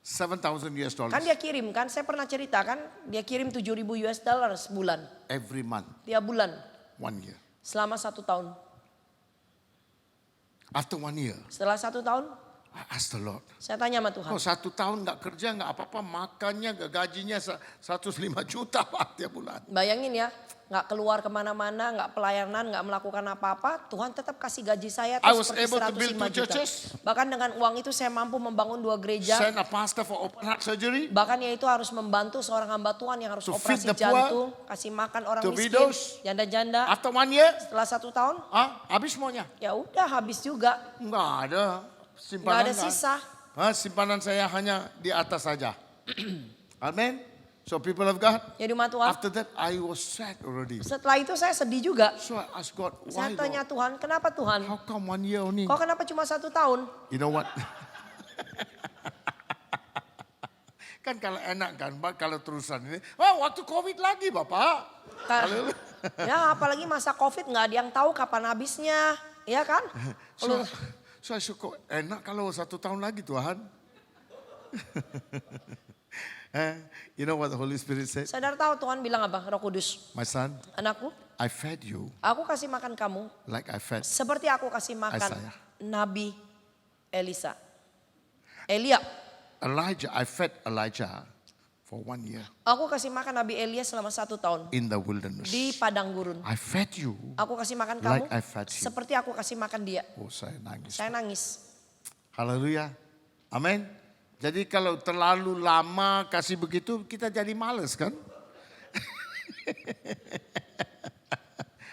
$7,000 Kan dia kirim kan, saya pernah cerita kan, dia kirim $7,000 sebulan, every month, tiap bulan, 1 year. selama 1 tahun. After 1 year, Setelah 1 tahun, I asked the Lord, saya tanya sama Tuhan. kok 1 tahun nggak kerja, nggak apa-apa, makannya, gajinya 105 juta Pak tiap bulan. Bayangin ya, nggak keluar kemana-mana, nggak pelayanan, nggak melakukan apa-apa, Tuhan tetap kasih gaji saya I tuh was seperti able to build 105 2 juta. churches. Bahkan dengan uang itu saya mampu membangun 2 gereja. Send a pastor for open heart surgery. Bahkan yaitu harus membantu seorang hamba Tuhan yang harus To feed operasi the poor, jantung, kasih makan orang to miskin, widows. janda-janda. After 1 year, Setelah 1 tahun, habis semuanya. ya udah habis juga, Nggak ada nggak simpanan. ada sisa. Simpanan saya hanya di atas saja. Amen. So people of God, Jadi umat Tuhan, after that I was sad already. setelah itu saya sedih juga. So I asked God, Saya why tanya Lord? Tuhan, kenapa Tuhan? How come 1 year only? Kok kenapa cuma 1 tahun? You know what? Kan kalau enak kan, kalau terusan ini. Waktu COVID lagi Bapak. Ka- Ya apalagi masa Covid nggak ada yang tahu kapan habisnya, ya kan? So I suka enak kalau 1 tahun lagi Tuhan. You know what the Holy Spirit said? Saudara tahu Tuhan bilang apa? Roh Kudus, My son, anakku, I fed you aku kasih makan kamu like I fed. seperti aku kasih makan Isaiah. Nabi Elia. Elijah, I fed Elijah for 1 year Aku kasih makan Nabi Elia selama 1 tahun in the wilderness. di padang gurun. I fed you. Aku kasih makan kamu Like I fed him. seperti aku kasih makan dia. Oh saya nangis. Saya nangis. Haleluya. Amin. Jadi kalau terlalu lama kasih begitu kita jadi males kan?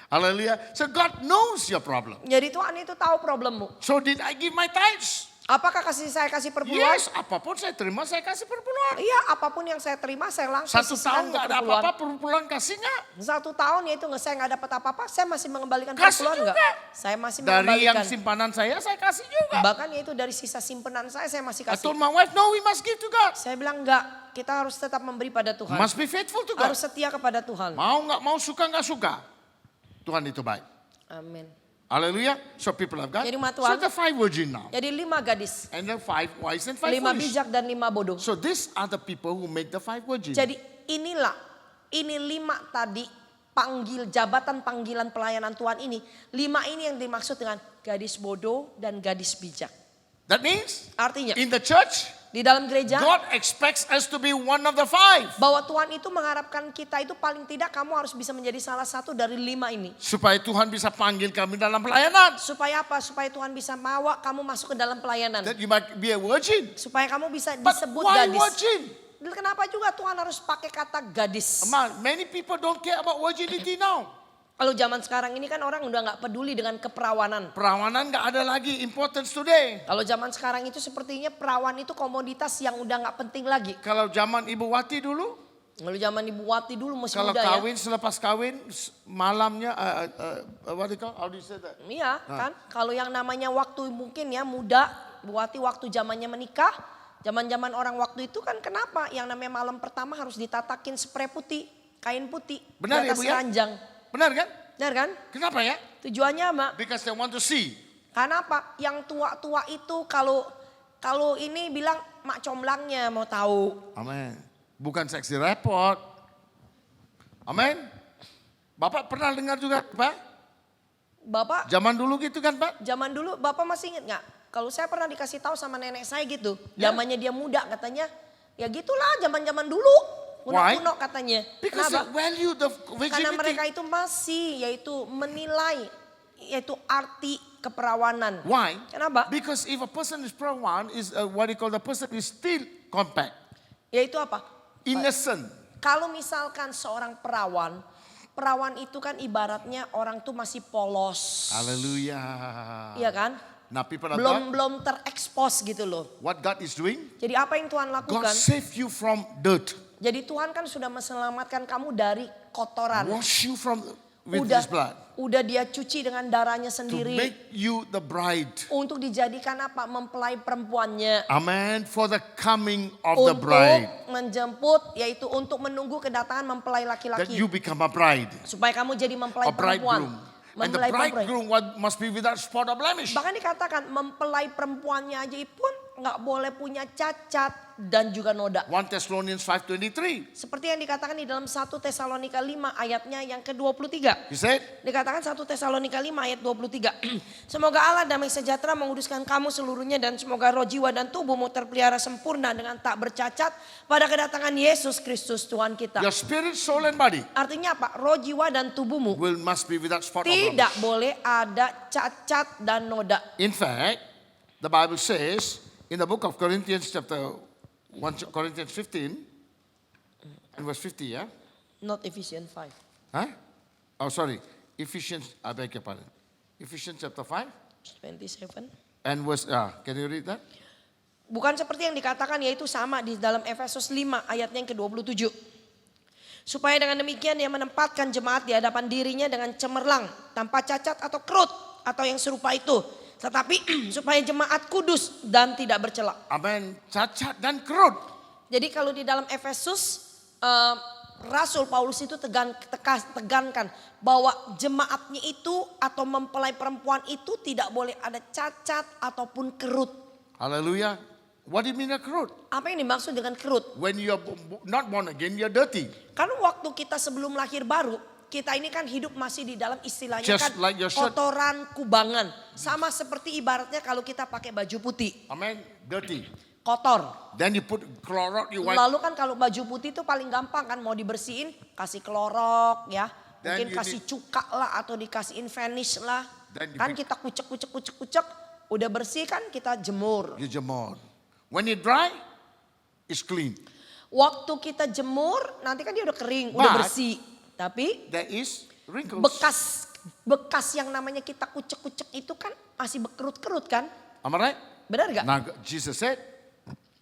Haleluya. So God knows your problem. Jadi Tuhan itu tahu problemmu. So did I give my tithes? Apakah saya kasih perpuluhan? Yes, apapun saya terima saya kasih perpuluhan. Iya, apapun yang saya terima saya langsung 1 sisihkan tahun untuk nggak ada perpuluhan. apa-apa, perpuluhan kasih nggak? 1 tahun ya itu saya nggak dapat apa-apa, saya masih mengembalikan Kasih perpuluhan juga. enggak? Saya masih Dari yang mengembalikan. simpanan saya kasih juga. Bahkan ya itu dari sisa simpenan saya masih I kasih. told my wife, no we must give to God. Saya bilang enggak, kita harus tetap memberi pada Tuhan. Must be faithful to God. Harus setia kepada Tuhan. Mau nggak mau, suka nggak suka. Tuhan itu baik. Amin. Haleluya. So people of God. Jadi umat So Tuhan. the 5 virgin now. Jadi 5 gadis, And the 5 wise and 5 5 foolish. bijak dan 5 bodoh. So these are the people who make the 5 virgin. Jadi ini 5 tadi jabatan panggilan pelayanan Tuhan ini. 5 ini yang dimaksud dengan gadis bodoh dan gadis bijak. That means Artinya in the church Di dalam gereja, God expects us to be one of the 5. bahwa Tuhan itu mengharapkan kita itu paling tidak kamu harus bisa menjadi salah satu dari 5 ini. Supaya Tuhan bisa panggil kami dalam pelayanan. Supaya apa? Supaya Tuhan bisa bawa kamu masuk ke dalam pelayanan. That you might be a virgin. Supaya kamu bisa But disebut why gadis. virgin? Kenapa juga Tuhan harus pakai kata gadis? Many people don't care about virginity now. Kalau zaman sekarang ini kan orang udah nggak peduli dengan keperawanan. Perawanan nggak ada lagi importance today. Kalau zaman sekarang itu sepertinya perawan itu komoditas yang udah nggak penting lagi. Kalau zaman Ibu Wati dulu, Kalau zaman Ibu Wati dulu masih kalau muda ya. kawin selepas kawin malamnya, what do you call? How do you say that? Iya kan. Kalau yang namanya waktu mungkin ya muda, Bu Wati waktu zamannya menikah, zaman-zaman orang waktu itu kan kenapa? Yang namanya malam pertama harus ditatakin spray putih, kain putih Benar di ya, atas Bu, ya? ranjang. Benar kan? Benar kan? Kenapa ya? Tujuannya apa? Because they want to see. Karena apa? Yang tua-tua itu kalau ini bilang mak comblangnya mau tahu. Amin. Bukan seksi repot. Amin. Bapak pernah dengar juga, Pak? Bapak Zaman dulu gitu kan, Pak? zaman dulu Bapak masih ingat nggak? Kalau saya pernah dikasih tahu sama nenek saya gitu. Ya. Zamannya dia muda katanya. Ya gitulah zaman-zaman dulu. Why? Kuno-kuno katanya. Because Kenapa? they value the Karena mereka virginity. itu masih yaitu menilai yaitu arti keperawanan. Why? Kenapa? Because if a person is perawan, is what you call the person is still compact, Yaitu apa? innocent. Kalau misalkan seorang perawan, perawan itu kan ibaratnya orang tuh masih polos. Hallelujah. Iya kan? Now people of God, Belum terekspos gitu loh. what God is doing, Jadi apa yang Tuhan God lakukan? save you from dirt, Jadi Tuhan kan sudah menyelamatkan kamu dari kotoran. wash you from with His blood, Udah dia cuci dengan darahnya to sendiri. make you the bride. Untuk dijadikan apa? Mempelai perempuannya. Amen. For the coming of the Untuk bride, menjemput, yaitu untuk menunggu kedatangan mempelai that laki-laki. you become a bride, Supaya kamu jadi mempelai a bridegroom. perempuan. And the Mempelai perempuan. bridegroom must be without spot or blemish. Bahkan dikatakan mempelai perempuannya aja pun nggak boleh punya cacat dan juga noda. 1 Thessalonians 5:23. Seperti yang dikatakan di dalam 1 Tesalonika 5 ayatnya yang ke-23. He said, Dikatakan 1 Tesalonika 5 ayat 23. Semoga Allah damai sejahtera menguduskan kamu seluruhnya dan semoga roh jiwa dan tubuhmu terpelihara sempurna dengan tak bercacat pada kedatangan Yesus Kristus Tuhan kita. your spirit, soul and body Artinya apa? Roh jiwa dan tubuhmu must be without spot or tidak blemish. boleh ada cacat dan noda. In fact, the Bible says in the book of Corinthians chapter 1 Corinthians 15 and verse 50, yeah? Not Ephesians 5. Huh? Oh, sorry. Ephesians, I beg your pardon. Ephesians chapter 5 27. and verse, can you read that? Bukan seperti yang dikatakan yaitu sama di dalam Efesus 5 ayatnya yang ke-27. Supaya dengan demikian dia menempatkan jemaat di hadapan dirinya dengan cemerlang, tanpa cacat atau kerut atau yang serupa itu. Tetapi supaya jemaat kudus dan tidak bercela. Amen. Cacat dan kerut. Jadi kalau di dalam Efesus Rasul Paulus itu tegankan bahwa jemaatnya itu atau mempelai perempuan itu tidak boleh ada cacat ataupun kerut. Hallelujah. What do you mean a kerut? Apa yang dimaksud dengan kerut? When you're not born again, you're dirty. Karena waktu kita sebelum lahir baru, kita ini kan hidup masih di dalam istilahnya Just kan like your shirt. kotoran kubangan. Sama seperti ibaratnya kalau kita pakai baju putih, Amen. Dirty. kotor. Then you put Clorox, you wipe. Lalu kan kalau baju putih itu paling gampang kan mau dibersihin, kasih klorok ya. Then Mungkin you kasih cuka lah atau dikasihin vanish lah. Then you Kan pick- kita kucek, udah bersih kan kita jemur. You jemur. When it dry, it's clean. Waktu kita jemur nanti kan dia udah kering, udah But- bersih. Tapi There is wrinkles. bekas yang namanya kita kucek itu kan masih berkerut-kerut kan? Am I right? Benar gak? Now Jesus said,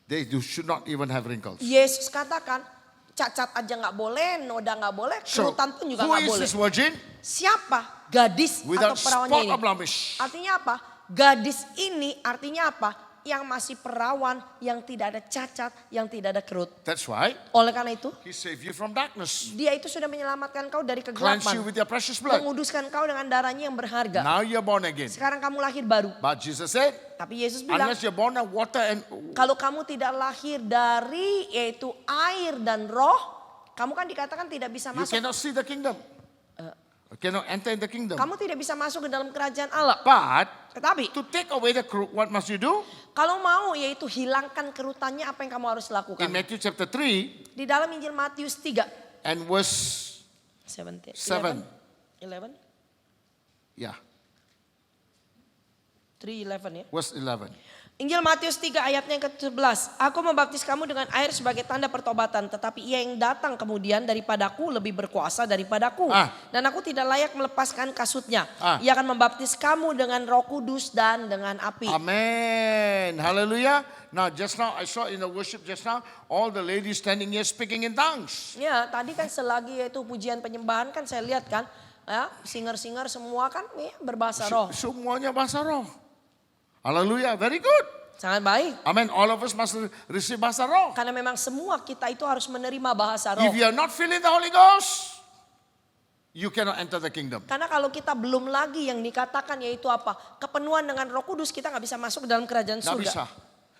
you should not even have wrinkles. Yesus katakan cacat aja nggak boleh, noda nggak boleh, So, kerutan pun juga who nggak is boleh. this virgin? Siapa? Gadis Without atau perawannya spot ini? or blemish. Artinya apa? Gadis ini artinya apa? Yang masih perawan, yang tidak ada cacat, yang tidak ada kerut. That's why Oleh karena itu, He saved you from darkness. dia itu sudah menyelamatkan kau dari Cleanse you kegelapan. with your precious blood. Menguduskan kau dengan darahnya yang berharga. Now you're born again. Sekarang kamu lahir baru. But Jesus said, Tapi Yesus bilang, unless you're born of water and kalau kamu tidak lahir dari yaitu air dan roh, kamu kan dikatakan tidak bisa you masuk. cannot see the kingdom. cannot enter in the kingdom. Kamu tidak bisa masuk ke dalam kerajaan Allah. But Tetapi to take away the crook, what must you do? kalau mau yaitu hilangkan kerutannya, apa yang kamu harus lakukan? In Matthew chapter 3 Di dalam Injil Matius 3. and verse 7. 11. 11. Yeah, 3:11 ya. verse 11. Injil Matius 3 ayatnya yang ke-11. Aku membaptis kamu dengan air sebagai tanda pertobatan. Tetapi ia yang datang kemudian daripadaku lebih berkuasa daripadaku. Dan aku tidak layak melepaskan kasutnya. Ia akan membaptis kamu dengan Roh Kudus dan dengan api. Amen. Hallelujah. Now just now I saw in the worship just now all the ladies standing here speaking in tongues. Ya, tadi kan selagi yaitu pujian penyembahan kan saya lihat kan. Ya, singer-singer semua kan ya, berbahasa roh. Semuanya bahasa roh. Hallelujah. Very good. Sangat baik. Amen. All of us must receive bahasa roh. Karena memang semua kita itu harus menerima bahasa roh. If you are not feeling the Holy Ghost, you cannot enter the kingdom. Karena kalau kita belum lagi yang dikatakan yaitu apa? Kepenuhan dengan Roh Kudus, kita nggak bisa masuk ke dalam kerajaan Nggak surga. bisa.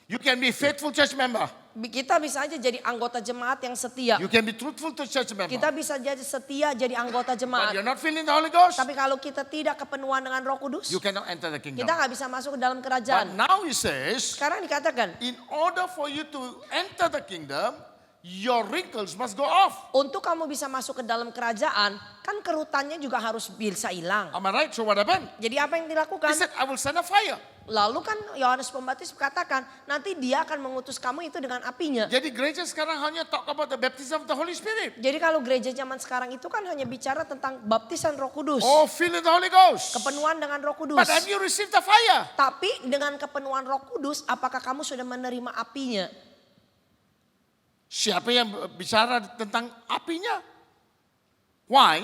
You can be faithful church member. Kita bisa aja jadi anggota jemaat yang setia. You can be truthful to church member. Kita bisa jadi setia jadi anggota But jemaat. you're not feeling the Holy Ghost, Tapi kalau kita tidak kepenuhan dengan Roh Kudus, you cannot enter the kingdom. kita nggak bisa masuk ke dalam But kerajaan. now he says, Sekarang dikatakan, in order for you to enter the kingdom, your wrinkles must go off. untuk kamu bisa masuk ke dalam kerajaan, kan kerutannya juga harus bisa hilang. Am I right? So what happened? Jadi apa yang He dilakukan? said, I will send a fire. Lalu kan Yohanes Pembaptis katakan, nanti dia akan mengutus kamu itu dengan apinya. Jadi gereja sekarang hanya talk about the baptism of the Holy Spirit. Jadi kalau gereja zaman sekarang itu kan hanya bicara tentang baptisan Roh Kudus. Oh, feeling the Holy Ghost. Kepenuhan dengan Roh Kudus. But have you received the fire? Tapi dengan kepenuhan Roh Kudus, apakah kamu sudah menerima apinya? Siapa yang bicara tentang apinya? Why?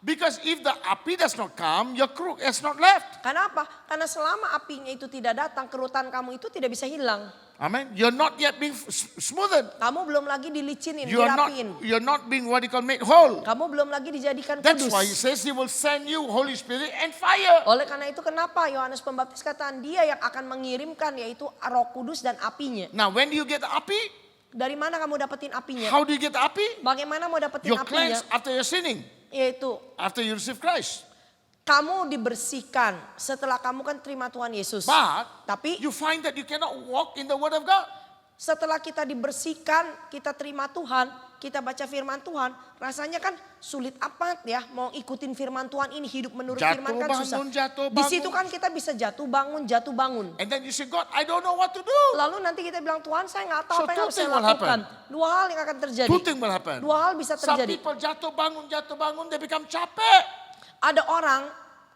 Because if the api does not come, your crook has not left. Karena apa? Karena selama apinya itu tidak datang, kerutan kamu itu tidak bisa hilang. Amen. You're not yet being smoothed. Kamu belum lagi dilicinin, You're dirapiin. not being what you call made whole. Kamu belum lagi dijadikan That's kudus. why he says he will send you Holy Spirit and fire. Oleh karena itu kenapa Yohanes Pembaptis katakan dia yang akan mengirimkan yaitu Roh Kudus dan apinya. Now when do you get the api? Dari mana kamu dapetin apinya? How do you get the api? Bagaimana mau dapetin You're apinya? cleansed after you're sinning. Yaitu After you receive Christ. kamu dibersihkan setelah kamu kan terima Tuhan Yesus. But Tapi you find that you cannot walk in the word of God. setelah kita dibersihkan, kita terima Tuhan, kita baca firman Tuhan, rasanya kan sulit amat ya mau ikutin firman Tuhan ini, hidup menurut Jatuh firman kan susah. bangun, jatuh Di situ bangun. kan kita bisa jatuh bangun. And then you say, God, I don't know what to do. Lalu nanti kita bilang, Tuhan saya nggak tahu So apa yang two harus saya things will lakukan. Dua hal yang akan terjadi. Two things will happen. Dua hal bisa Some terjadi. people jatuh bangun, they become capek. Ada orang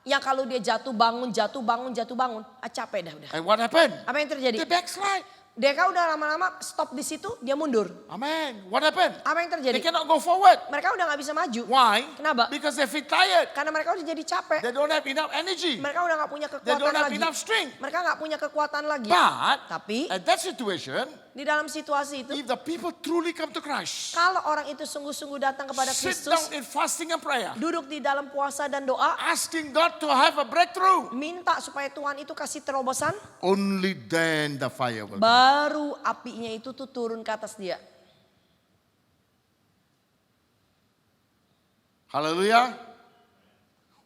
yang kalau dia jatuh bangun, capek dah udah. And what happened? Apa yang terjadi? They backslide. Dia kan udah lama-lama stop di situ, dia mundur. Amen. What happened? Apa yang They terjadi? cannot go forward. Mereka udah nggak bisa maju. Why? Kenapa? Because they feel tired. Karena mereka udah jadi capek. They don't have enough energy. Mereka udah nggak punya They kekuatan don't have lagi. enough strength. Mereka nggak punya kekuatan lagi. But Tapi at that situation, di dalam situasi itu, if the people truly come to Christ, kalau orang itu sungguh-sungguh datang kepada sit Kristus, down in fasting and prayer, duduk di dalam puasa dan doa, asking God to have a breakthrough, minta supaya Tuhan itu kasih terobosan, only then the fire will come. baru apinya itu tuh turun ke atas dia. Hallelujah.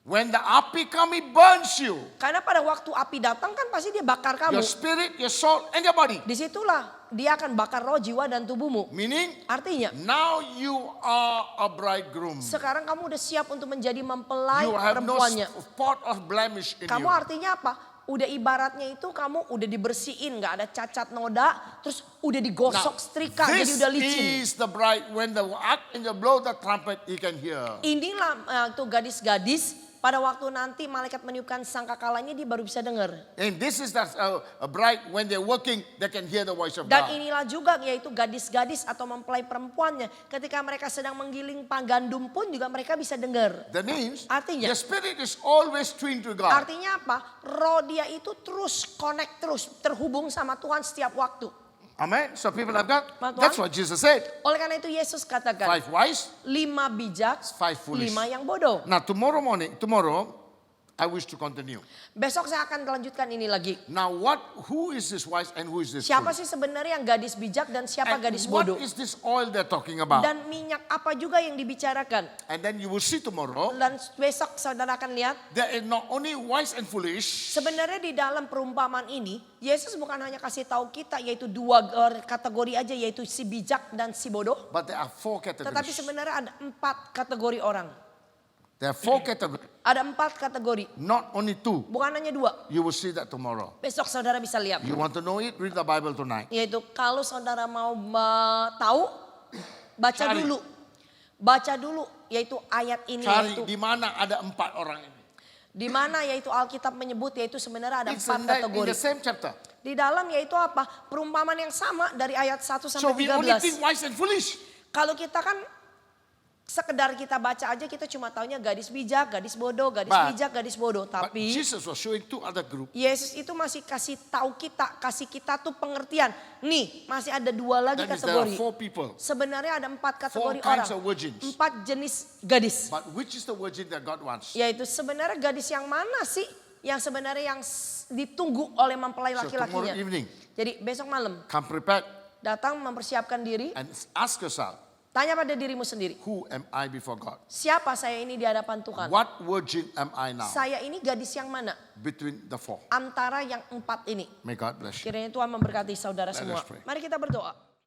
When the api come, it burns you. Karena pada waktu api datang kan pasti dia bakar kamu. Your spirit, your soul, and your body. Disitulah dia akan bakar roh, jiwa, dan tubuhmu. Meaning, Artinya, now you are a bridegroom. sekarang kamu udah siap untuk menjadi mempelai You have no perempuannya. spot of blemish in Kamu you. artinya apa? Udah ibaratnya itu kamu udah dibersihin, nggak ada cacat noda, terus udah digosok setrika, jadi this udah licin. is the bride. When the archangel blow the trumpet, he can hear. Inilah tuh gadis-gadis pada waktu nanti malaikat meniupkan sangkakalanya dia baru bisa dengar. And this is the a bride when they're working, they can hear the voice of Dan God. inilah juga yaitu gadis-gadis atau mempelai perempuannya. Ketika mereka sedang menggiling gandum pun juga mereka bisa dengar. That means Artinya, the spirit is always tuned to God. artinya apa? Roh dia itu terus connect terus, terhubung sama Tuhan setiap waktu. Amen. So people have got. Tuhan. That's what Jesus said. Oleh karena itu Yesus katakan, 5 wise, 5 bijak, 5 foolish. 5 yang bodoh. Now tomorrow morning, I wish to continue. Besok saya akan lanjutkan ini lagi. Now who is this wise and who is this Siapa foolish? sih sebenarnya yang gadis bijak dan siapa And gadis what bodoh? is this oil they're talking about? Dan minyak apa juga yang dibicarakan? And then you will see tomorrow, Dan besok saudara akan lihat, there is not only wise and foolish, sebenarnya di dalam perumpamaan ini, Yesus bukan hanya kasih tahu kita yaitu dua kategori aja, yaitu si bijak dan si bodoh. but there are 4 Tetapi categories. sebenarnya ada 4 kategori orang. There are 4 categories, Ada 4 kategori, not only 2. bukan hanya 2. You will see that tomorrow. Besok saudara bisa lihat. You want to know it? Read the Bible tonight. Yaitu kalau saudara mau tahu, baca Cari. dulu. Baca dulu, yaitu ayat ini. Cari Yaitu, di mana ada 4 orang ini. di mana yaitu Alkitab menyebut yaitu sebenarnya ada It's 4 in the kategori. same chapter. Di dalam yaitu apa? Perumpamaan yang sama dari ayat 1 So sampai we only think 13. wise and foolish. Kalau kita kan sekedar kita baca aja kita cuma taunya gadis bijak, gadis bodoh, gadis But- bijak, gadis bodoh. But Tapi Jesus was showing 2 other groups. Yesus itu masih kasih tahu kita, kasih kita tuh pengertian. Nih, masih ada 2 lagi That means there are kategori. 4 people. Sebenarnya ada 4 kategori 4 orang. kinds of virgins. 4 jenis gadis. But which is the virgin that God wants? Yaitu sebenarnya gadis yang mana sih? Yang sebenarnya yang ditunggu oleh mempelai So tomorrow laki-lakinya. evening, Jadi besok malam come prepared datang mempersiapkan diri. and ask yourself, Tanya pada dirimu sendiri. who am I before God? Siapa saya ini di hadapan Tuhan? What virgin am I now? Saya ini gadis yang mana? Between the 4. Antara yang 4 ini. May God bless you. Kiranya Tuhan memberkati saudara Let semua. us pray. Mari kita berdoa.